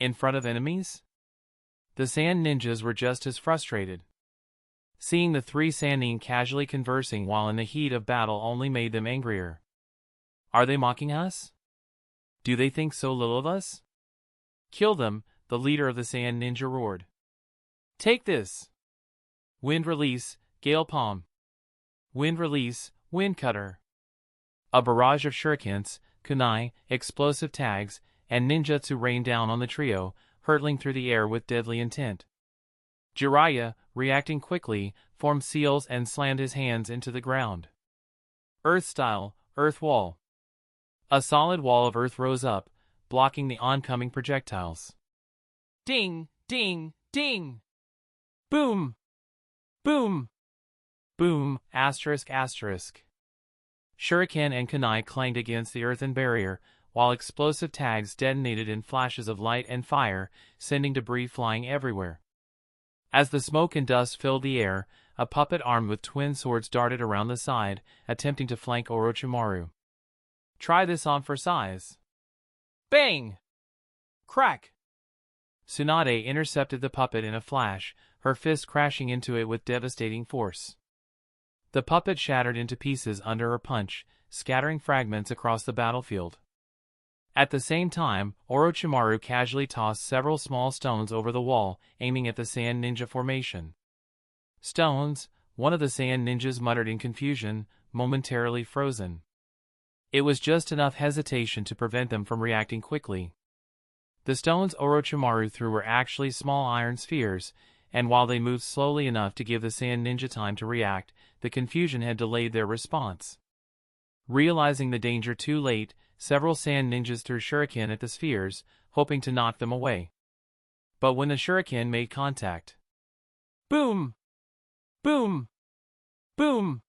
In front of enemies? The Sand Ninjas were just as frustrated. Seeing the 3 Sannin casually conversing while in the heat of battle only made them angrier. "Are they mocking us? Do they think so little of us?" "Kill them," the leader of the Sand Ninja roared. "Take this!" Wind release, Gale Palm. Wind release, Wind Cutter. A barrage of shurikens, kunai, explosive tags, and ninjutsu rained down on the trio, hurtling through the air with deadly intent. Jiraiya, reacting quickly, formed seals and slammed his hands into the ground. Earth style, Earth Wall. A solid wall of earth rose up, blocking the oncoming projectiles. Ding, ding, ding! Boom! Boom! Boom, asterisk asterisk. Shuriken and kunai clanged against the earthen barrier, while explosive tags detonated in flashes of light and fire, sending debris flying everywhere. As the smoke and dust filled the air, a puppet armed with twin swords darted around the side, attempting to flank Orochimaru. "Try this on for size." Bang! Crack! Tsunade intercepted the puppet in a flash, her fist crashing into it with devastating force. The puppet shattered into pieces under her punch, scattering fragments across the battlefield. At the same time, Orochimaru casually tossed several small stones over the wall, aiming at the Sand Ninja formation. "Stones," one of the Sand Ninjas muttered in confusion, momentarily frozen. It was just enough hesitation to prevent them from reacting quickly. The stones Orochimaru threw were actually small iron spheres, and while they moved slowly enough to give the sand ninja time to react, the confusion had delayed their response. Realizing the danger too late, several sand ninjas threw shuriken at the spheres, hoping to knock them away. But when the shuriken made contact, boom! Boom! Boom!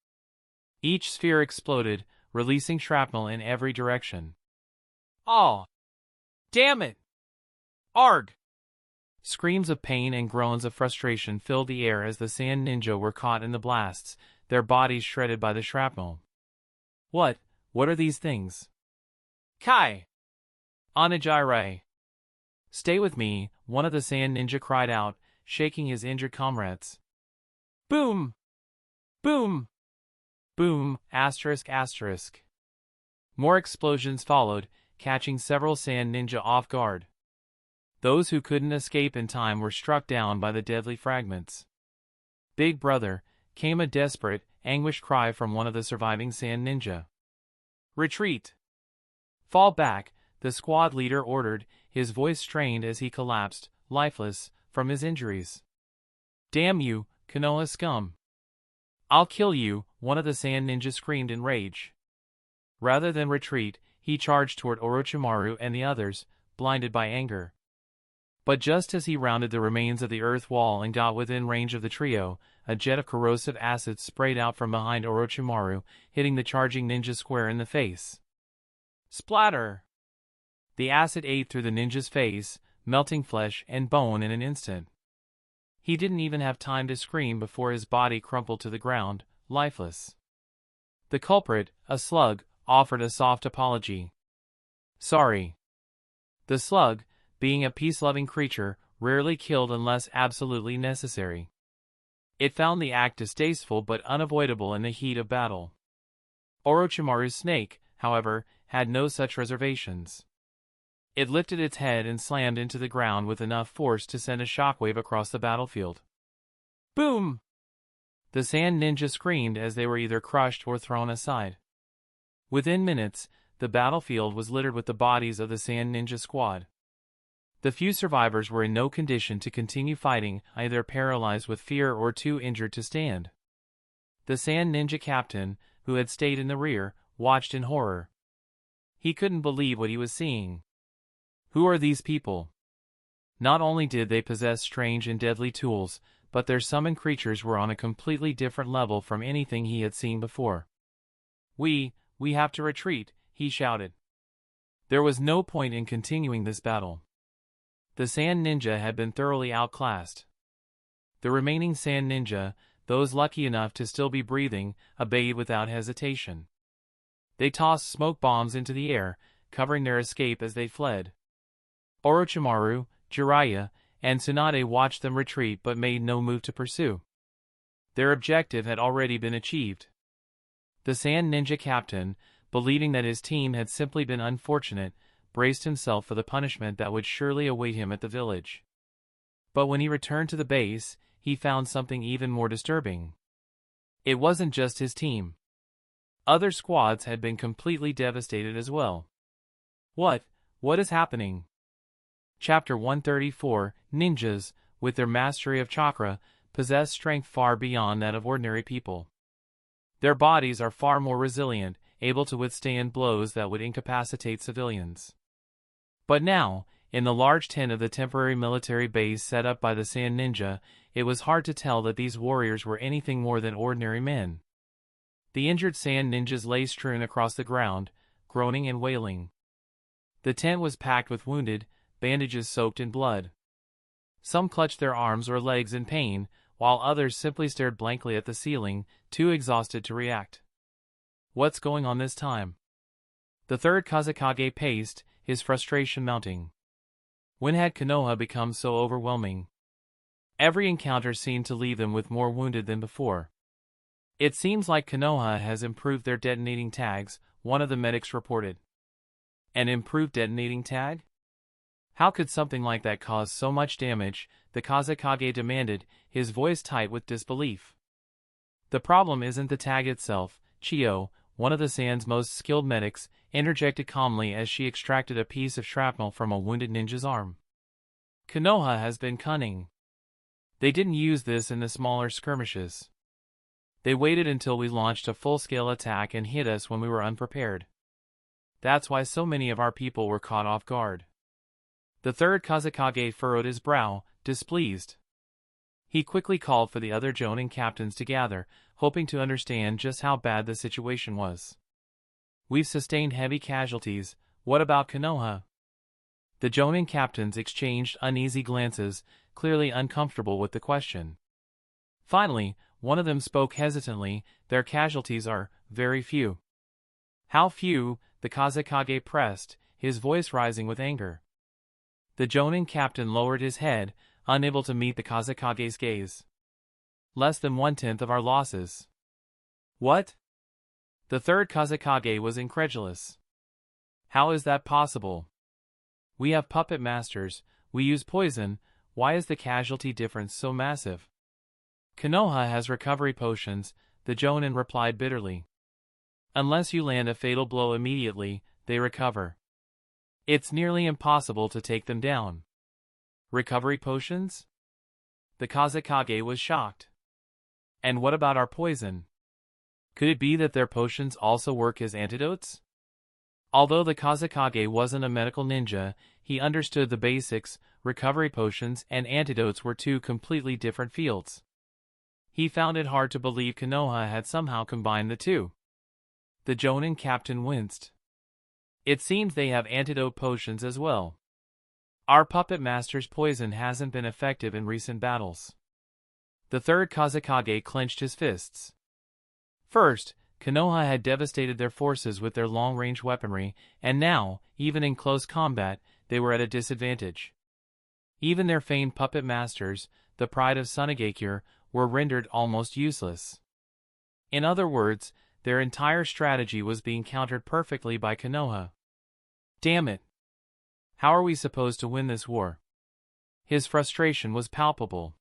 Each sphere exploded, releasing shrapnel in every direction. "Oh! Damn it! Arg!" Screams of pain and groans of frustration filled the air as the sand ninja were caught in the blasts, their bodies shredded by the shrapnel. What are these things? Kai! Anajirai! Stay with me, one of the sand ninja cried out, shaking his injured comrades. Boom! Boom! Boom! Asterisk asterisk. More explosions followed, catching several sand ninja off guard. Those who couldn't escape in time were struck down by the deadly fragments. "Big brother," came a desperate, anguished cry from one of the surviving sand ninja. "Retreat! Fall back," the squad leader ordered, his voice strained as he collapsed, lifeless, from his injuries. "Damn you, Konoha scum! I'll kill you," one of the sand ninjas screamed in rage. Rather than retreat, he charged toward Orochimaru and the others, blinded by anger. But just as he rounded the remains of the earth wall and got within range of the trio, a jet of corrosive acid sprayed out from behind Orochimaru, hitting the charging ninja square in the face. Splatter! The acid ate through the ninja's face, melting flesh and bone in an instant. He didn't even have time to scream before his body crumpled to the ground, lifeless. The culprit, a slug, offered a soft apology. "Sorry." The slug, being a peace-loving creature, rarely killed unless absolutely necessary. It found the act distasteful but unavoidable in the heat of battle. Orochimaru's snake, however, had no such reservations. It lifted its head and slammed into the ground with enough force to send a shockwave across the battlefield. Boom! The sand ninja screamed as they were either crushed or thrown aside. Within minutes, the battlefield was littered with the bodies of the sand ninja squad. The few survivors were in no condition to continue fighting, either paralyzed with fear or too injured to stand. The sand ninja captain, who had stayed in the rear, watched in horror. He couldn't believe what he was seeing. Who are these people? Not only did they possess strange and deadly tools, but their summoned creatures were on a completely different level from anything he had seen before. We have to retreat," he shouted. There was no point in continuing this battle. The sand ninja had been thoroughly outclassed. The remaining sand ninja, those lucky enough to still be breathing, obeyed without hesitation. They tossed smoke bombs into the air, covering their escape as they fled. Orochimaru, Jiraiya, and Tsunade watched them retreat but made no move to pursue. Their objective had already been achieved. The sand ninja captain, believing that his team had simply been unfortunate, braced himself for the punishment that would surely await him at the village. But when he returned to the base, he found something even more disturbing. It wasn't just his team. Other squads had been completely devastated as well. What is happening? Chapter 134, Ninjas, with their mastery of chakra, possess strength far beyond that of ordinary people. Their bodies are far more resilient, able to withstand blows that would incapacitate civilians. But now, in the large tent of the temporary military base set up by the Sand Ninja, it was hard to tell that these warriors were anything more than ordinary men. The injured Sand Ninjas lay strewn across the ground, groaning and wailing. The tent was packed with wounded, bandages soaked in blood. Some clutched their arms or legs in pain, while others simply stared blankly at the ceiling, too exhausted to react. What's going on this time? The third Kazekage paced, his frustration mounting. When had Konoha become so overwhelming? Every encounter seemed to leave them with more wounded than before. It seems like Konoha has improved their detonating tags, one of the medics reported. An improved detonating tag? How could something like that cause so much damage? The Kazekage demanded, his voice tight with disbelief. The problem isn't the tag itself, Chiyo, one of the Sand's most skilled medics, interjected calmly as she extracted a piece of shrapnel from a wounded ninja's arm. Konoha has been cunning. They didn't use this in the smaller skirmishes. They waited until we launched a full-scale attack and hit us when we were unprepared. That's why so many of our people were caught off guard. The third Kazekage furrowed his brow, displeased. He quickly called for the other Jonin captains to gather, hoping to understand just how bad the situation was. We've sustained heavy casualties. What about Konoha? The Jonin captains exchanged uneasy glances, clearly uncomfortable with the question. Finally, one of them spoke hesitantly. Their casualties are very few. How few? The Kazekage pressed, his voice rising with anger. The Jonin captain lowered his head, unable to meet the Kazekage's gaze. Less than 1/10 of our losses. What? The third Kazekage was incredulous. How is that possible? We have puppet masters, we use poison, why is the casualty difference so massive? Konoha has recovery potions, the Jonin replied bitterly. Unless you land a fatal blow immediately, they recover. It's nearly impossible to take them down. Recovery potions? The Kazekage was shocked. And what about our poison? Could it be that their potions also work as antidotes? Although the Kazekage wasn't a medical ninja, he understood the basics. Recovery potions and antidotes were two completely different fields. He found it hard to believe Konoha had somehow combined the two. The Jonin captain winced. It seems they have antidote potions as well. Our puppet master's poison hasn't been effective in recent battles. The third Kazekage clenched his fists. First, Konoha had devastated their forces with their long-range weaponry, and now, even in close combat, they were at a disadvantage. Even their famed puppet masters, the pride of Sunagakure, were rendered almost useless. In other words, their entire strategy was being countered perfectly by Konoha. Damn it! How are we supposed to win this war? His frustration was palpable.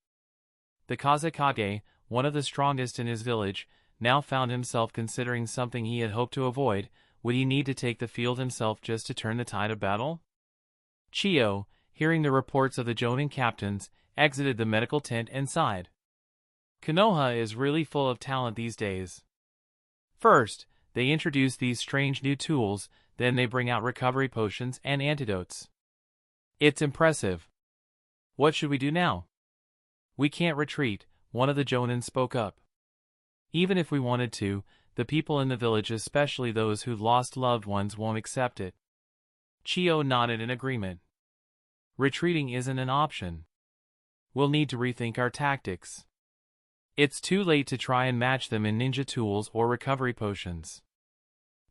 The Kazekage, one of the strongest in his village, now found himself considering something he had hoped to avoid. Would he need to take the field himself just to turn the tide of battle? Chiyo, hearing the reports of the Jonin captains, exited the medical tent and sighed. Konoha is really full of talent these days. First, they introduce these strange new tools, then they bring out recovery potions and antidotes. It's impressive. What should we do now? We can't retreat, one of the Jonin spoke up. Even if we wanted to, the people in the village, especially those who lost loved ones, won't accept it. Chiyo nodded in agreement. Retreating isn't an option. We'll need to rethink our tactics. It's too late to try and match them in ninja tools or recovery potions.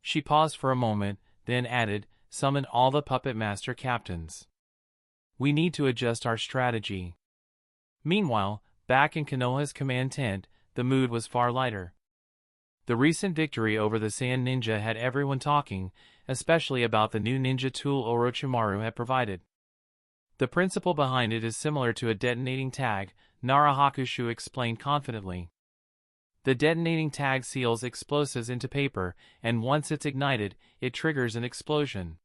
She paused for a moment, then added, summon all the puppet master captains. We need to adjust our strategy. Meanwhile, back in Konoha's command tent, the mood was far lighter. The recent victory over the Sand Ninja had everyone talking, especially about the new ninja tool Orochimaru had provided. The principle behind it is similar to a detonating tag, Narahakushu explained confidently. The detonating tag seals explosives into paper, and once it's ignited, it triggers an explosion.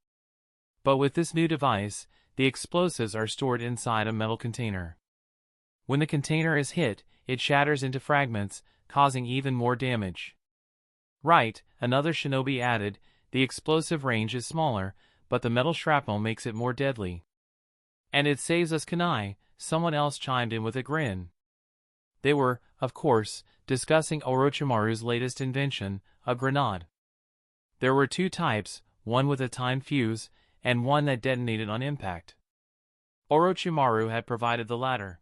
But with this new device, the explosives are stored inside a metal container. When the container is hit, it shatters into fragments, causing even more damage. Right, another shinobi added, the explosive range is smaller, but the metal shrapnel makes it more deadly. And it saves us kunai, someone else chimed in with a grin. They were, of course, discussing Orochimaru's latest invention, a grenade. There were two types, one with a timed fuse, and one that detonated on impact. Orochimaru had provided the latter.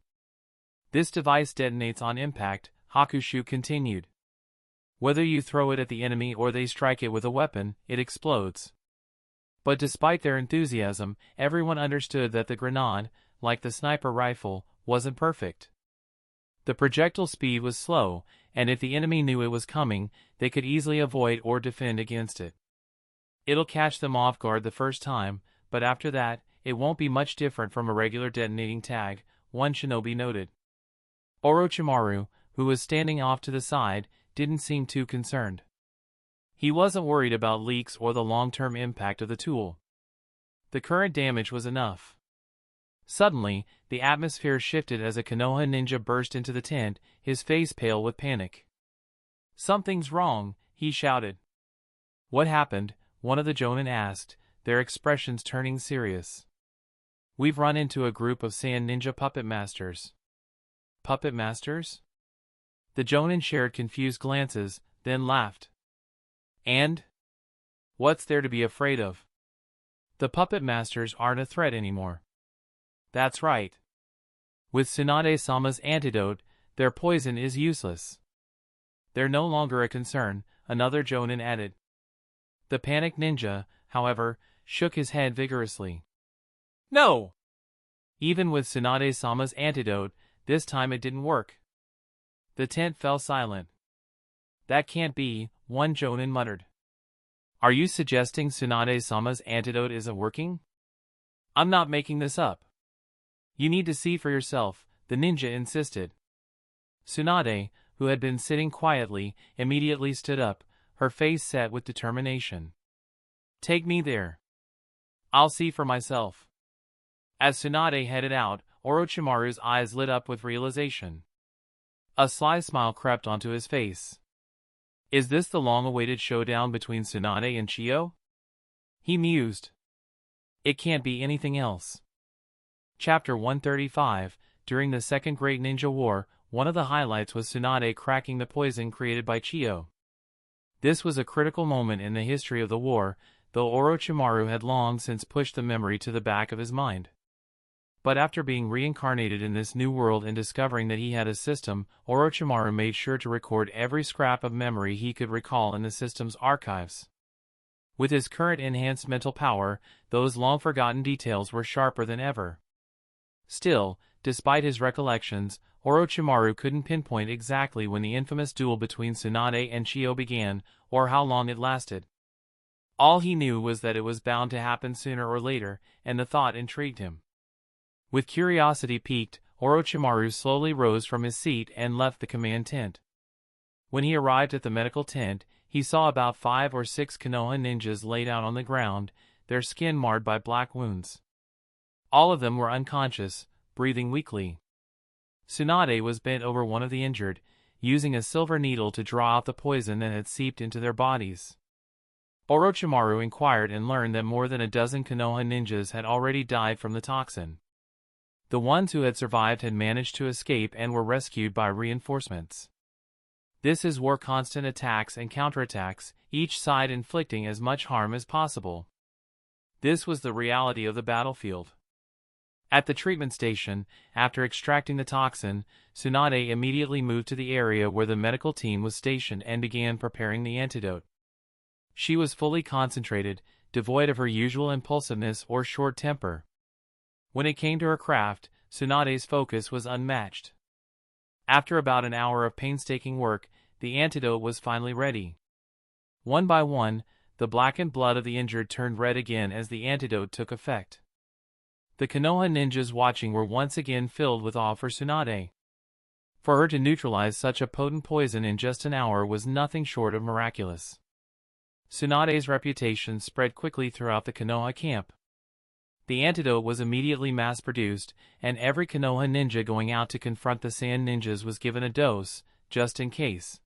This device detonates on impact, Hakushu continued. Whether you throw it at the enemy or they strike it with a weapon, it explodes. But despite their enthusiasm, everyone understood that the grenade, like the sniper rifle, wasn't perfect. The projectile speed was slow, and if the enemy knew it was coming, they could easily avoid or defend against it. It'll catch them off guard the first time, but after that, it won't be much different from a regular detonating tag, one shinobi noted. Orochimaru, who was standing off to the side, didn't seem too concerned. He wasn't worried about leaks or the long-term impact of the tool. The current damage was enough. Suddenly, the atmosphere shifted as a Konoha ninja burst into the tent, his face pale with panic. "Something's wrong," he shouted. "What happened?" one of the Jonin asked, their expressions turning serious. "We've run into a group of Saiyan ninja puppet masters." Puppet masters? The Jonin shared confused glances, then laughed. "And? What's there to be afraid of? The puppet masters aren't a threat anymore." "That's right. With Tsunade-sama's antidote, their poison is useless." "They're no longer a concern," another Jonin added. The panicked ninja, however, shook his head vigorously. "No! Even with Tsunade-sama's antidote, this time it didn't work." The tent fell silent. "That can't be," one Jonin muttered. "Are you suggesting Tsunade-sama's antidote isn't working?" "I'm not making this up. You need to see for yourself," the ninja insisted. Tsunade, who had been sitting quietly, immediately stood up, her face set with determination. "Take me there. I'll see for myself." As Tsunade headed out, Orochimaru's eyes lit up with realization. A sly smile crept onto his face. "Is this the long-awaited showdown between Tsunade and Chiyo?" he mused. "It can't be anything else." Chapter 135, During the Second Great Ninja War, one of the highlights was Tsunade cracking the poison created by Chiyo. This was a critical moment in the history of the war, though Orochimaru had long since pushed the memory to the back of his mind. But after being reincarnated in this new world and discovering that he had a system, Orochimaru made sure to record every scrap of memory he could recall in the system's archives. With his current enhanced mental power, those long-forgotten details were sharper than ever. Still, despite his recollections, Orochimaru couldn't pinpoint exactly when the infamous duel between Tsunade and Chiyo began, or how long it lasted. All he knew was that it was bound to happen sooner or later, and the thought intrigued him. With curiosity piqued, Orochimaru slowly rose from his seat and left the command tent. When he arrived at the medical tent, he saw about 5 or 6 Konoha ninjas laid out on the ground, their skin marred by black wounds. All of them were unconscious, breathing weakly. Tsunade was bent over one of the injured, using a silver needle to draw out the poison that had seeped into their bodies. Orochimaru inquired and learned that more than a dozen Konoha ninjas had already died from the toxin. The ones who had survived had managed to escape and were rescued by reinforcements. This is war: constant attacks and counterattacks, each side inflicting as much harm as possible. This was the reality of the battlefield. At the treatment station, after extracting the toxin, Tsunade immediately moved to the area where the medical team was stationed and began preparing the antidote. She was fully concentrated, devoid of her usual impulsiveness or short temper. When it came to her craft, Tsunade's focus was unmatched. After about an hour of painstaking work, the antidote was finally ready. One by one, the blackened blood of the injured turned red again as the antidote took effect. The Konoha ninjas watching were once again filled with awe for Tsunade. For her to neutralize such a potent poison in just an hour was nothing short of miraculous. Tsunade's reputation spread quickly throughout the Konoha camp. The antidote was immediately mass-produced, and every Konoha ninja going out to confront the Saiyan ninjas was given a dose, just in case.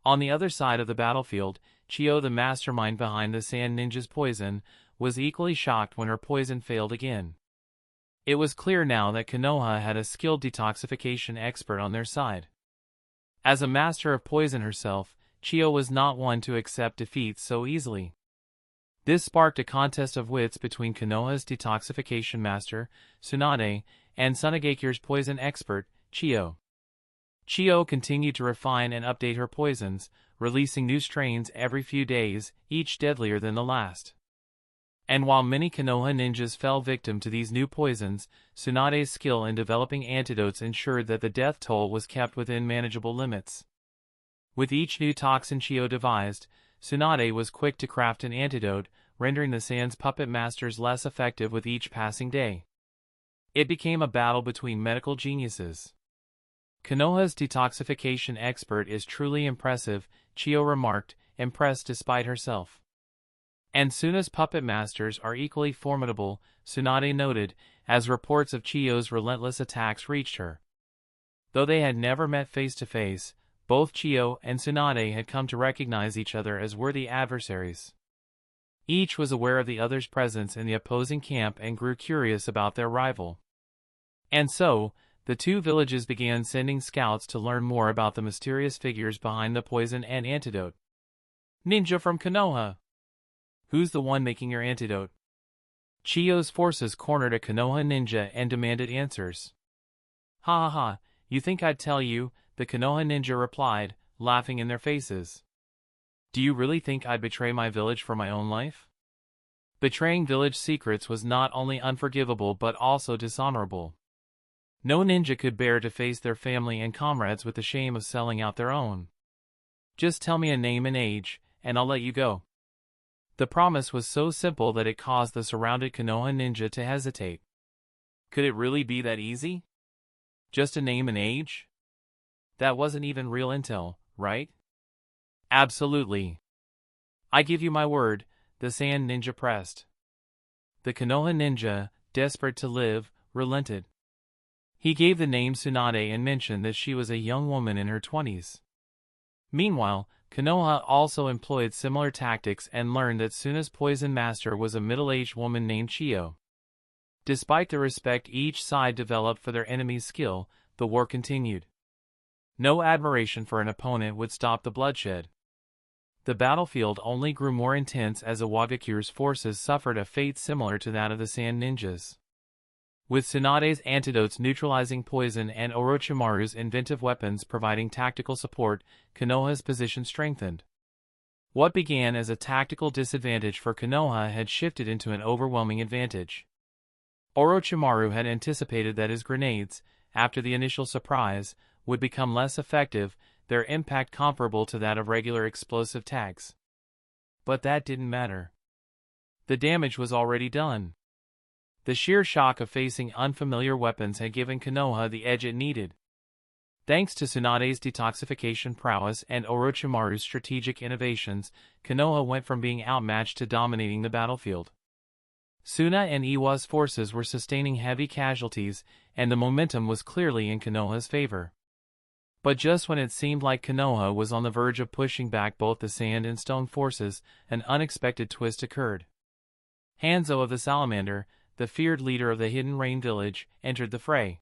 On the other side of the battlefield, Chiyo, the mastermind behind the Saiyan ninjas' poison, was equally shocked when her poison failed again. It was clear now that Konoha had a skilled detoxification expert on their side. As a master of poison herself, Chiyo was not one to accept defeat so easily. This sparked a contest of wits between Konoha's detoxification master, Tsunade, and Tsunagekyu's poison expert, Chiyo. Chiyo continued to refine and update her poisons, releasing new strains every few days, each deadlier than the last. And while many Konoha ninjas fell victim to these new poisons, Tsunade's skill in developing antidotes ensured that the death toll was kept within manageable limits. With each new toxin Chiyo devised, Tsunade was quick to craft an antidote, rendering the Saiyan's puppet masters less effective with each passing day. It became a battle between medical geniuses. "Konoha's detoxification expert is truly impressive," Chiyo remarked, impressed despite herself. And Suna's puppet masters are equally formidable, Tsunade noted, as reports of Chiyo's relentless attacks reached her. Though they had never met face to face, both Chiyo and Tsunade had come to recognize each other as worthy adversaries. Each was aware of the other's presence in the opposing camp and grew curious about their rival. And so, the two villages began sending scouts to learn more about the mysterious figures behind the poison and antidote. Ninja from Konoha! Who's the one making your antidote? Chiyo's forces cornered a Konoha ninja and demanded answers. Ha ha ha, you think I'd tell you, the Konoha ninja replied, laughing in their faces. Do you really think I'd betray my village for my own life? Betraying village secrets was not only unforgivable but also dishonorable. No ninja could bear to face their family and comrades with the shame of selling out their own. Just tell me a name and age, and I'll let you go. The promise was so simple that it caused the surrounded Konoha ninja to hesitate. Could it really be that easy? Just a name and age? That wasn't even real intel, right? Absolutely. I give you my word, the sand ninja pressed. The Konoha ninja, desperate to live, relented. He gave the name Tsunade and mentioned that she was a young woman in her 20s. Meanwhile, Konoha also employed similar tactics and learned that Suna's poison master was a middle-aged woman named Chiyo. Despite the respect each side developed for their enemy's skill, the war continued. No admiration for an opponent would stop the bloodshed. The battlefield only grew more intense as Iwagakure's forces suffered a fate similar to that of the Sand Ninjas. With Tsunade's antidotes neutralizing poison and Orochimaru's inventive weapons providing tactical support, Konoha's position strengthened. What began as a tactical disadvantage for Konoha had shifted into an overwhelming advantage. Orochimaru had anticipated that his grenades, after the initial surprise, would become less effective, their impact comparable to that of regular explosive tags. But that didn't matter. The damage was already done. The sheer shock of facing unfamiliar weapons had given Konoha the edge it needed. Thanks to Tsunade's detoxification prowess and Orochimaru's strategic innovations, Konoha went from being outmatched to dominating the battlefield. Suna and Iwa's forces were sustaining heavy casualties, and the momentum was clearly in Konoha's favor. But just when it seemed like Konoha was on the verge of pushing back both the sand and stone forces, an unexpected twist occurred. Hanzo of the Salamander, the feared leader of the Hidden Rain village, entered the fray.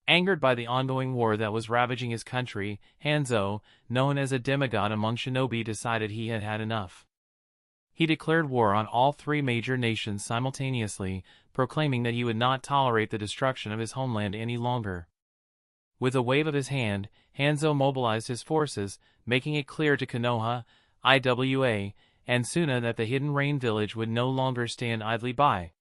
Angered by the ongoing war that was ravaging his country, Hanzo, known as a demigod among shinobi, decided he had had enough. He declared war on all three major nations simultaneously, proclaiming that he would not tolerate the destruction of his homeland any longer. With a wave of his hand, Hanzo mobilized his forces, making it clear to Konoha, Iwa, and Suna that the Hidden Rain village would no longer stand idly by.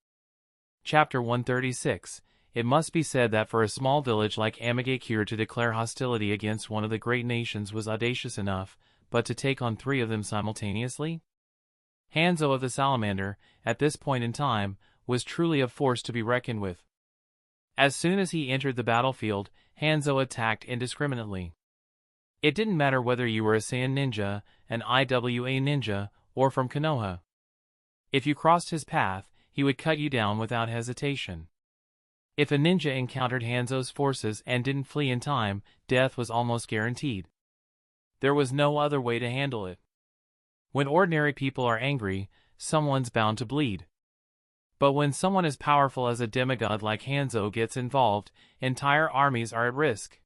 Chapter 136. It must be said that for a small village like Amagakure to declare hostility against one of the great nations was audacious enough, but to take on three of them simultaneously? Hanzo of the Salamander, at this point in time, was truly a force to be reckoned with. As soon as he entered the battlefield, Hanzo attacked indiscriminately. It didn't matter whether you were a Sand Ninja, an Iwa ninja, or from Konoha. If you crossed his path, he would cut you down without hesitation. If a ninja encountered Hanzo's forces and didn't flee in time, death was almost guaranteed. There was no other way to handle it. When ordinary people are angry, someone's bound to bleed. But when someone as powerful as a demigod like Hanzo gets involved, entire armies are at risk.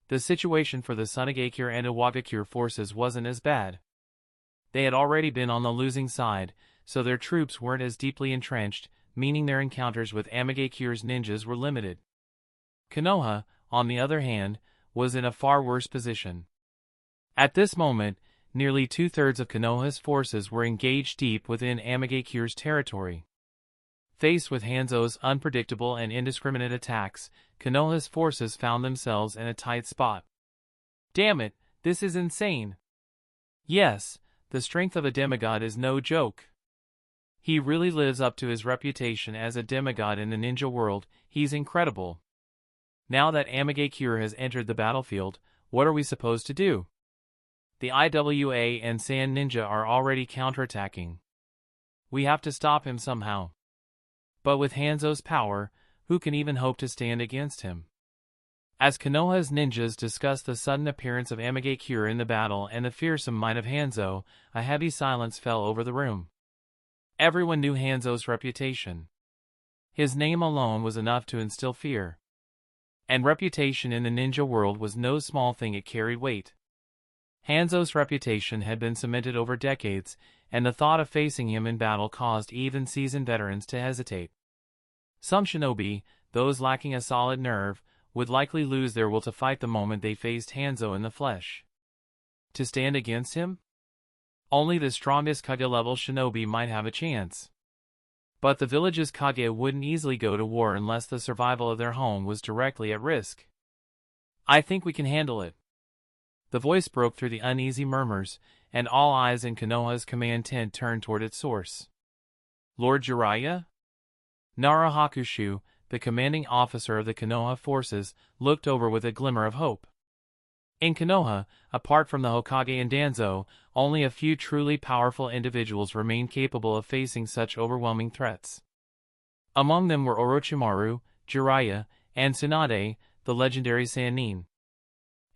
The situation for the Sunagakure and Iwagakure forces wasn't as bad. They had already been on the losing side, so their troops weren't as deeply entrenched, meaning their encounters with Amagakure's ninjas were limited. Konoha, on the other hand, was in a far worse position. At this moment, nearly two-thirds of Konoha's forces were engaged deep within Amagakure's territory. Faced with Hanzo's unpredictable and indiscriminate attacks, Konoha's forces found themselves in a tight spot. Damn it, this is insane. Yes, the strength of a demigod is no joke. He really lives up to his reputation as a demigod in the ninja world. He's incredible. Now that Amagakure has entered the battlefield, what are we supposed to do? The IWA and Sand Ninja are already counterattacking. We have to stop him somehow. But with Hanzo's power, who can even hope to stand against him? As Konoha's ninjas discussed the sudden appearance of Embarked in the battle and the fearsome might of Hanzo, a heavy silence fell over the room. Everyone knew Hanzo's reputation. His name alone was enough to instill fear. And reputation in the ninja world was no small thing, it carried weight. Hanzo's reputation had been cemented over decades, and the thought of facing him in battle caused even seasoned veterans to hesitate. Some shinobi, those lacking a solid nerve, would likely lose their will to fight the moment they faced Hanzo in the flesh. To stand against him? Only the strongest Kage-level shinobi might have a chance. But the village's Kage wouldn't easily go to war unless the survival of their home was directly at risk. I think we can handle it. The voice broke through the uneasy murmurs, and all eyes in Konoha's command tent turned toward its source. Lord Jiraiya? Nara Hakushu, the commanding officer of the Konoha forces, looked over with a glimmer of hope. In Konoha, apart from the Hokage and Danzo, only a few truly powerful individuals remained capable of facing such overwhelming threats. Among them were Orochimaru, Jiraiya, and Tsunade, the legendary Sannin.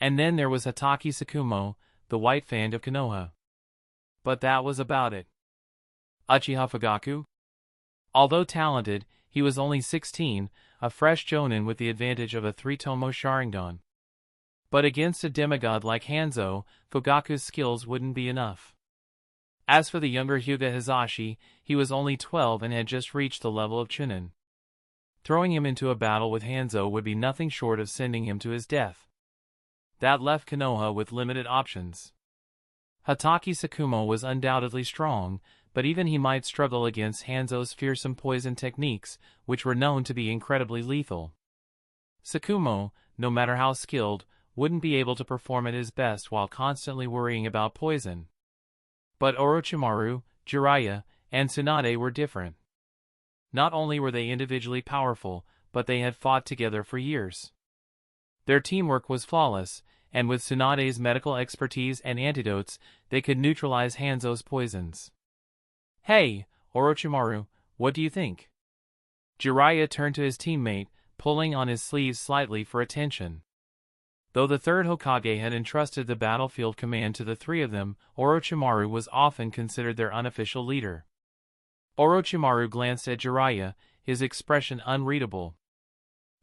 And then there was Hatake Tsukumo, the White Fan of Konoha. But that was about it. Uchiha Fugaku? Although talented, he was only 16, a fresh jonin with the advantage of a 3-tomo Sharingan. But against a demigod like Hanzo, Fugaku's skills wouldn't be enough. As for the younger Hyuga Hizashi, he was only 12 and had just reached the level of Chunin. Throwing him into a battle with Hanzo would be nothing short of sending him to his death. That left Konoha with limited options. Hatake Tsukumo was undoubtedly strong, but even he might struggle against Hanzo's fearsome poison techniques, which were known to be incredibly lethal. Tsukumo, no matter how skilled, wouldn't be able to perform at his best while constantly worrying about poison. But Orochimaru, Jiraiya, and Tsunade were different. Not only were they individually powerful, but they had fought together for years. Their teamwork was flawless, and with Tsunade's medical expertise and antidotes, they could neutralize Hanzo's poisons. Hey, Orochimaru, what do you think? Jiraiya turned to his teammate, pulling on his sleeves slightly for attention. Though the third Hokage had entrusted the battlefield command to the three of them, Orochimaru was often considered their unofficial leader. Orochimaru glanced at Jiraiya, his expression unreadable.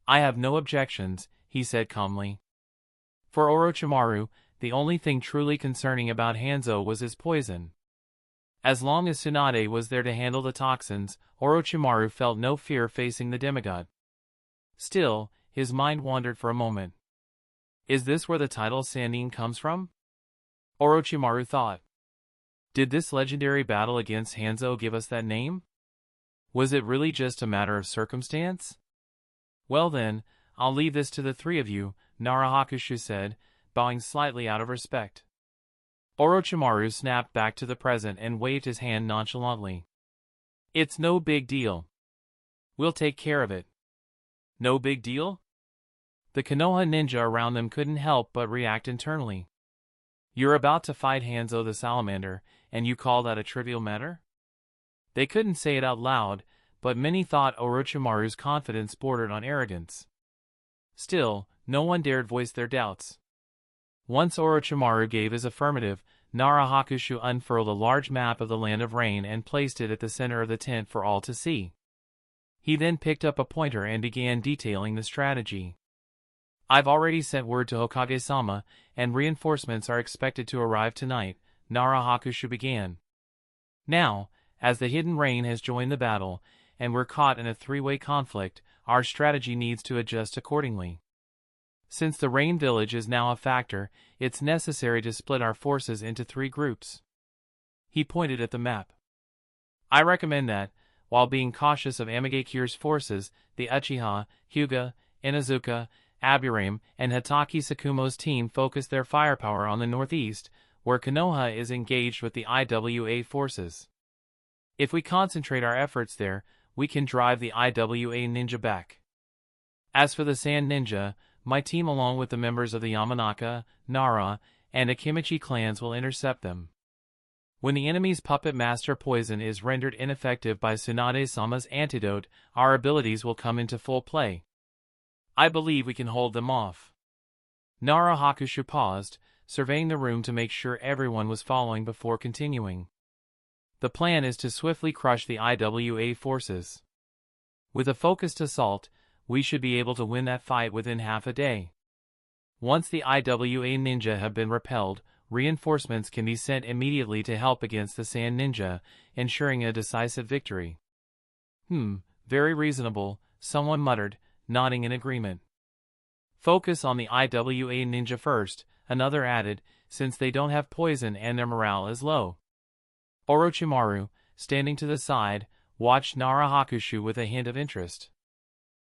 I have no objections, he said calmly. For Orochimaru, the only thing truly concerning about Hanzo was his poison. As long as Tsunade was there to handle the toxins, Orochimaru felt no fear facing the demigod. Still, his mind wandered for a moment. Is this where the title Sannin comes from? Orochimaru thought. Did this legendary battle against Hanzo give us that name? Was it really just a matter of circumstance? Well then, I'll leave this to the three of you, Nara Hakushu said, bowing slightly out of respect. Orochimaru snapped back to the present and waved his hand nonchalantly. It's no big deal. We'll take care of it. No big deal? The Konoha ninja around them couldn't help but react internally. You're about to fight Hanzo the Salamander, and you call that a trivial matter? They couldn't say it out loud, but many thought Orochimaru's confidence bordered on arrogance. Still, no one dared voice their doubts. Once Orochimaru gave his affirmative, Nara Hakushu unfurled a large map of the Land of Rain and placed it at the center of the tent for all to see. He then picked up a pointer and began detailing the strategy. I've already sent word to Hokage-sama, and reinforcements are expected to arrive tonight, Nara Hakushu began. Now, as the Hidden Rain has joined the battle, and we're caught in a three-way conflict, our strategy needs to adjust accordingly. Since the Rain Village is now a factor, it's necessary to split our forces into 3 groups. He pointed at the map. I recommend that, while being cautious of Amagekyu's forces, the Uchiha, Hyuga, Inuzuka, Aburame, and Hatake Tsukumo's team focus their firepower on the northeast, where Konoha is engaged with the IWA forces. If we concentrate our efforts there, we can drive the IWA ninja back. As for the Sand Ninja, my team along with the members of the Yamanaka, Nara, and Akimichi clans will intercept them. When the enemy's puppet master poison is rendered ineffective by Tsunade-sama's antidote, our abilities will come into full play. I believe we can hold them off. Nara Hakushu paused, surveying the room to make sure everyone was following before continuing. The plan is to swiftly crush the IWA forces. With a focused assault, we should be able to win that fight within half a day. Once the IWA ninja have been repelled, reinforcements can be sent immediately to help against the Sand Ninja, ensuring a decisive victory. Very reasonable, someone muttered, nodding in agreement. Focus on the IWA ninja first, another added, since they don't have poison and their morale is low. Orochimaru, standing to the side, watched Nara Hakushu with a hint of interest.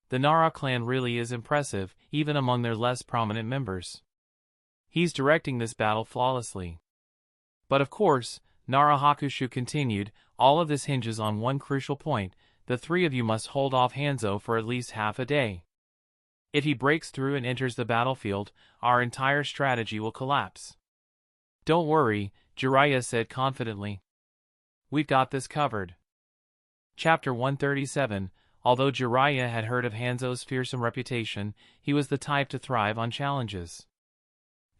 The Nara clan really is impressive, even among their less prominent members. He's directing this battle flawlessly. But of course, Nara Hakushu continued, all of this hinges on one crucial point: the three of you must hold off Hanzo for at least half a day. If he breaks through and enters the battlefield, our entire strategy will collapse. Don't worry, Jiraiya said confidently. We've got this covered. Chapter 137. Although Jiraiya had heard of Hanzo's fearsome reputation, he was the type to thrive on challenges.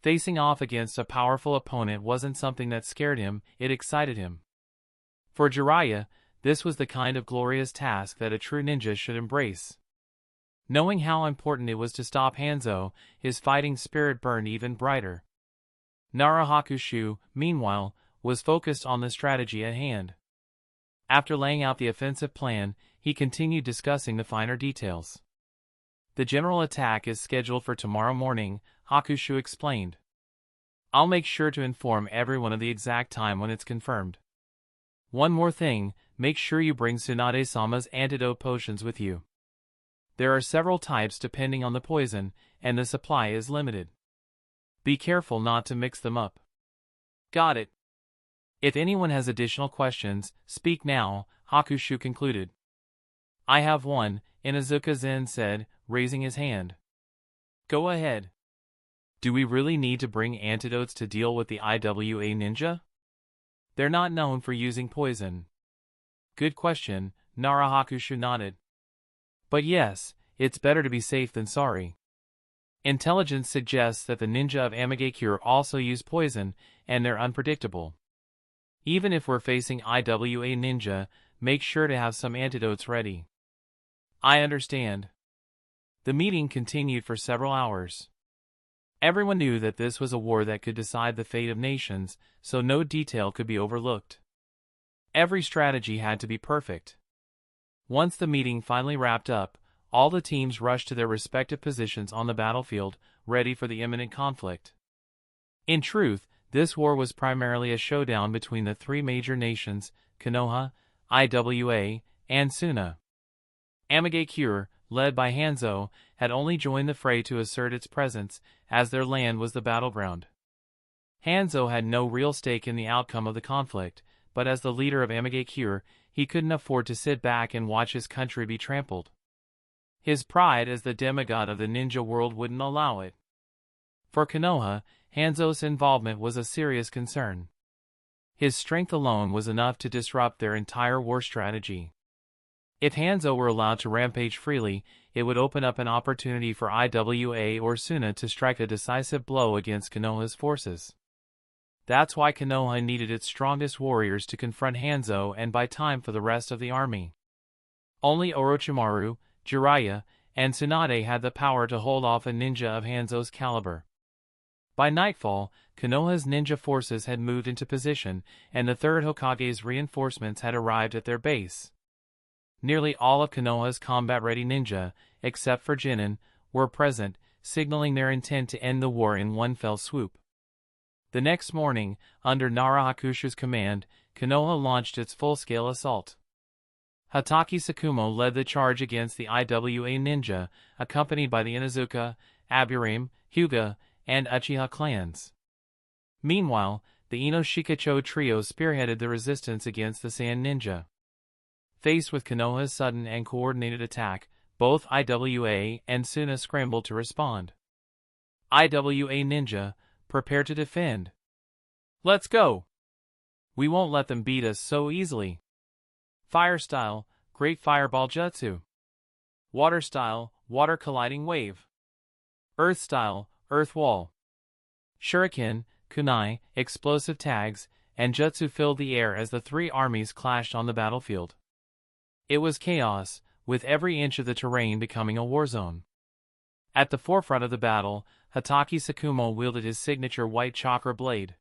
Facing off against a powerful opponent wasn't something that scared him, it excited him. For Jiraiya, this was the kind of glorious task that a true ninja should embrace. Knowing how important it was to stop Hanzo, his fighting spirit burned even brighter. Nara Hakushu, meanwhile, was focused on the strategy at hand. After laying out the offensive plan, he continued discussing the finer details. The general attack is scheduled for tomorrow morning, Hakushu explained. I'll make sure to inform everyone of the exact time when it's confirmed. One more thing, make sure you bring Tsunade-sama's antidote potions with you. There are several types depending on the poison, and the supply is limited. Be careful not to mix them up. Got it. If anyone has additional questions, speak now, Hakushu concluded. I have one, Inuzuka-zen said, raising his hand. Go ahead. Do we really need to bring antidotes to deal with the IWA ninja? They're not known for using poison. Good question, Nara Hakushu nodded. But yes, it's better to be safe than sorry. Intelligence suggests that the ninja of Amagakure also use poison, and they're unpredictable. Even if we're facing IWA ninja, make sure to have some antidotes ready. I understand. The meeting continued for several hours. Everyone knew that this was a war that could decide the fate of nations, so no detail could be overlooked. Every strategy had to be perfect. Once the meeting finally wrapped up, all the teams rushed to their respective positions on the battlefield, ready for the imminent conflict. In truth, this war was primarily a showdown between the three major nations, Konoha, IWA, and Suna. Amagakure, led by Hanzo, had only joined the fray to assert its presence, as their land was the battleground. Hanzo had no real stake in the outcome of the conflict, but as the leader of Amagakure, he couldn't afford to sit back and watch his country be trampled. His pride as the demigod of the ninja world wouldn't allow it. For Konoha, Hanzo's involvement was a serious concern. His strength alone was enough to disrupt their entire war strategy. If Hanzo were allowed to rampage freely, it would open up an opportunity for IWA or Suna to strike a decisive blow against Konoha's forces. That's why Konoha needed its strongest warriors to confront Hanzo and buy time for the rest of the army. Only Orochimaru, Jiraiya, and Tsunade had the power to hold off a ninja of Hanzo's caliber. By nightfall, Konoha's ninja forces had moved into position, and the third Hokage's reinforcements had arrived at their base. Nearly all of Konoha's combat-ready ninja, except for Jinin, were present, signaling their intent to end the war in one fell swoop. The next morning, under Nara Hakushu's command, Konoha launched its full-scale assault. Hatake Sakumo led the charge against the IWA ninja, accompanied by the Inuzuka, Aburame, Hyuga, and Uchiha clans. Meanwhile, the Inoshikacho trio spearheaded the resistance against the Sand Ninja. Faced with Konoha's sudden and coordinated attack, both IWA and Suna scrambled to respond. IWA ninja, prepare to defend. Let's go. We won't let them beat us so easily. Fire style, Great Fireball Jutsu. Water style, Water Colliding Wave. Earth style, Earth Wall. Shuriken, kunai, explosive tags, and jutsu filled the air as the three armies clashed on the battlefield. It was chaos, with every inch of the terrain becoming a war zone. At the forefront of the battle, Hatake Sakumo wielded his signature white chakra blade.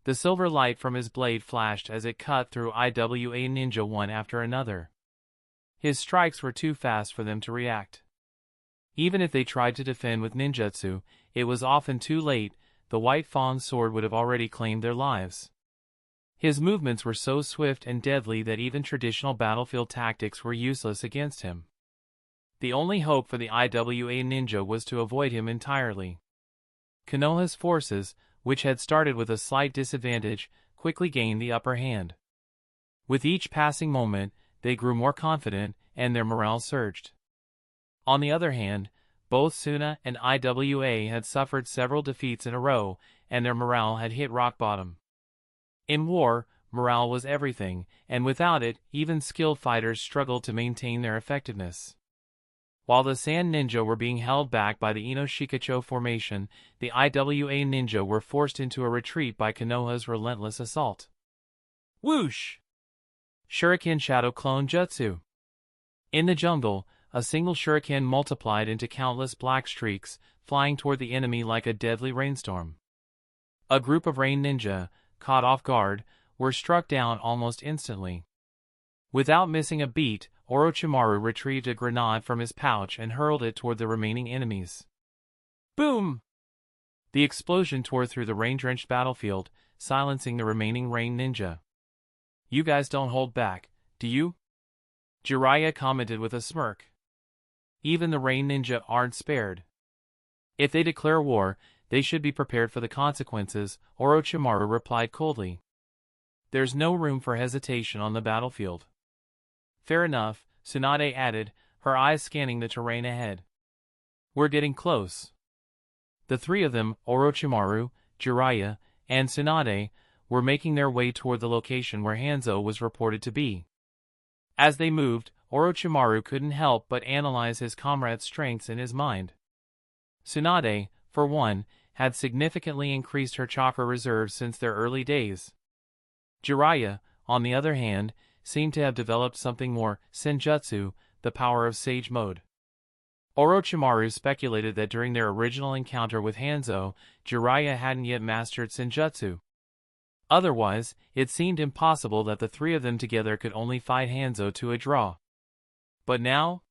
The silver light from his blade flashed as it cut through IWA ninja one after another. His strikes were too fast for them to react. Even if they tried to defend with ninjutsu, it was often too late. The white fawn's sword would have already claimed their lives. His movements were so swift and deadly that even traditional battlefield tactics were useless against him. The only hope for the IWA ninja was to avoid him entirely. Konoha's forces, which had started with a slight disadvantage, quickly gained the upper hand. With each passing moment, they grew more confident, and their morale surged. On the other hand, both Suna and IWA had suffered several defeats in a row, and their morale had hit rock bottom. In war, morale was everything, and without it, even skilled fighters struggled to maintain their effectiveness. While the Sand Ninja were being held back by the Inoshikacho formation, the IWA ninja were forced into a retreat by Konoha's relentless assault. Whoosh! Shuriken Shadow Clone Jutsu. In the jungle, a single shuriken multiplied into countless black streaks, flying toward the enemy like a deadly rainstorm. A group of rain ninja, caught off guard, were struck down almost instantly. Without missing a beat, Orochimaru retrieved a grenade from his pouch and hurled it toward the remaining enemies. Boom! The explosion tore through the rain-drenched battlefield, silencing the remaining rain ninja. You guys don't hold back, do you? Jiraiya commented with a smirk. Even the rain ninja aren't spared. If they declare war, they should be prepared for the consequences, Orochimaru replied coldly. There's no room for hesitation on the battlefield. Fair enough, Tsunade added, her eyes scanning the terrain ahead. We're getting close. The three of them, Orochimaru, Jiraiya, and Tsunade, were making their way toward the location where Hanzo was reported to be. As they moved, Orochimaru couldn't help but analyze his comrade's strengths in his mind. Tsunade, for one, had significantly increased her chakra reserves since their early days. Jiraiya, on the other hand, seemed to have developed something more, senjutsu, the power of sage mode. Orochimaru speculated that during their original encounter with Hanzo, Jiraiya hadn't yet mastered senjutsu. Otherwise, it seemed impossible that the three of them together could only fight Hanzo to a draw. But now?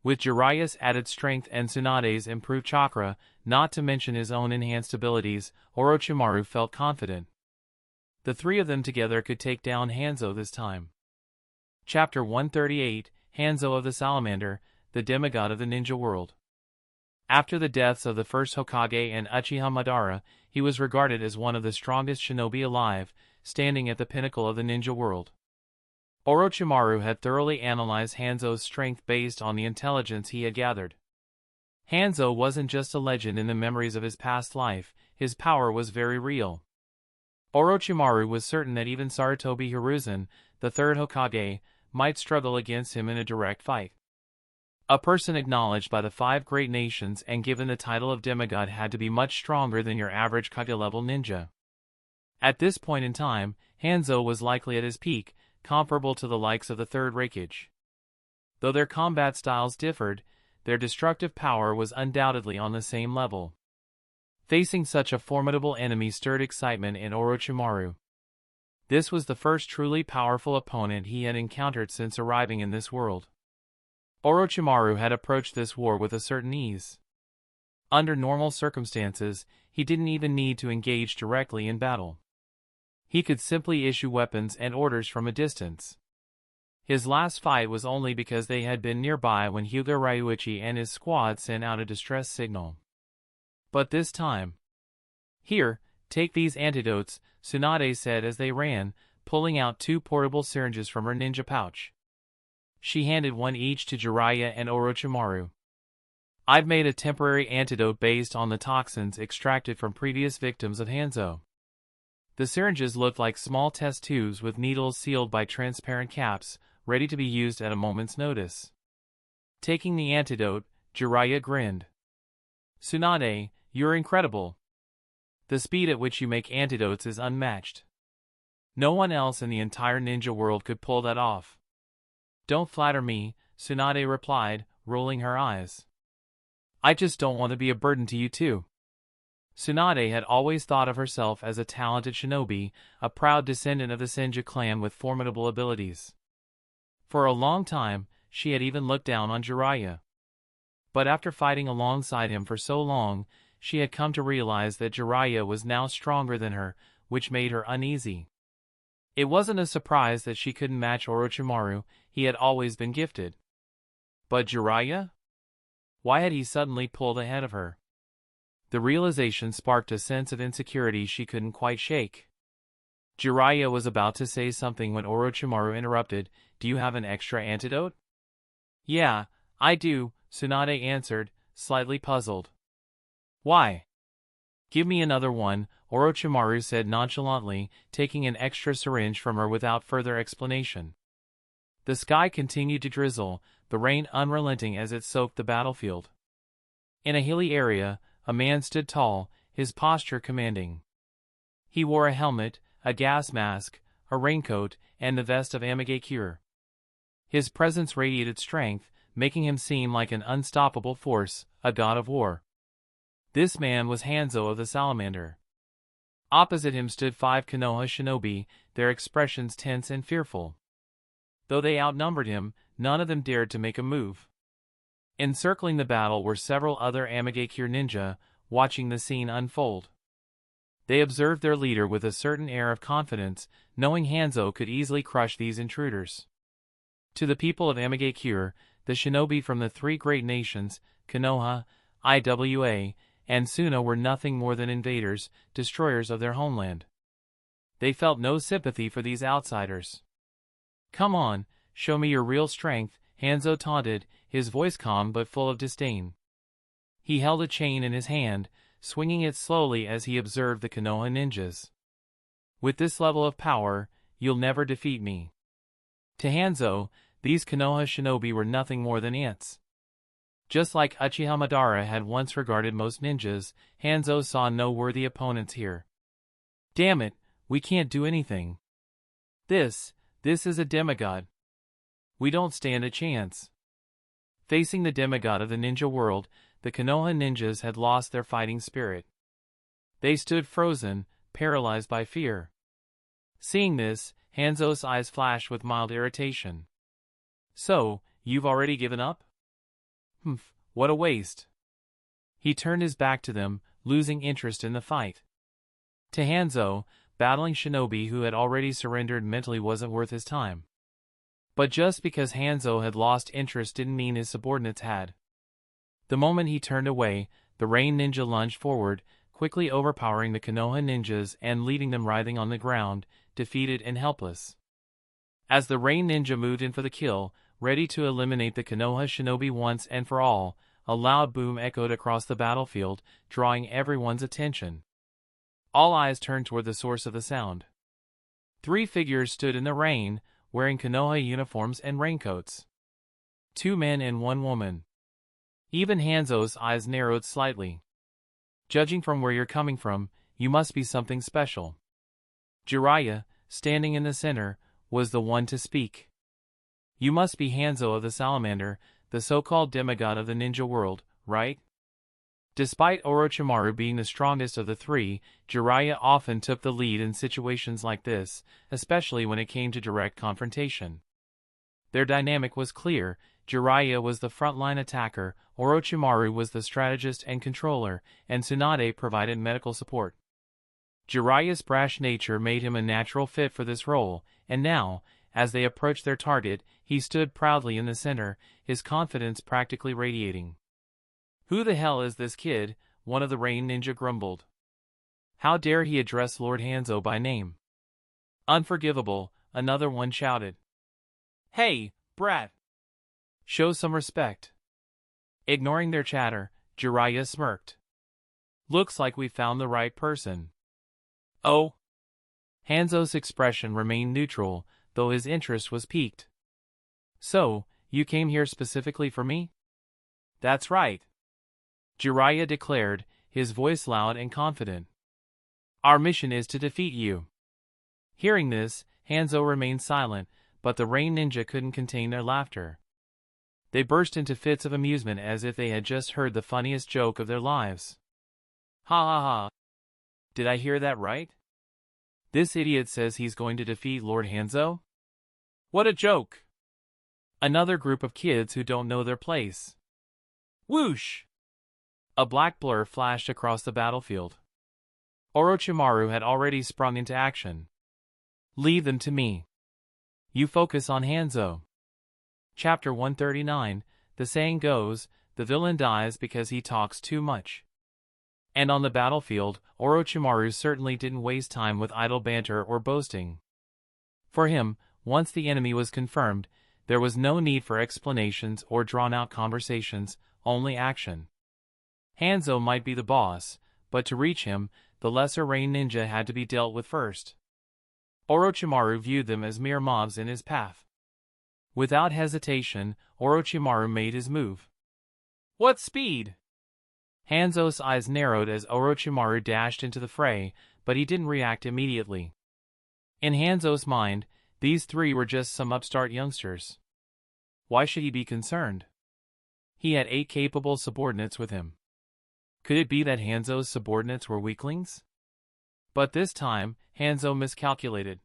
With Jiraiya's added strength and Tsunade's improved chakra, not to mention his own enhanced abilities, Orochimaru felt confident. The three of them together could take down Hanzo this time. Chapter 138, Hanzo of the Salamander, the demigod of the ninja world. After the deaths of the first Hokage and Uchiha Madara, he was regarded as one of the strongest shinobi alive, standing at the pinnacle of the ninja world. Orochimaru had thoroughly analyzed Hanzo's strength based on the intelligence he had gathered. Hanzo wasn't just a legend in the memories of his past life, his power was very real. Orochimaru was certain that even Sarutobi Hiruzen, the third Hokage, might struggle against him in a direct fight. A person acknowledged by the five great nations and given the title of demigod had to be much stronger than your average Kage-level ninja. At this point in time, Hanzo was likely at his peak, comparable to the likes of the third Raikage. Though their combat styles differed, their destructive power was undoubtedly on the same level. Facing such a formidable enemy stirred excitement in Orochimaru. This was the first truly powerful opponent he had encountered since arriving in this world. Orochimaru had approached this war with a certain ease. Under normal circumstances, he didn't even need to engage directly in battle. He could simply issue weapons and orders from a distance. His last fight was only because they had been nearby when Hyuga Ryuichi and his squad sent out a distress signal. But this time... Here, take these antidotes, Tsunade said as they ran, pulling out two portable syringes from her ninja pouch. She handed one each to Jiraiya and Orochimaru. I've made a temporary antidote based on the toxins extracted from previous victims of Hanzo. The syringes looked like small test tubes with needles sealed by transparent caps, ready to be used at a moment's notice. Taking the antidote, Jiraiya grinned. Tsunade, you're incredible. The speed at which you make antidotes is unmatched. No one else in the entire ninja world could pull that off. Don't flatter me, Tsunade replied, rolling her eyes. I just don't want to be a burden to you too. Tsunade had always thought of herself as a talented shinobi, a proud descendant of the Senju clan with formidable abilities. For a long time, she had even looked down on Jiraiya. But after fighting alongside him for so long, she had come to realize that Jiraiya was now stronger than her, which made her uneasy. It wasn't a surprise that she couldn't match Orochimaru, he had always been gifted. But Jiraiya? Why had he suddenly pulled ahead of her? The realization sparked a sense of insecurity she couldn't quite shake. Jiraiya was about to say something when Orochimaru interrupted. Do you have an extra antidote? Yeah, I do, Tsunade answered, slightly puzzled. Why? Give me another one, Orochimaru said nonchalantly, taking an extra syringe from her without further explanation. The sky continued to drizzle, the rain unrelenting as it soaked the battlefield. In a hilly area, a man stood tall, his posture commanding. He wore a helmet, a gas mask, a raincoat, and the vest of Amigakure. His presence radiated strength, making him seem like an unstoppable force, a god of war. This man was Hanzo of the Salamander. Opposite him stood 5 Konoha shinobi, their expressions tense and fearful. Though they outnumbered him, none of them dared to make a move. Encircling the battle were several other Amigakure ninja, watching the scene unfold. They observed their leader with a certain air of confidence, knowing Hanzo could easily crush these intruders. To the people of Amigakure, the shinobi from the 3 great nations, Konoha, Iwa, and Suna were nothing more than invaders, destroyers of their homeland. They felt no sympathy for these outsiders. Come on, show me your real strength, Hanzo taunted, his voice calm but full of disdain. He held a chain in his hand, swinging it slowly as he observed the Konoha ninjas. With this level of power, you'll never defeat me. To Hanzo, these Konoha shinobi were nothing more than ants. Just like Uchiha Madara had once regarded most ninjas, Hanzo saw no worthy opponents here. Damn it, we can't do anything. This is a demigod. We don't stand a chance. Facing the demigod of the ninja world, the Konoha ninjas had lost their fighting spirit. They stood frozen, paralyzed by fear. Seeing this, Hanzo's eyes flashed with mild irritation. So, you've already given up? Humph, what a waste. He turned his back to them, losing interest in the fight. To Hanzo, battling shinobi who had already surrendered mentally wasn't worth his time. But just because Hanzo had lost interest didn't mean his subordinates had. The moment he turned away, the Rain Ninja lunged forward, quickly overpowering the Konoha ninjas and leaving them writhing on the ground, defeated and helpless. As the Rain Ninja moved in for the kill, ready to eliminate the Konoha shinobi once and for all, a loud boom echoed across the battlefield, drawing everyone's attention. All eyes turned toward the source of the sound. 3 figures stood in the rain, wearing Konoha uniforms and raincoats. 2 men and 1 woman. Even Hanzo's eyes narrowed slightly. Judging from where you're coming from, you must be something special. Jiraiya, standing in the center, was the one to speak. You must be Hanzo of the Salamander, the so-called demigod of the ninja world, right? Despite Orochimaru being the strongest of the 3, Jiraiya often took the lead in situations like this, especially when it came to direct confrontation. Their dynamic was clear. Jiraiya was the frontline attacker, Orochimaru was the strategist and controller, and Tsunade provided medical support. Jiraiya's brash nature made him a natural fit for this role, and now, as they approached their target, he stood proudly in the center, his confidence practically radiating. Who the hell is this kid? One of the Rain Ninja grumbled. How dare he address Lord Hanzo by name? Unforgivable, another one shouted. Hey, brat! Show some respect. Ignoring their chatter, Jiraiya smirked. Looks like we found the right person. Oh? Hanzo's expression remained neutral, though his interest was piqued. So, you came here specifically for me? That's right. Jiraiya declared, his voice loud and confident. Our mission is to defeat you. Hearing this, Hanzo remained silent, but the Rain Ninja couldn't contain their laughter. They burst into fits of amusement as if they had just heard the funniest joke of their lives. Ha ha ha. Did I hear that right? This idiot says he's going to defeat Lord Hanzo? What a joke! Another group of kids who don't know their place. Whoosh! A black blur flashed across the battlefield. Orochimaru had already sprung into action. Leave them to me. You focus on Hanzo. Chapter 139, the saying goes, the villain dies because he talks too much. And on the battlefield, Orochimaru certainly didn't waste time with idle banter or boasting. For him, once the enemy was confirmed, there was no need for explanations or drawn-out conversations, only action. Hanzo might be the boss, but to reach him, the lesser Rain Ninja had to be dealt with first. Orochimaru viewed them as mere mobs in his path. Without hesitation, Orochimaru made his move. What speed! Hanzo's eyes narrowed as Orochimaru dashed into the fray, but he didn't react immediately. In Hanzo's mind, these three were just some upstart youngsters. Why should he be concerned? He had 8 capable subordinates with him. Could it be that Hanzo's subordinates were weaklings? But this time, Hanzo miscalculated.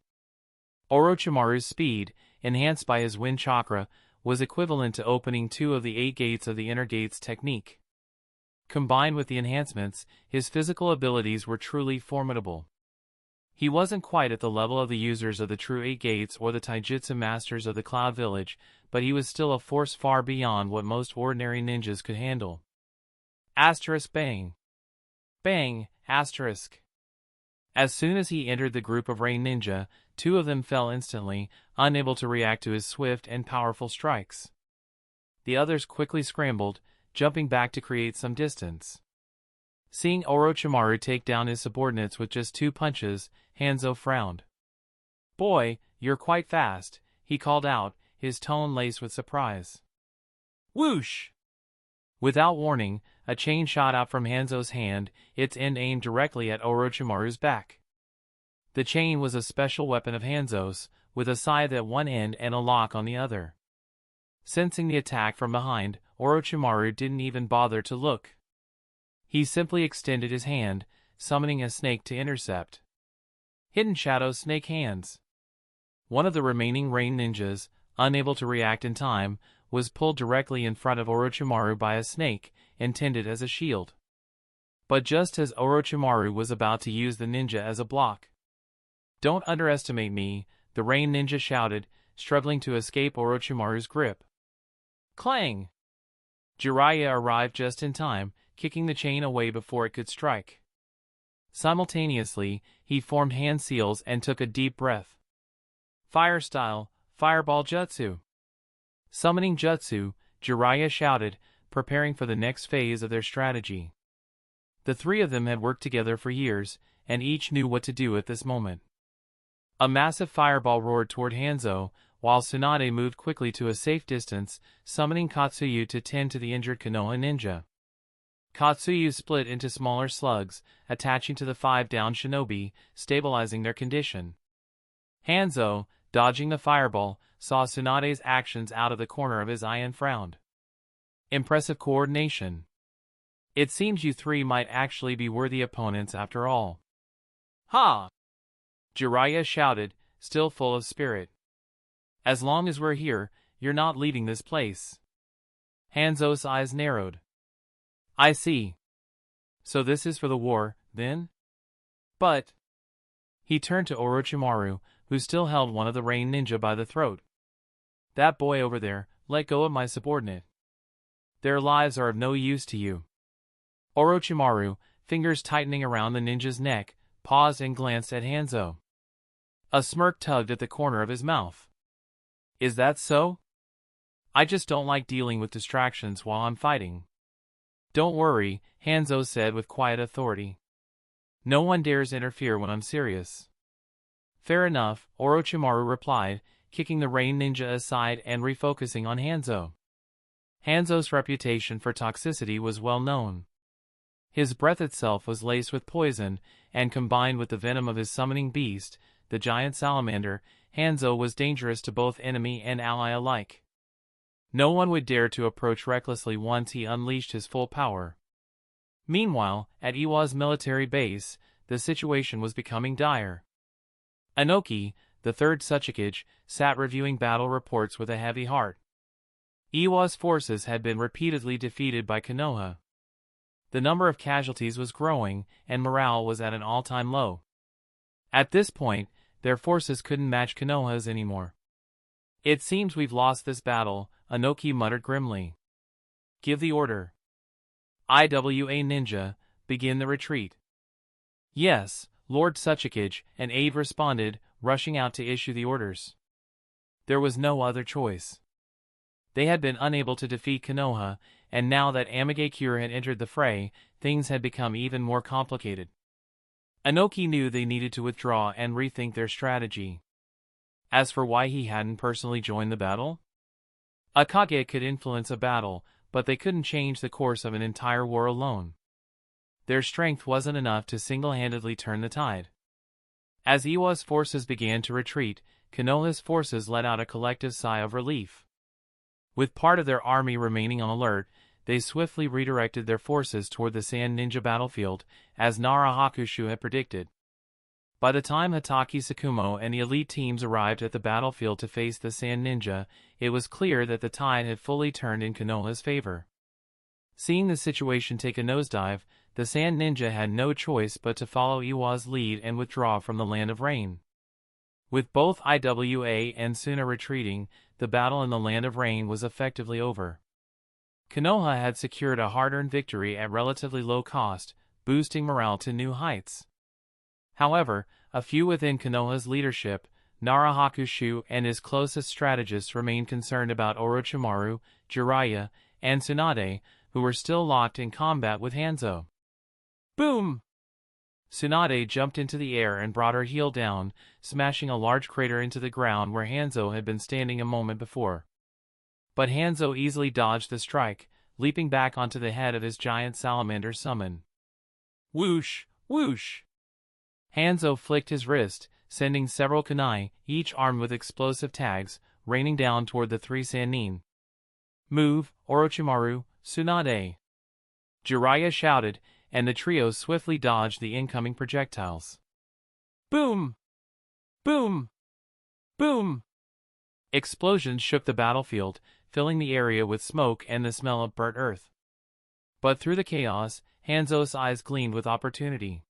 Orochimaru's speed, enhanced by his wind chakra, was equivalent to opening 2 of the 8 gates of the inner gates technique. Combined with the enhancements, his physical abilities were truly formidable. He wasn't quite at the level of the users of the true 8 gates or the taijutsu masters of the Cloud Village, but he was still a force far beyond what most ordinary ninjas could handle. Asterisk bang. Bang, asterisk. As soon as he entered the group of Rain Ninja, 2 of them fell instantly, unable to react to his swift and powerful strikes. The others quickly scrambled, jumping back to create some distance. Seeing Orochimaru take down his subordinates with just 2 punches, Hanzo frowned. Boy, you're quite fast, he called out, his tone laced with surprise. Whoosh! Without warning, a chain shot out from Hanzo's hand, its end aimed directly at Orochimaru's back. The chain was a special weapon of Hanzo's, with a scythe at one end and a lock on the other. Sensing the attack from behind, Orochimaru didn't even bother to look. He simply extended his hand, summoning a snake to intercept. Hidden Shadow Snake Hands. One of the remaining Rain Ninjas, unable to react in time, was pulled directly in front of Orochimaru by a snake, intended as a shield. But just as Orochimaru was about to use the ninja as a block. Don't underestimate me, the Rain Ninja shouted, struggling to escape Orochimaru's grip. Clang! Jiraiya arrived just in time, kicking the chain away before it could strike. Simultaneously, he formed hand seals and took a deep breath. Fire style, Fireball Jutsu. Summoning Jutsu, Jiraiya shouted, preparing for the next phase of their strategy. The 3 of them had worked together for years, and each knew what to do at this moment. A massive fireball roared toward Hanzo, while Tsunade moved quickly to a safe distance, summoning Katsuyu to tend to the injured Konoha ninja. Katsuyu split into smaller slugs, attaching to the 5 down shinobi, stabilizing their condition. Hanzo, dodging the fireball, saw Tsunade's actions out of the corner of his eye and frowned. Impressive coordination. It seems you 3 might actually be worthy opponents after all. Ha! Jiraiya shouted, still full of spirit. As long as we're here, you're not leaving this place. Hanzo's eyes narrowed. I see. So this is for the war, then? But... He turned to Orochimaru, who still held one of the Rain Ninja by the throat. That boy over there, let go of my subordinate. Their lives are of no use to you. Orochimaru, fingers tightening around the ninja's neck, paused and glanced at Hanzo. A smirk tugged at the corner of his mouth. Is that so? I just don't like dealing with distractions while I'm fighting. Don't worry, Hanzo said with quiet authority. No one dares interfere when I'm serious. Fair enough, Orochimaru replied, kicking the rain ninja aside and refocusing on Hanzo. Hanzo's reputation for toxicity was well known. His breath itself was laced with poison, and combined with the venom of his summoning beast, the giant salamander, Hanzo was dangerous to both enemy and ally alike. No one would dare to approach recklessly once he unleashed his full power. Meanwhile, at Iwa's military base, the situation was becoming dire. Inoki, the third Tsuchikage, sat reviewing battle reports with a heavy heart. Iwa's forces had been repeatedly defeated by Konoha. The number of casualties was growing, and morale was at an all-time low. At this point, their forces couldn't match Konoha's anymore. It seems we've lost this battle, Inoki muttered grimly. Give the order. IWA Ninja, begin the retreat. Yes, Lord Tsuchikage, an aide responded, rushing out to issue the orders. There was no other choice. They had been unable to defeat Konoha, and now that Amigakure had entered the fray, things had become even more complicated. Inoki knew they needed to withdraw and rethink their strategy. As for why he hadn't personally joined the battle? A Kage could influence a battle, but they couldn't change the course of an entire war alone. Their strength wasn't enough to single-handedly turn the tide. As Iwa's forces began to retreat, Konoha's forces let out a collective sigh of relief. With part of their army remaining on alert, they swiftly redirected their forces toward the Sand Ninja battlefield, as Nara Hakushu had predicted. By the time Hatake Tsukumo and the elite teams arrived at the battlefield to face the Sand Ninja, it was clear that the tide had fully turned in Konoha's favor. Seeing the situation take a nosedive, the Sand Ninja had no choice but to follow Iwa's lead and withdraw from the Land of Rain. With both Iwa and Suna retreating, the battle in the Land of Rain was effectively over. Konoha had secured a hard-earned victory at relatively low cost, boosting morale to new heights. However, a few within Konoha's leadership, Nara Hakushu and his closest strategists remained concerned about Orochimaru, Jiraiya, and Tsunade, who were still locked in combat with Hanzo. Boom! Tsunade jumped into the air and brought her heel down, smashing a large crater into the ground where Hanzo had been standing a moment before. But Hanzo easily dodged the strike, leaping back onto the head of his giant salamander summon. Whoosh! Whoosh! Hanzo flicked his wrist, sending several kunai, each armed with explosive tags, raining down toward the three Sannin. Move, Orochimaru, Tsunade! Jiraiya shouted, and the trio swiftly dodged the incoming projectiles. Boom! Boom! Boom! Explosions shook the battlefield, filling the area with smoke and the smell of burnt earth. But through the chaos, Hanzo's eyes gleamed with opportunity.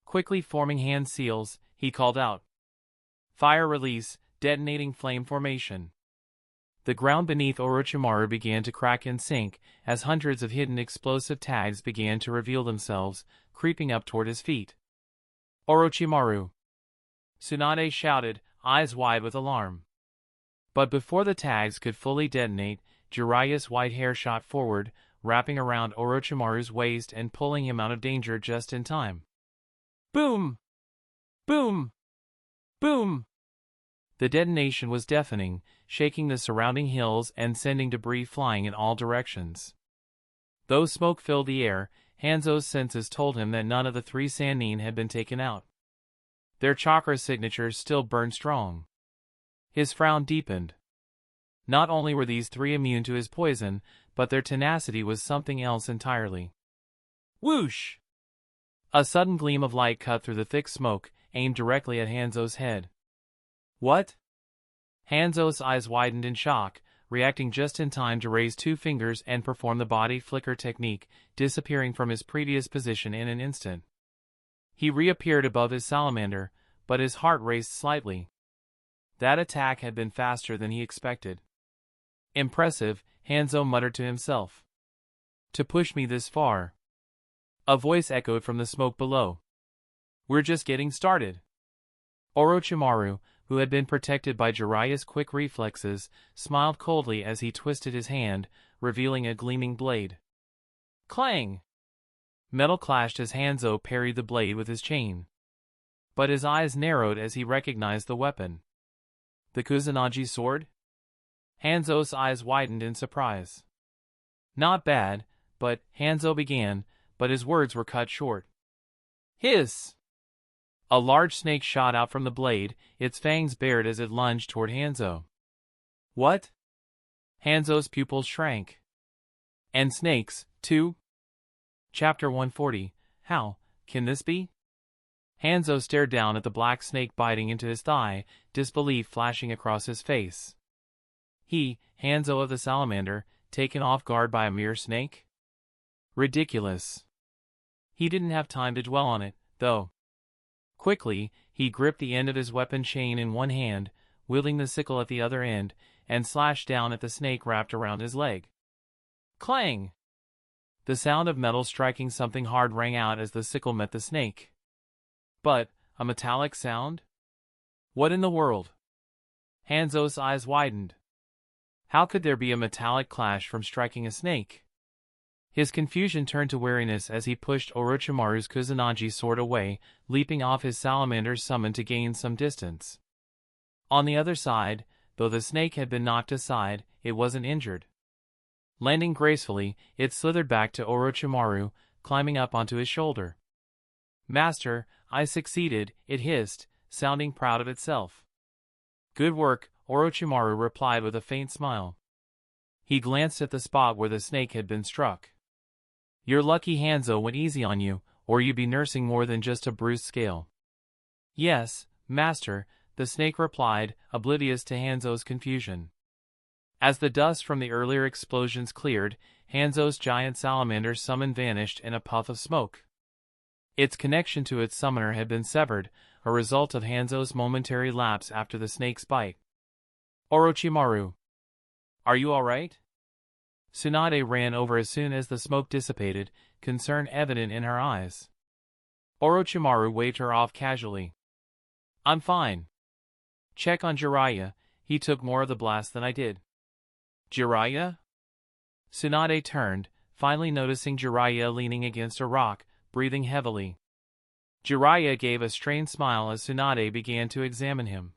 Quickly forming hand seals, he called out. Fire release, detonating flame formation. The ground beneath Orochimaru began to crack and sink, as hundreds of hidden explosive tags began to reveal themselves, creeping up toward his feet. Orochimaru! Tsunade shouted, eyes wide with alarm. But before the tags could fully detonate, Jiraiya's white hair shot forward, wrapping around Orochimaru's waist and pulling him out of danger just in time. Boom! Boom! Boom! The detonation was deafening, shaking the surrounding hills and sending debris flying in all directions. Though smoke filled the air, Hanzo's senses told him that none of the three Sannin had been taken out. Their chakra signatures still burned strong. His frown deepened. Not only were these three immune to his poison, but their tenacity was something else entirely. Whoosh! A sudden gleam of light cut through the thick smoke, aimed directly at Hanzo's head. What? Hanzo's eyes widened in shock, reacting just in time to raise two fingers and perform the body flicker technique, disappearing from his previous position in an instant. He reappeared above his salamander, but his heart raced slightly. That attack had been faster than he expected. Impressive, Hanzo muttered to himself. To push me this far. A voice echoed from the smoke below. We're just getting started. Orochimaru, who had been protected by Jiraiya's quick reflexes, smiled coldly as he twisted his hand, revealing a gleaming blade. Clang! Metal clashed as Hanzo parried the blade with his chain. But his eyes narrowed as he recognized the weapon. The Kusanagi sword? Hanzo's eyes widened in surprise. Not bad, but Hanzo began, but his words were cut short. Hiss! A large snake shot out from the blade, its fangs bared as it lunged toward Hanzo. What? Hanzo's pupils shrank. And snakes, too? Chapter 140. How can this be? Hanzo stared down at the black snake biting into his thigh, disbelief flashing across his face. He, Hanzo of the Salamander, taken off guard by a mere snake? Ridiculous. He didn't have time to dwell on it, though. Quickly, he gripped the end of his weapon chain in one hand, wielding the sickle at the other end, and slashed down at the snake wrapped around his leg. Clang! The sound of metal striking something hard rang out as the sickle met the snake. But, a metallic sound? What in the world? Hanzo's eyes widened. How could there be a metallic clash from striking a snake? His confusion turned to wariness as he pushed Orochimaru's Kusanagi sword away, leaping off his salamander's summon to gain some distance. On the other side, though the snake had been knocked aside, it wasn't injured. Landing gracefully, it slithered back to Orochimaru, climbing up onto his shoulder. Master, I succeeded, it hissed, sounding proud of itself. Good work, Orochimaru replied with a faint smile. He glanced at the spot where the snake had been struck. You're lucky Hanzo went easy on you, or you'd be nursing more than just a bruised scale. Yes, Master, the snake replied, oblivious to Hanzo's confusion. As the dust from the earlier explosions cleared, Hanzo's giant salamander summon vanished in a puff of smoke. Its connection to its summoner had been severed, a result of Hanzo's momentary lapse after the snake's bite. Orochimaru. Are you all right? Tsunade ran over as soon as the smoke dissipated, concern evident in her eyes. Orochimaru waved her off casually. I'm fine. Check on Jiraiya, he took more of the blast than I did. Jiraiya? Tsunade turned, finally noticing Jiraiya leaning against a rock, breathing heavily. Jiraiya gave a strained smile as Tsunade began to examine him.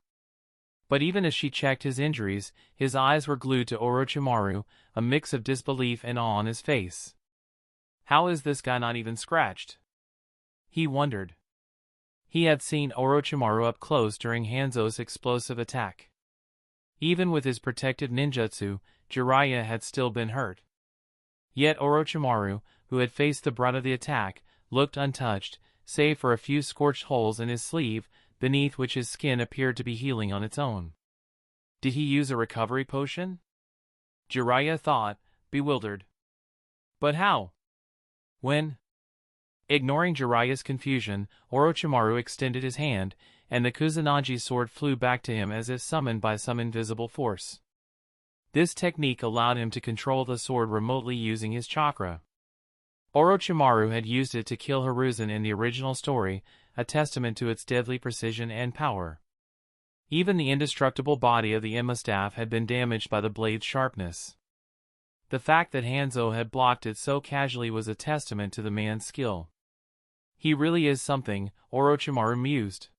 But even as she checked his injuries, his eyes were glued to Orochimaru, a mix of disbelief and awe on his face. How is this guy not even scratched? He wondered. He had seen Orochimaru up close during Hanzo's explosive attack. Even with his protective ninjutsu, Jiraiya had still been hurt. Yet Orochimaru, who had faced the brunt of the attack, looked untouched, save for a few scorched holes in his sleeve, beneath which his skin appeared to be healing on its own. Did he use a recovery potion? Jiraiya thought, bewildered. But how? When? Ignoring Jiraiya's confusion, Orochimaru extended his hand, and the Kusanagi sword flew back to him as if summoned by some invisible force. This technique allowed him to control the sword remotely using his chakra. Orochimaru had used it to kill Hiruzen in the original story, a testament to its deadly precision and power. Even the indestructible body of the Emma staff had been damaged by the blade's sharpness. The fact that Hanzo had blocked it so casually was a testament to the man's skill. He really is something, Orochimaru mused.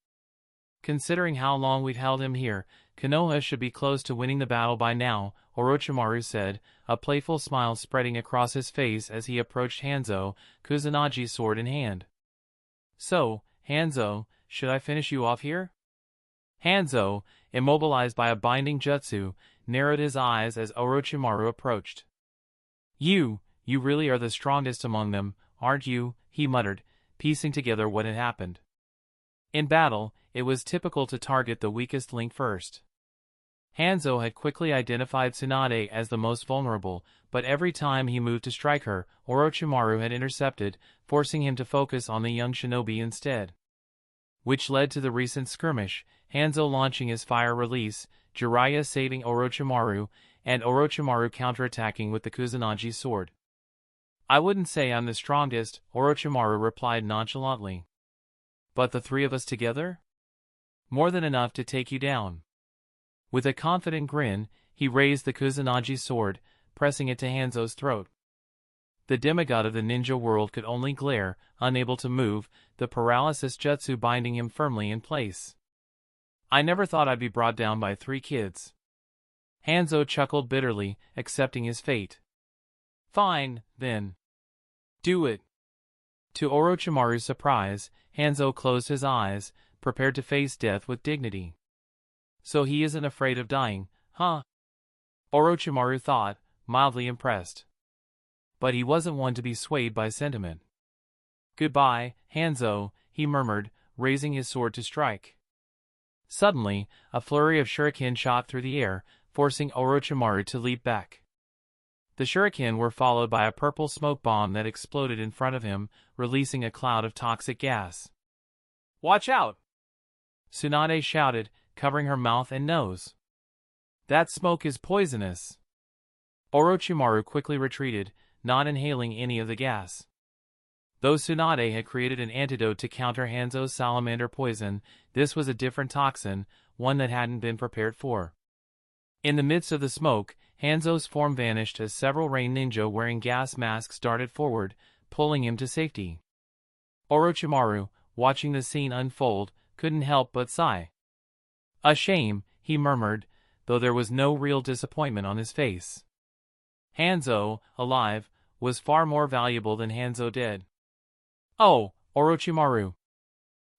Considering how long we've held him here, Konoha should be close to winning the battle by now, Orochimaru said, a playful smile spreading across his face as he approached Hanzo, Kusanagi sword in hand. So, Hanzo, should I finish you off here? Hanzo, immobilized by a binding jutsu, narrowed his eyes as Orochimaru approached. You really are the strongest among them, aren't you? He muttered, piecing together what had happened. In battle, it was typical to target the weakest link first. Hanzo had quickly identified Tsunade as the most vulnerable, but every time he moved to strike her, Orochimaru had intercepted, forcing him to focus on the young shinobi instead. Which led to the recent skirmish, Hanzo launching his fire release, Jiraiya saving Orochimaru, and Orochimaru counterattacking with the Kusanagi sword. I wouldn't say I'm the strongest, Orochimaru replied nonchalantly. But the three of us together? More than enough to take you down. With a confident grin, he raised the Kusanagi sword, pressing it to Hanzo's throat. The demigod of the ninja world could only glare, unable to move, the paralysis jutsu binding him firmly in place. I never thought I'd be brought down by 3 kids. Hanzo chuckled bitterly, accepting his fate. Fine, then. Do it. To Orochimaru's surprise, Hanzo closed his eyes, prepared to face death with dignity. So he isn't afraid of dying, huh? Orochimaru thought, mildly impressed. But he wasn't one to be swayed by sentiment. Goodbye, Hanzo, he murmured, raising his sword to strike. Suddenly, a flurry of shuriken shot through the air, forcing Orochimaru to leap back. The shuriken were followed by a purple smoke bomb that exploded in front of him, releasing a cloud of toxic gas. Watch out! Tsunade shouted, covering her mouth and nose. That smoke is poisonous. Orochimaru quickly retreated, not inhaling any of the gas. Though Tsunade had created an antidote to counter Hanzo's salamander poison, this was a different toxin, one that hadn't been prepared for. In the midst of the smoke, Hanzo's form vanished as several rain ninja wearing gas masks darted forward, pulling him to safety. Orochimaru, watching the scene unfold, couldn't help but sigh. A shame, he murmured, though there was no real disappointment on his face. Hanzo, alive, was far more valuable than Hanzo dead. Oh, Orochimaru!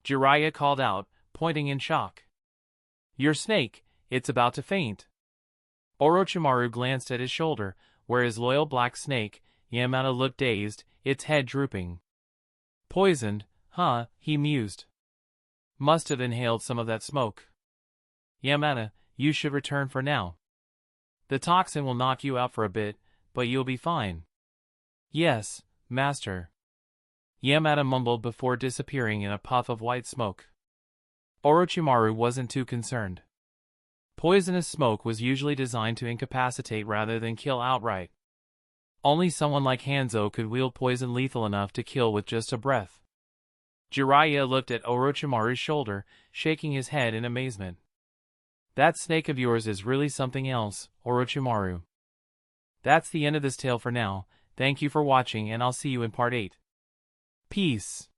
Jiraiya called out, pointing in shock. Your snake, it's about to faint. Orochimaru glanced at his shoulder, where his loyal black snake, Yamata, looked dazed, its head drooping. Poisoned, huh, he mused. Must have inhaled some of that smoke. Yamata, you should return for now. The toxin will knock you out for a bit, but you'll be fine. Yes, master. Yamata mumbled before disappearing in a puff of white smoke. Orochimaru wasn't too concerned. Poisonous smoke was usually designed to incapacitate rather than kill outright. Only someone like Hanzo could wield poison lethal enough to kill with just a breath. Jiraiya looked at Orochimaru's shoulder, shaking his head in amazement. That snake of yours is really something else, Orochimaru. That's the end of this tale for now. Thank you for watching, and I'll see you in part 8. Peace.